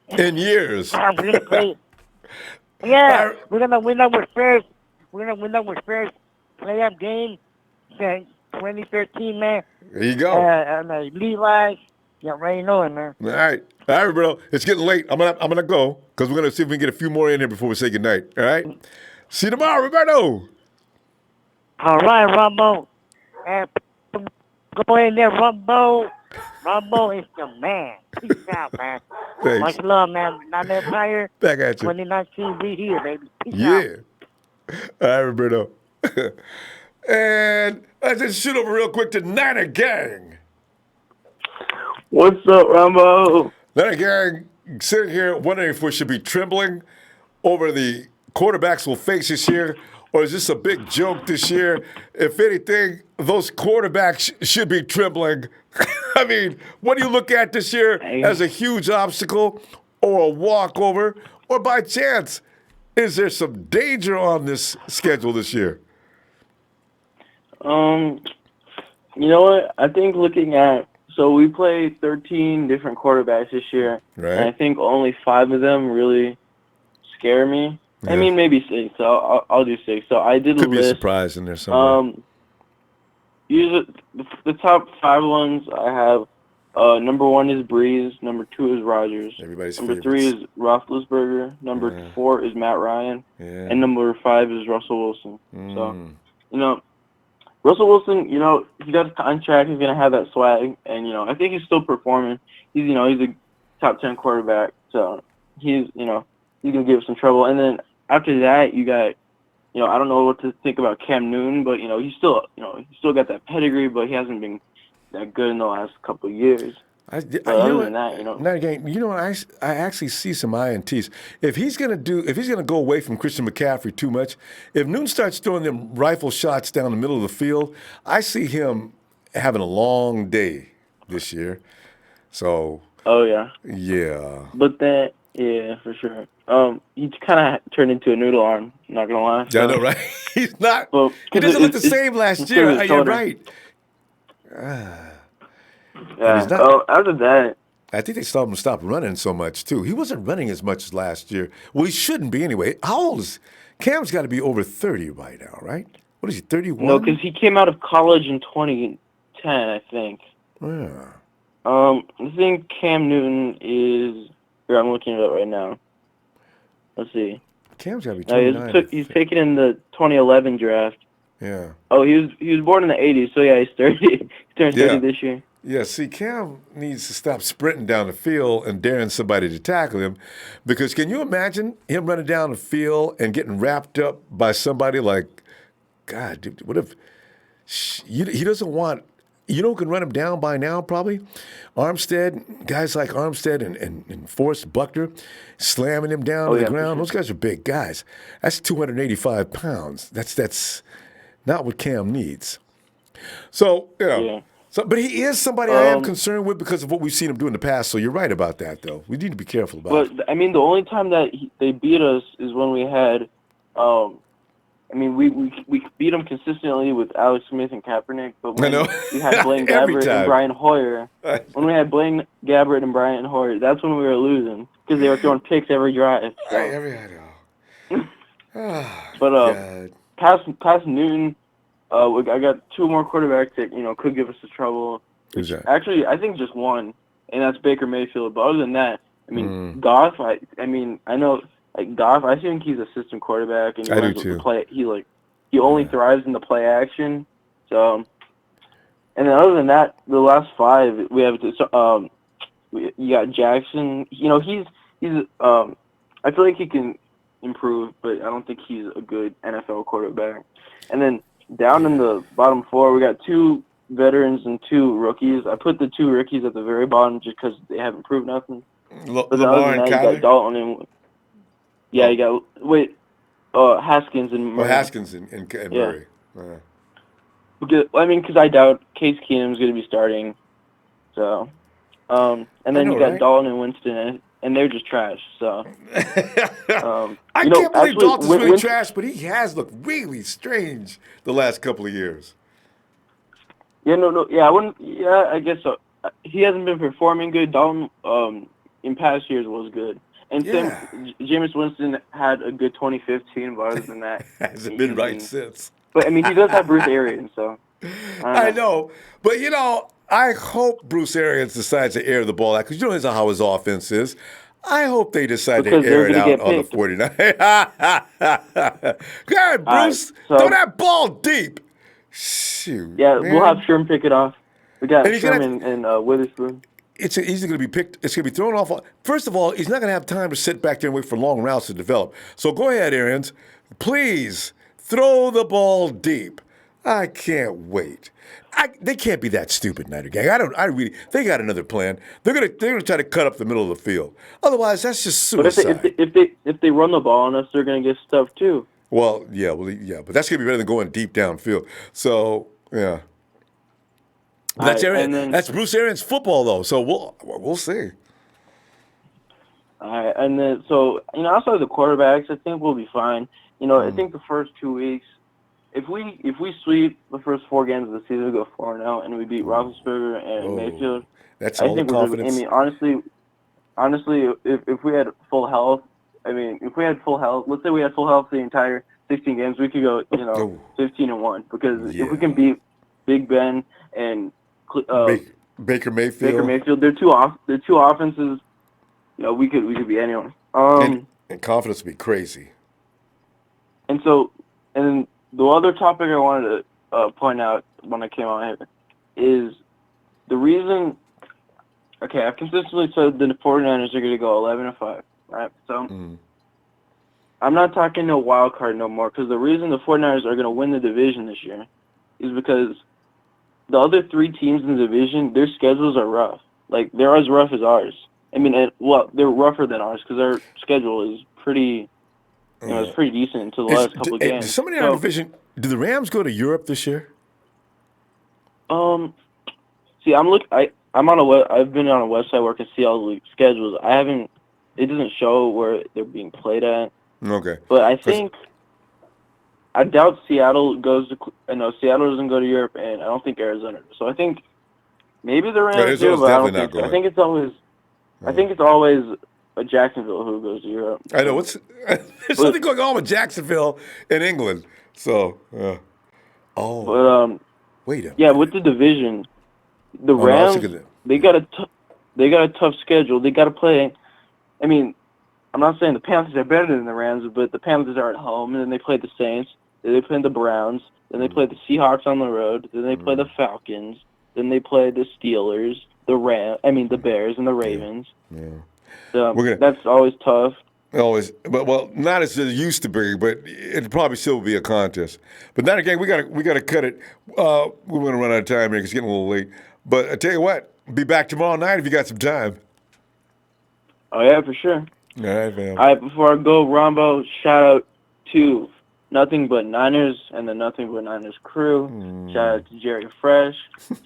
In years. We're gonna play. Yeah, we're gonna win our first. We're gonna win our first playoff game since 2013, man. There you go. Levi, you already know it, man. All right, bro. It's getting late. I'm gonna go because we're gonna see if we can get a few more in here before we say goodnight. All right. See you tomorrow, Roberto. All right, Rumbo. Go in there, Rumbo. Rumbo is the man. Peace out, man. Thanks. Much love, man. Not Empire. Back at you. 2019, we here, baby. Peace out. All right, Roberto. And let's just shoot over real quick to Niner Gang. What's up, Ronbo? Niner Gang, sitting here wondering if we should be trembling over the quarterbacks we'll face this year, or is this a big joke this year? If anything, those quarterbacks should be trembling. I mean, what do you look at this year as a huge obstacle or a walkover, or by chance, is there some danger on this schedule this year? You know what? I think looking at, so we play 13 different quarterbacks this year, right. And I think only 5 of them really scare me. Yeah. I mean, maybe 6. So I'll do 6. So I did Could a be a list. surprise in there somewhere. Usually the top 5 ones I have. Number 1 is Breeze. Number 2 is Rodgers. Everybody's Number favorites. 3 is Roethlisberger. Number 4 is Matt Ryan. Yeah. And number 5 is Russell Wilson. So, you know, Russell Wilson, you know, he got a contract. He's going to have that swag. And, you know, I think he's still performing. He's, you know, he's a top 10 quarterback. So he's, you know, he's going to give us some trouble. And then after that, you got, you know, I don't know what to think about Cam Newton, but, you know, he's still got that pedigree, but he hasn't been that good in the last couple of years. Other than that, you know. Now again, you know what? I actually see some INTs. If he's gonna go away from Christian McCaffrey too much, if Newton starts throwing them rifle shots down the middle of the field, I see him having a long day this year. So. Oh yeah. Yeah. But then, yeah, for sure. He kind of turned into a noodle arm. Not gonna lie. So. I know, right? He's not. Well, he doesn't look the same last year. You're right. Yeah. After that, I think they saw him stop running so much too. He wasn't running as much as last year. Well, he shouldn't be anyway. How old is Cam's? Got to be over 30 right now, right? What is he? 31? No, because he came out of college in 2010, I think. Yeah. I think Cam Newton is. Here, I'm looking it up right now. Let's see. Cam's got to be 29. He's taken in the 2011 draft. Yeah. Oh, he was born in the 80s, so yeah, he's 30. He turned 30 this year. Yeah, see, Cam needs to stop sprinting down the field and daring somebody to tackle him, because can you imagine him running down the field and getting wrapped up by somebody like, God, dude, what if he doesn't want, you know who can run him down by now probably? Armstead, guys like Armstead and Forrest Buckner, slamming him down to the ground. Sure. Those guys are big guys. That's 285 pounds. That's not what Cam needs. So, you know. Yeah. So, but he is somebody I am concerned with because of what we've seen him do in the past. So you're right about that, though. We need to be careful about it. But, I mean, the only time that they beat us is when we had we beat them consistently with Alex Smith and Kaepernick, but when we had Blaine Gabbert and Brian Hoyer, that's when we were losing because they were throwing picks every drive. So. But past Newton, I got 2 more quarterbacks that, you know, could give us the trouble. Who's that? Actually, I think just one, and that's Baker Mayfield. But other than that, I mean, Goff. I know, like Goff. I think he's a system quarterback, and I do too. He only thrives in the play action. So, and then other than that, the last 5 we have. You got Jackson. You know, he's. I feel like he can improve, but I don't think he's a good NFL quarterback. And then down in the bottom 4, we got 2 veterans and 2 rookies. I put the 2 rookies at the very bottom just because they haven't proved nothing. Lamar and you got Dalton and you got Haskins and Murray. Haskins and Murray. Because I doubt Case Keenum's going to be starting. So, and then you got Dalton and Winston, and they're just trash. So, I can't believe Dalton's really trash, but he has looked really strange the last couple of years. Yeah, I wouldn't. Yeah, I guess so. He hasn't been performing good. Dalton, in past years was good. And Jameis Winston had a good 2015, but other than that, hasn't been right since. But I mean, he does have Bruce Arians, so I know, but I hope Bruce Arians decides to air the ball out because that's how his offense is. I hope they decide because to air it out get on the picked. 49ers. Go ahead, Bruce. Throw that ball deep. Shoot. Yeah, man. we'll have Sherman pick it off. We got Sherman and Witherspoon. It's easily going to be picked. It's going to be thrown off. First of all, he's not going to have time to sit back there and wait for long routes to develop. So go ahead, Arians. Please throw the ball deep. I can't wait. They can't be that stupid, Niner Gang. They got another plan. They're gonna try to cut up the middle of the field. Otherwise, that's just suicide. But if they run the ball on us, they're gonna get stuffed too. Well, yeah, but that's gonna be better than going deep downfield. So yeah. But that's Bruce Arians' football, though. So we'll see. All right, and then outside the quarterbacks, I think we'll be fine. I think the first 2 weeks, if we sweep the first 4 games of the season, we go 4-0, and we beat Roethlisberger and Mayfield. That's all the confidence. I mean, honestly, if we had full health, let's say we had full health the entire 16 games, we could go 15-1 because if we can beat Big Ben and Baker Mayfield. They're two offenses. We could be anyone. And confidence would be crazy. And the other topic I wanted to point out when I came out here is the reason. Okay, I've consistently said the 49ers are going to go 11-5, right? So I'm not talking no wild card no more because the reason the 49ers are going to win the division this year is because the other 3 teams in the division, their schedules are rough. Like, they're as rough as ours. I mean, they're rougher than ours because their schedule is pretty, it's pretty decent until the last couple of games. Does somebody in our division, do the Rams go to Europe this year? See, I've been on a website where I can see all the schedules. It doesn't show where they're being played at. Okay. But I doubt Seattle goes to. I know Seattle doesn't go to Europe, and I don't think Arizona. So I think maybe the Rams do, but I don't think so. I think it's always a Jacksonville who goes to Europe. I know there's something going on with Jacksonville in England. So, wait a minute. Yeah, with the division, the Rams they got a tough schedule. They got to play. I mean, I'm not saying the Panthers are better than the Rams, but the Panthers are at home, and then they play the Saints. Then they play the Browns. Then they play the Seahawks on the road. Then they play the Falcons. Then they play the Steelers, the Bears, and the Ravens. Yeah. So that's always tough. Always, but not as it used to be, but it probably still will be a contest. But then again, we got to cut it. We're going to run out of time here because it's getting a little late. But I tell you what, be back tomorrow night if you got some time. Oh yeah, for sure. All right, man. All right, before I go, Ronbo, shout out to Nothing But Niners and the Nothing But Niners crew. Shout out to Jerry Fresh.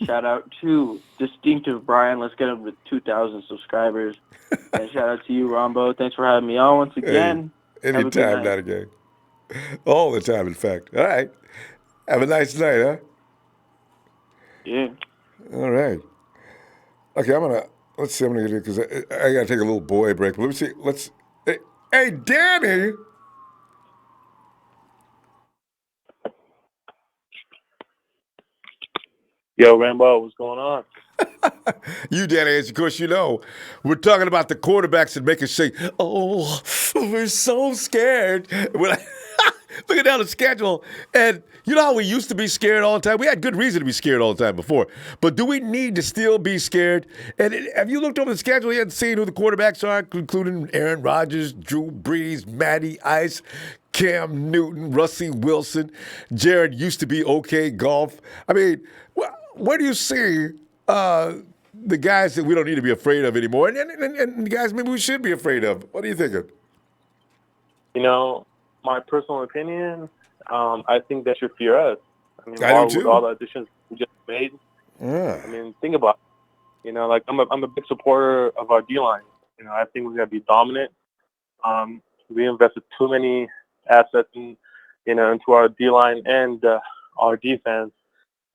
Shout out to Distinctive Brian. Let's get him to 2,000 subscribers. And shout out to you, Ronbo. Thanks for having me on once again. Hey, anytime, not again. All the time, in fact. All right. Have a nice night, huh? Yeah. All right. Okay, let's see. I'm gonna get it because I gotta take a little boy break. But let me see. Hey, Danny. Yo, Rambo, what's going on? You, Danny, as of course you know, we're talking about the quarterbacks that make us say, "Oh, we're so scared." Looking down the schedule, and you know how we used to be scared all the time? We had good reason to be scared all the time before. But do we need to still be scared? And have you looked over the schedule yet and seen who the quarterbacks are, including Aaron Rodgers, Drew Brees, Matty Ice, Cam Newton, Russie Wilson, Jared used to be OK Golf? I mean, where do you see the guys that we don't need to be afraid of anymore, and the guys maybe we should be afraid of? What are you thinking? You know, my personal opinion, I think they should fear us. I mean, with all the additions we just made. Yeah. I mean, think about it. You know, like I'm a big supporter of our D-line. You know, I think we're gonna be dominant. We invested too many assets into our D-line and our defense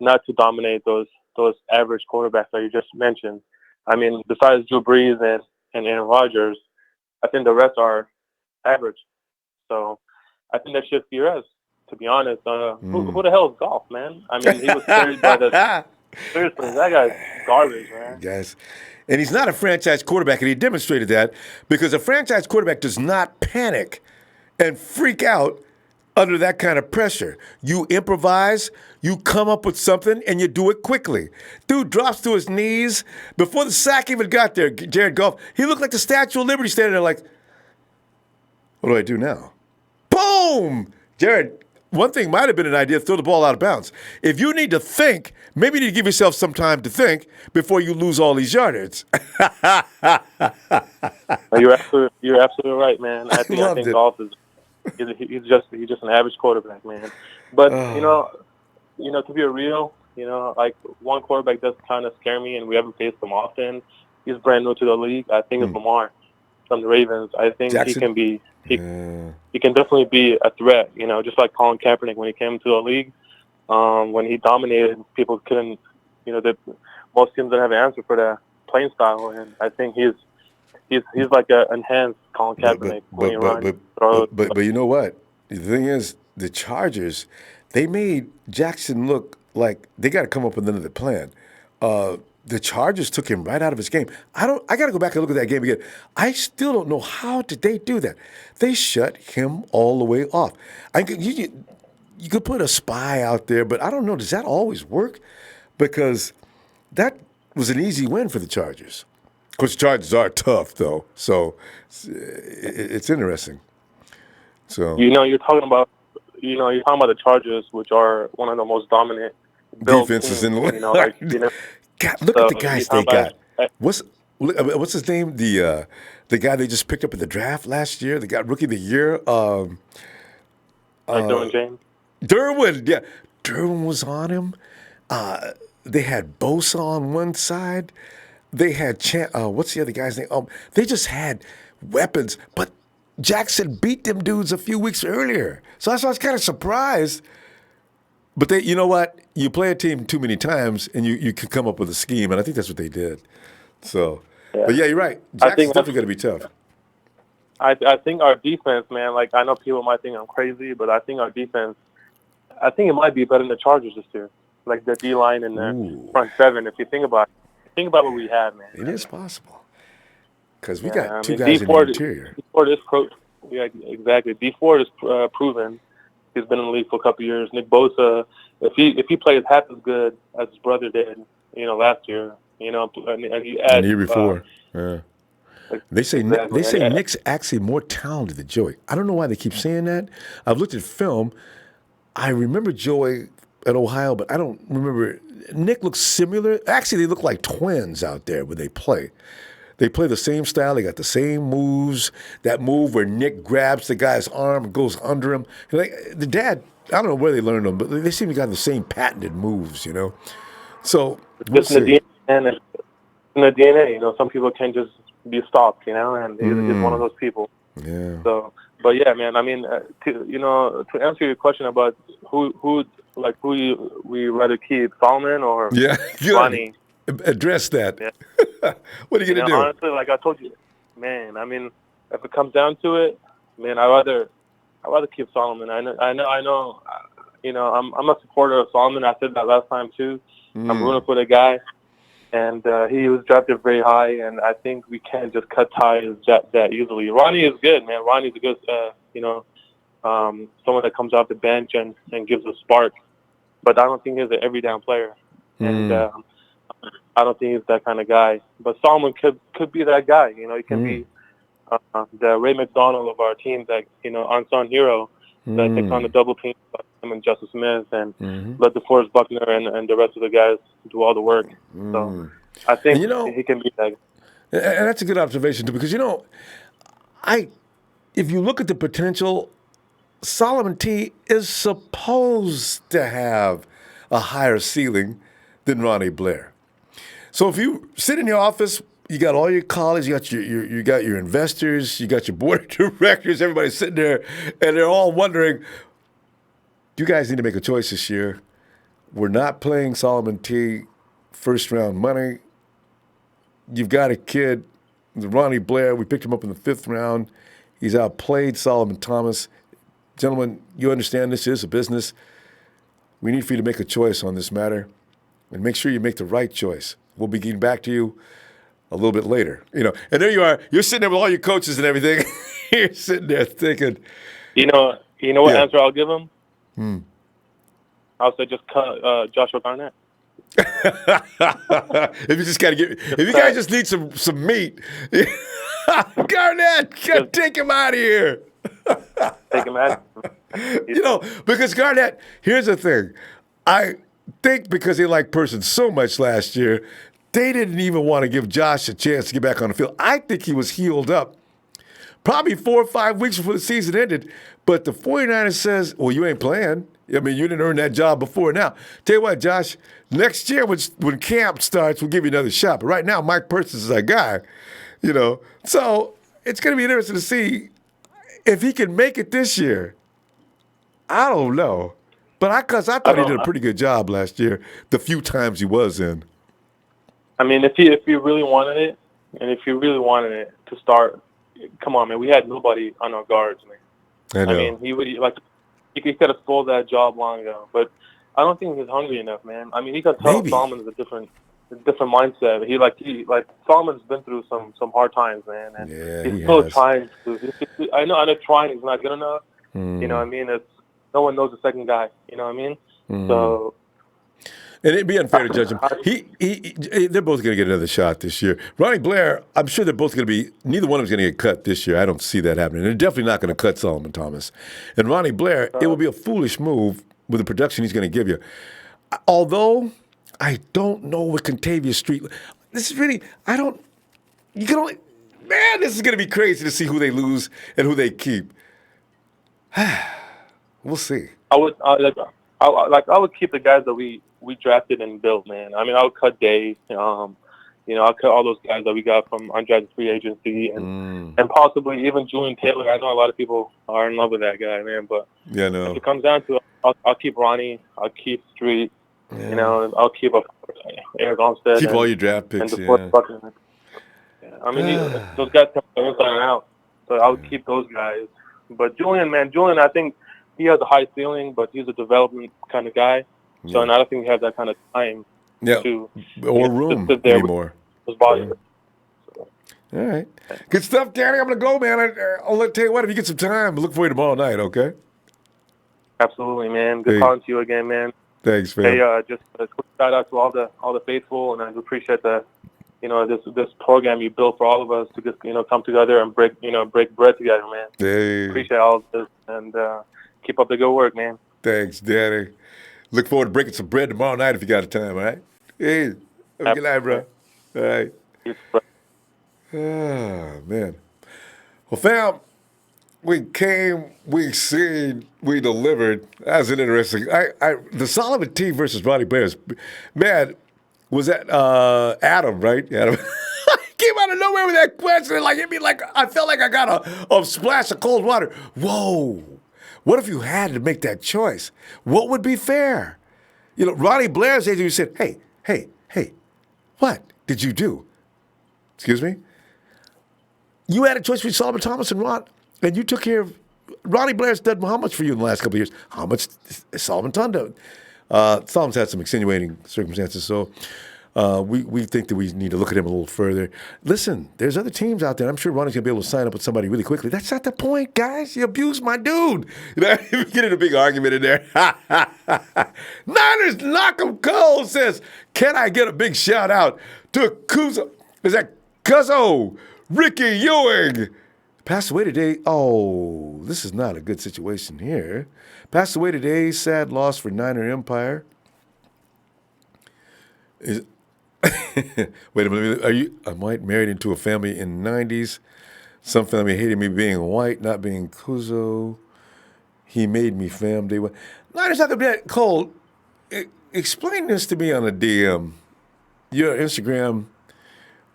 not to dominate those average quarterbacks that you just mentioned. I mean, besides Drew Brees and Aaron Rodgers. I think the rest are average. So I think that should fear us, to be honest. Who the hell is Goff, man? I mean, he was carried by the seriously, that guy's garbage, man. Guys. And he's not a franchise quarterback, and he demonstrated that because a franchise quarterback does not panic and freak out under that kind of pressure. You improvise, you come up with something, and you do it quickly. Dude drops to his knees. Before the sack even got there, Jared Goff, he looked like the Statue of Liberty standing there like, what do I do now? Boom! Jared, one thing might have been an idea, throw the ball out of bounds. If you need to think, maybe you need to give yourself some time to think before you lose all these yards. You're absolutely right, man. I think Goff is he's just an average quarterback, man. But to be real, like one quarterback does kind of scare me, and we haven't faced him often. He's brand new to the league. I think it's Lamar from the Ravens. I think Jackson? he can definitely be a threat. Just like Colin Kaepernick when he came to the league. When he dominated, people couldn't. Most teams don't have an answer for that playing style, and I think he's like an enhanced Colin Kaepernick when he runs. But you know what? The thing is, the Chargers, they made Jackson look like they got to come up with another plan. The Chargers took him right out of his game. I got to go back and look at that game again. I still don't know how did they do that. They shut him all the way off. You could put a spy out there, but I don't know. Does that always work? Because that was an easy win for the Chargers. Of course, the Chargers are tough, though, so it's interesting. So you're talking about the Chargers, which are one of the most dominant defenses in the league. God, look at the guys they got. What's his name? The guy they just picked up in the draft last year. They got Rookie of the Year. Derwin James. Derwin, yeah. Derwin was on him. They had Bosa on one side. They had what's the other guy's name? They just had weapons, but Jackson beat them dudes a few weeks earlier. So that's why I was kind of surprised. But you know what? You play a team too many times, and you can come up with a scheme, and I think that's what they did. So, But yeah, you're right. Jackson's definitely going to be tough. I think our defense, man, like I know people might think I'm crazy, but I think our defense, I think it might be better than the Chargers this year. Like the D-line and the front seven, if you think about what we have, man. It is possible. Because we got two guys in the interior. Yeah, exactly. D Ford is proven. He's been in the league for a couple of years. Nick Bosa, if he plays half as good as his brother did, last year, and he adds, the year before, yeah. They say Nick's actually more talented than Joey. I don't know why they keep saying that. I've looked at film. I remember Joey at Ohio, but I don't remember. Nick looks similar. Actually, they look like twins out there when they play. They play the same style. They got the same moves. That move where Nick grabs the guy's arm and goes under him. The dad, I don't know where they learned them, but they seem to got the same patented moves, So we'll see. In the DNA, some people can't just be stopped, and he's one of those people. Yeah. So, but yeah, man. I mean, to answer your question about who we rather keep, Solomon or Ronnie. Address that. Yeah. What are you gonna do? Honestly, like I told you, man. I mean, if it comes down to it, man, I rather keep Solomon. I know. I'm a supporter of Solomon. I said that last time too. I'm rooting for the guy, and he was drafted very high. And I think we can't just cut ties that easily. Ronnie is good, man. Ronnie's a good, someone that comes off the bench and gives a spark. But I don't think he's an every down player, and I don't think he's that kind of guy. But Solomon could be that guy. He can be the Ray McDonald of our team, that unsung hero that takes on the double team, like him and Justice Smith, and let DeForest Buckner and the rest of the guys do all the work. So I think he can be that. And that's a good observation too, because if you look at the potential, Solomon T is supposed to have a higher ceiling than Ronnie Blair. So if you sit in your office, you got all your colleagues, you got your investors, you got your board of directors, everybody's sitting there, and they're all wondering, you guys need to make a choice this year. We're not playing Solomon T first round money. You've got a kid Ronnie Blair. We picked him up in the 5th round. He's outplayed Solomon Thomas. Gentlemen, you understand this is a business. We need for you to make a choice on this matter, and make sure you make the right choice. We'll be getting back to you a little bit later. And there you are. You're sitting there with all your coaches and everything. You're sitting there thinking. You know what answer I'll give him? I'll say just cut Joshua Garnett. If you guys just need some meat, Garnett, take him out of here. Take him out. Because Garnett, here's the thing. I think because they liked Person so much last year, they didn't even want to give Josh a chance to get back on the field. I think he was healed up probably 4 or 5 weeks before the season ended. But the 49ers says, well, you ain't playing. I mean, you didn't earn that job before. Now, tell you what, Josh, next year when camp starts, we'll give you another shot. But right now, Mike Persons is our guy, So it's going to be interesting to see if he can make it this year. I don't know. But I thought he did a pretty good job last year, the few times he was in. I mean, if you really wanted it, and if you really wanted it to start, come on, man. We had nobody on our guards, man. I know. I mean, he could have stole that job long ago, but I don't think he's hungry enough, man. I mean, he could tell Solomon's a different mindset. He Solomon's been through some hard times, man, and he's still trying to. I know trying is not good enough. You know what I mean? No one knows the second guy. You know what I mean? So. And it'd be unfair to judge him. They're both going to get another shot this year. Ronnie Blair, I'm sure they're both going to be. Neither one of them's going to get cut this year. I don't see that happening. They're definitely not going to cut Solomon Thomas. And Ronnie Blair, it will be a foolish move with the production he's going to give you. Although I don't know what Contavia Street. This is really. You can only. Man, this is going to be crazy to see who they lose and who they keep. We'll see. I would keep the guys that we drafted and built, man. I mean, I would cut Dave. I'll cut all those guys that we got from undrafted free agency and possibly even Julian Taylor. I know a lot of people are in love with that guy, man. But if it comes down to it, I'll keep Ronnie. I'll keep Street. I'll keep Eric Armstead. Keep all your draft picks. I mean, those guys come inside and out. So I would keep those guys. But Julian, I think he has a high ceiling, but he's a development kind of guy. So and I don't think we have that kind of time or room sit there anymore. With his body. All right. Good stuff, Danny. I'm going to go, man. I'll tell you what, if you get some time, look for you tomorrow night, okay? Absolutely, man. Good talking to you again, man. Thanks, man. Hey, just a quick shout out to all the faithful, and I appreciate this program you built for all of us to just come together and break bread together, man. Hey. Appreciate all of this, and keep up the good work, man. Thanks, Danny. Look forward to breaking some bread tomorrow night if you got the time, all right? Hey, have a good night, bro. All right. Oh, man. Well, fam, we came, we seen, we delivered. That's an interesting. The Solomon team versus Ronnie Blair's, man, was that Adam, right? Adam. Came out of nowhere with that question. Like, hit me like, I felt like I got a splash of cold water. Whoa. What if you had to make that choice? What would be fair? Ronnie Blair's age, you said, hey, what did you do? Excuse me? You had a choice between Solomon Thomas and Ron, and you took care of Ronnie Blair's done how much for you in the last couple of years? How much Solomon done? Solomon's had some extenuating circumstances, so we think that we need to look at him a little further. Listen, there's other teams out there. I'm sure Ronnie's going to be able to sign up with somebody really quickly. That's not the point, guys. You abused my dude. We get in a big argument in there. Niners knock 'em cold says, can I get a big shout out to Kuzo? Is that Cuzzo? Ricky Ewing. Passed away today. Oh, this is not a good situation here. Passed away today. Sad loss for Niner Empire. Wait a minute. Are you? I'm white, married into a family in the 90s. Some family hated me being white, not being Kuzo. He made me fam day one. Niners not gonna be that cold. Explain this to me on a DM. Your Instagram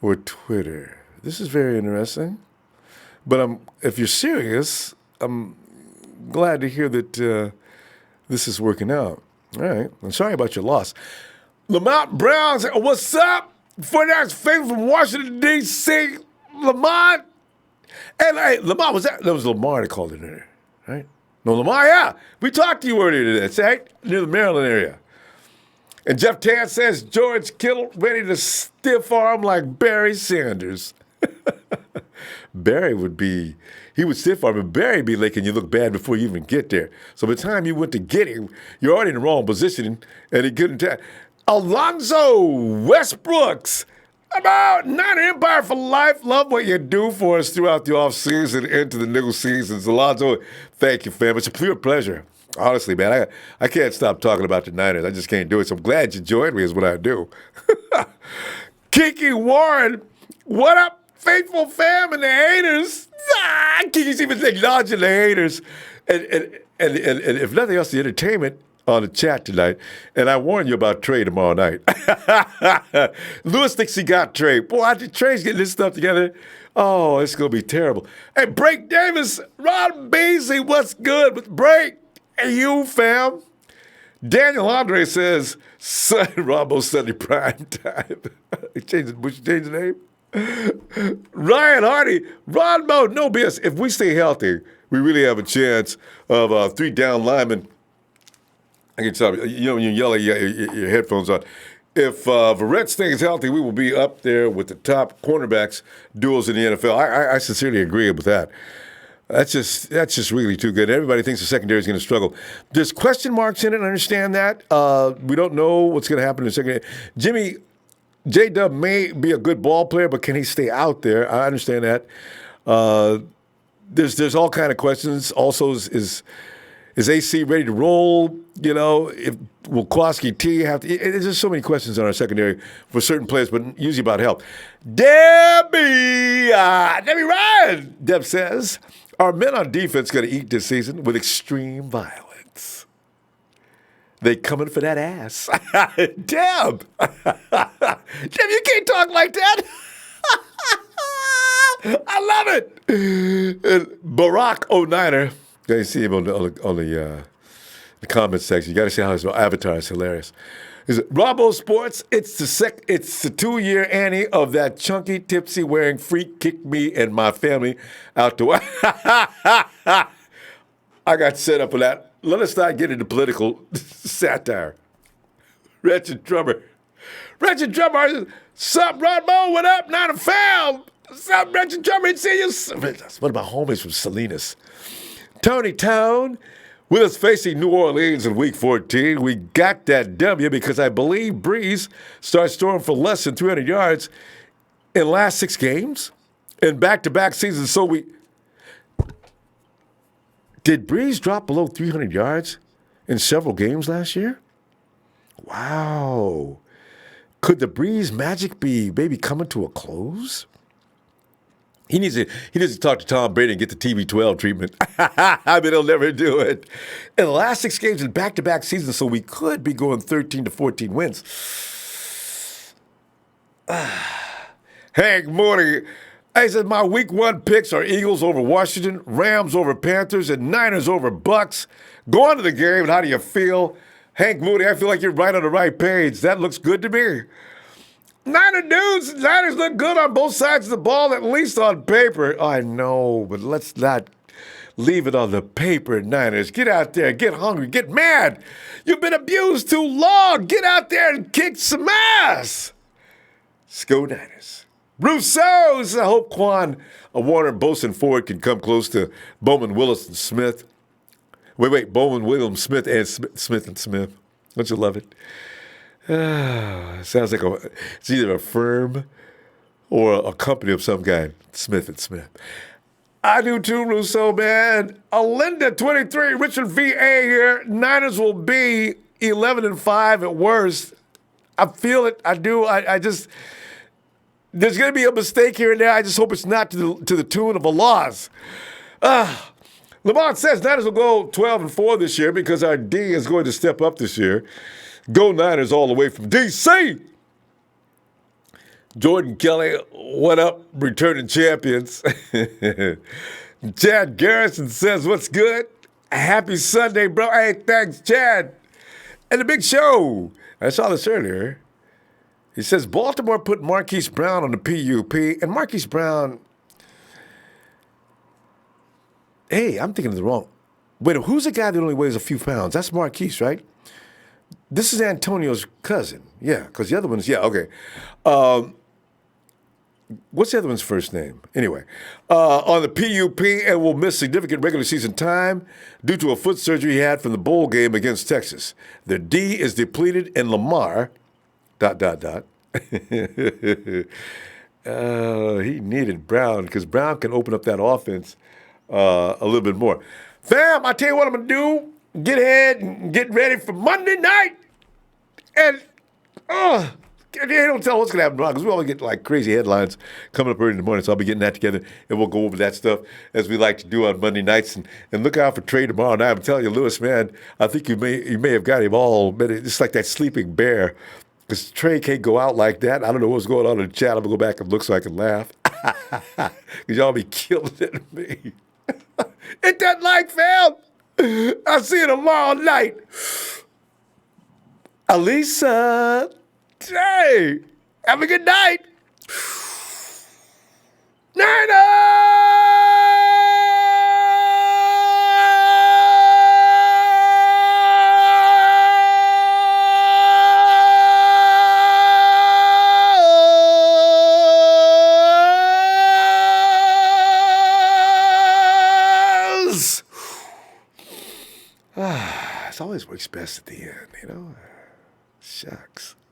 or Twitter. This is very interesting. But if you're serious, I'm glad to hear that this is working out. All right. I'm sorry about your loss. Lamont Brown said, what's up? 49ers favorite from Washington, D.C. Lamont. Hey, Lamont, that was Lamar that called it in there, right? No, Lamar, yeah. We talked to you earlier today, right? Near the Maryland area. And Jeff Tan says George Kittle ready to stiff arm like Barry Sanders. Barry he would stiff arm, and Barry be making you look bad before you even get there. So by the time you went to get him, you're already in the wrong position, and he couldn't tell. Alonzo Westbrooks, about Niner Empire for life. Love what you do for us throughout the offseason into the new seasons. Alonzo, thank you, fam. It's a pure pleasure. Honestly, man, I can't stop talking about the Niners. I just can't do it. So I'm glad you joined me is what I do. Kiki Warren, what up, faithful fam and the haters? Kiki's even acknowledging the haters. And if nothing else, the entertainment on the chat tonight. And I warned you about Trey tomorrow night. Lewis thinks he got Trey. Boy, Trey's getting this stuff together. Oh, it's going to be terrible. Hey, Break Davis, Ron Beasley, what's good with Break? Hey, you, fam. Daniel Andre says, Ronbo Sunday prime time. Would you change the name? Ryan Hardy, Ronbo, no BS. If we stay healthy, we really have a chance of 3 down linemen. I can tell you, when you yell at your headphones on. If Verrett stays healthy, we will be up there with the top cornerbacks duels in the NFL. I sincerely agree with that. That's just really too good. Everybody thinks the secondary is going to struggle. There's question marks in it. I understand that. We don't know what's going to happen in the secondary. Jimmy, J-Dub may be a good ball player, but can he stay out there? I understand that. There's all kind of questions. Also, is AC ready to roll? You know, will Kowalski T have to? There's just so many questions on our secondary for certain players, but usually about health. Debbie Ryan, Deb says, are men on defense going to eat this season with extreme violence? They coming for that ass. Deb! Deb, you can't talk like that. I love it. And Barack O'Niner, you see him on the comment section. You got to see how his avatar is hilarious. Is it Ronbo Sports? It's the 2-year Annie of that chunky, tipsy wearing freak kicked me and my family out to. I got set up for that. Let us not get into political satire. Wretched Drummer. Sup, Ronbo? What up? Not a foul. Sup, Wretched Drummer? It's you. That's one of my homies from Salinas. Tony Town. With us facing New Orleans in Week 14, we got that W because I believe Breeze starts throwing for less than 300 yards in the last 6 games in back-to-back seasons. So did Breeze drop below 300 yards in several games last year? Wow. Could the Breeze magic be maybe coming to a close? He needs to talk to Tom Brady and get the TB12 treatment. I mean, he'll never do it. In the last 6 games in back-to-back seasons, so we could be going 13 to 14 wins. Hank Mooney, he said, my Week 1 picks are Eagles over Washington, Rams over Panthers, and Niners over Bucks. Go on to the game, and how do you feel? Hank Mooney, I feel like you're right on the right page. That looks good to me. Niners look good on both sides of the ball, at least on paper. I know, but let's not leave it on the paper, Niners. Get out there, get hungry, get mad. You've been abused too long. Get out there and kick some ass. Let's go Niners. Rousseau's, I hope Quan, Warner, Bosa, Ford can come close to Bowman, Willis, and Smith. Wait, Bowman, Williams, Smith, and Smith and Smith. Don't you love it? Sounds like it's either a firm or a company of some kind. Smith & Smith. I do too, Rousseau, man. Alinda, 23, Richard V.A. here. Niners will be 11-5 at worst. I feel it. I do. I just, there's going to be a mistake here and there. I just hope it's not to the tune of a loss. Lamont says Niners will go 12-4 this year because our D is going to step up this year. Go Niners all the way from D.C. Jordan Kelly, what up, returning champions? Chad Garrison says, what's good? Happy Sunday, bro. Hey, thanks, Chad. And the big show. I saw this earlier. He says, Baltimore put Marquise Brown on the PUP, and Marquise Brown Hey, I'm thinking of the wrong. Wait, who's the guy that only weighs a few pounds? That's Marquise, right? This is Antonio's cousin. Yeah, because the other one's, yeah, okay. What's the other one's first name? Anyway, on the PUP and will miss significant regular season time due to a foot surgery he had from the bowl game against Texas. The D is depleted in Lamar, ... He needed Brown because Brown can open up that offense a little bit more. Fam, I tell you what I'm going to do. Get ahead and get ready for Monday night. And, they don't tell what's going to happen tomorrow because we always get like crazy headlines coming up early in the morning. So I'll be getting that together and we'll go over that stuff as we like to do on Monday nights. And look out for Trey tomorrow night. I'm telling you, Lewis, man, I think you may have got him all. But it's like that sleeping bear because Trey can't go out like that. I don't know what's going on in the chat. I'm going to go back and look so I can laugh because y'all be killing it at me. Hit that like, fam. I'll see you tomorrow night. Alisa. Hey, have a good night. Niners! It always works best at the end, you know? Shucks.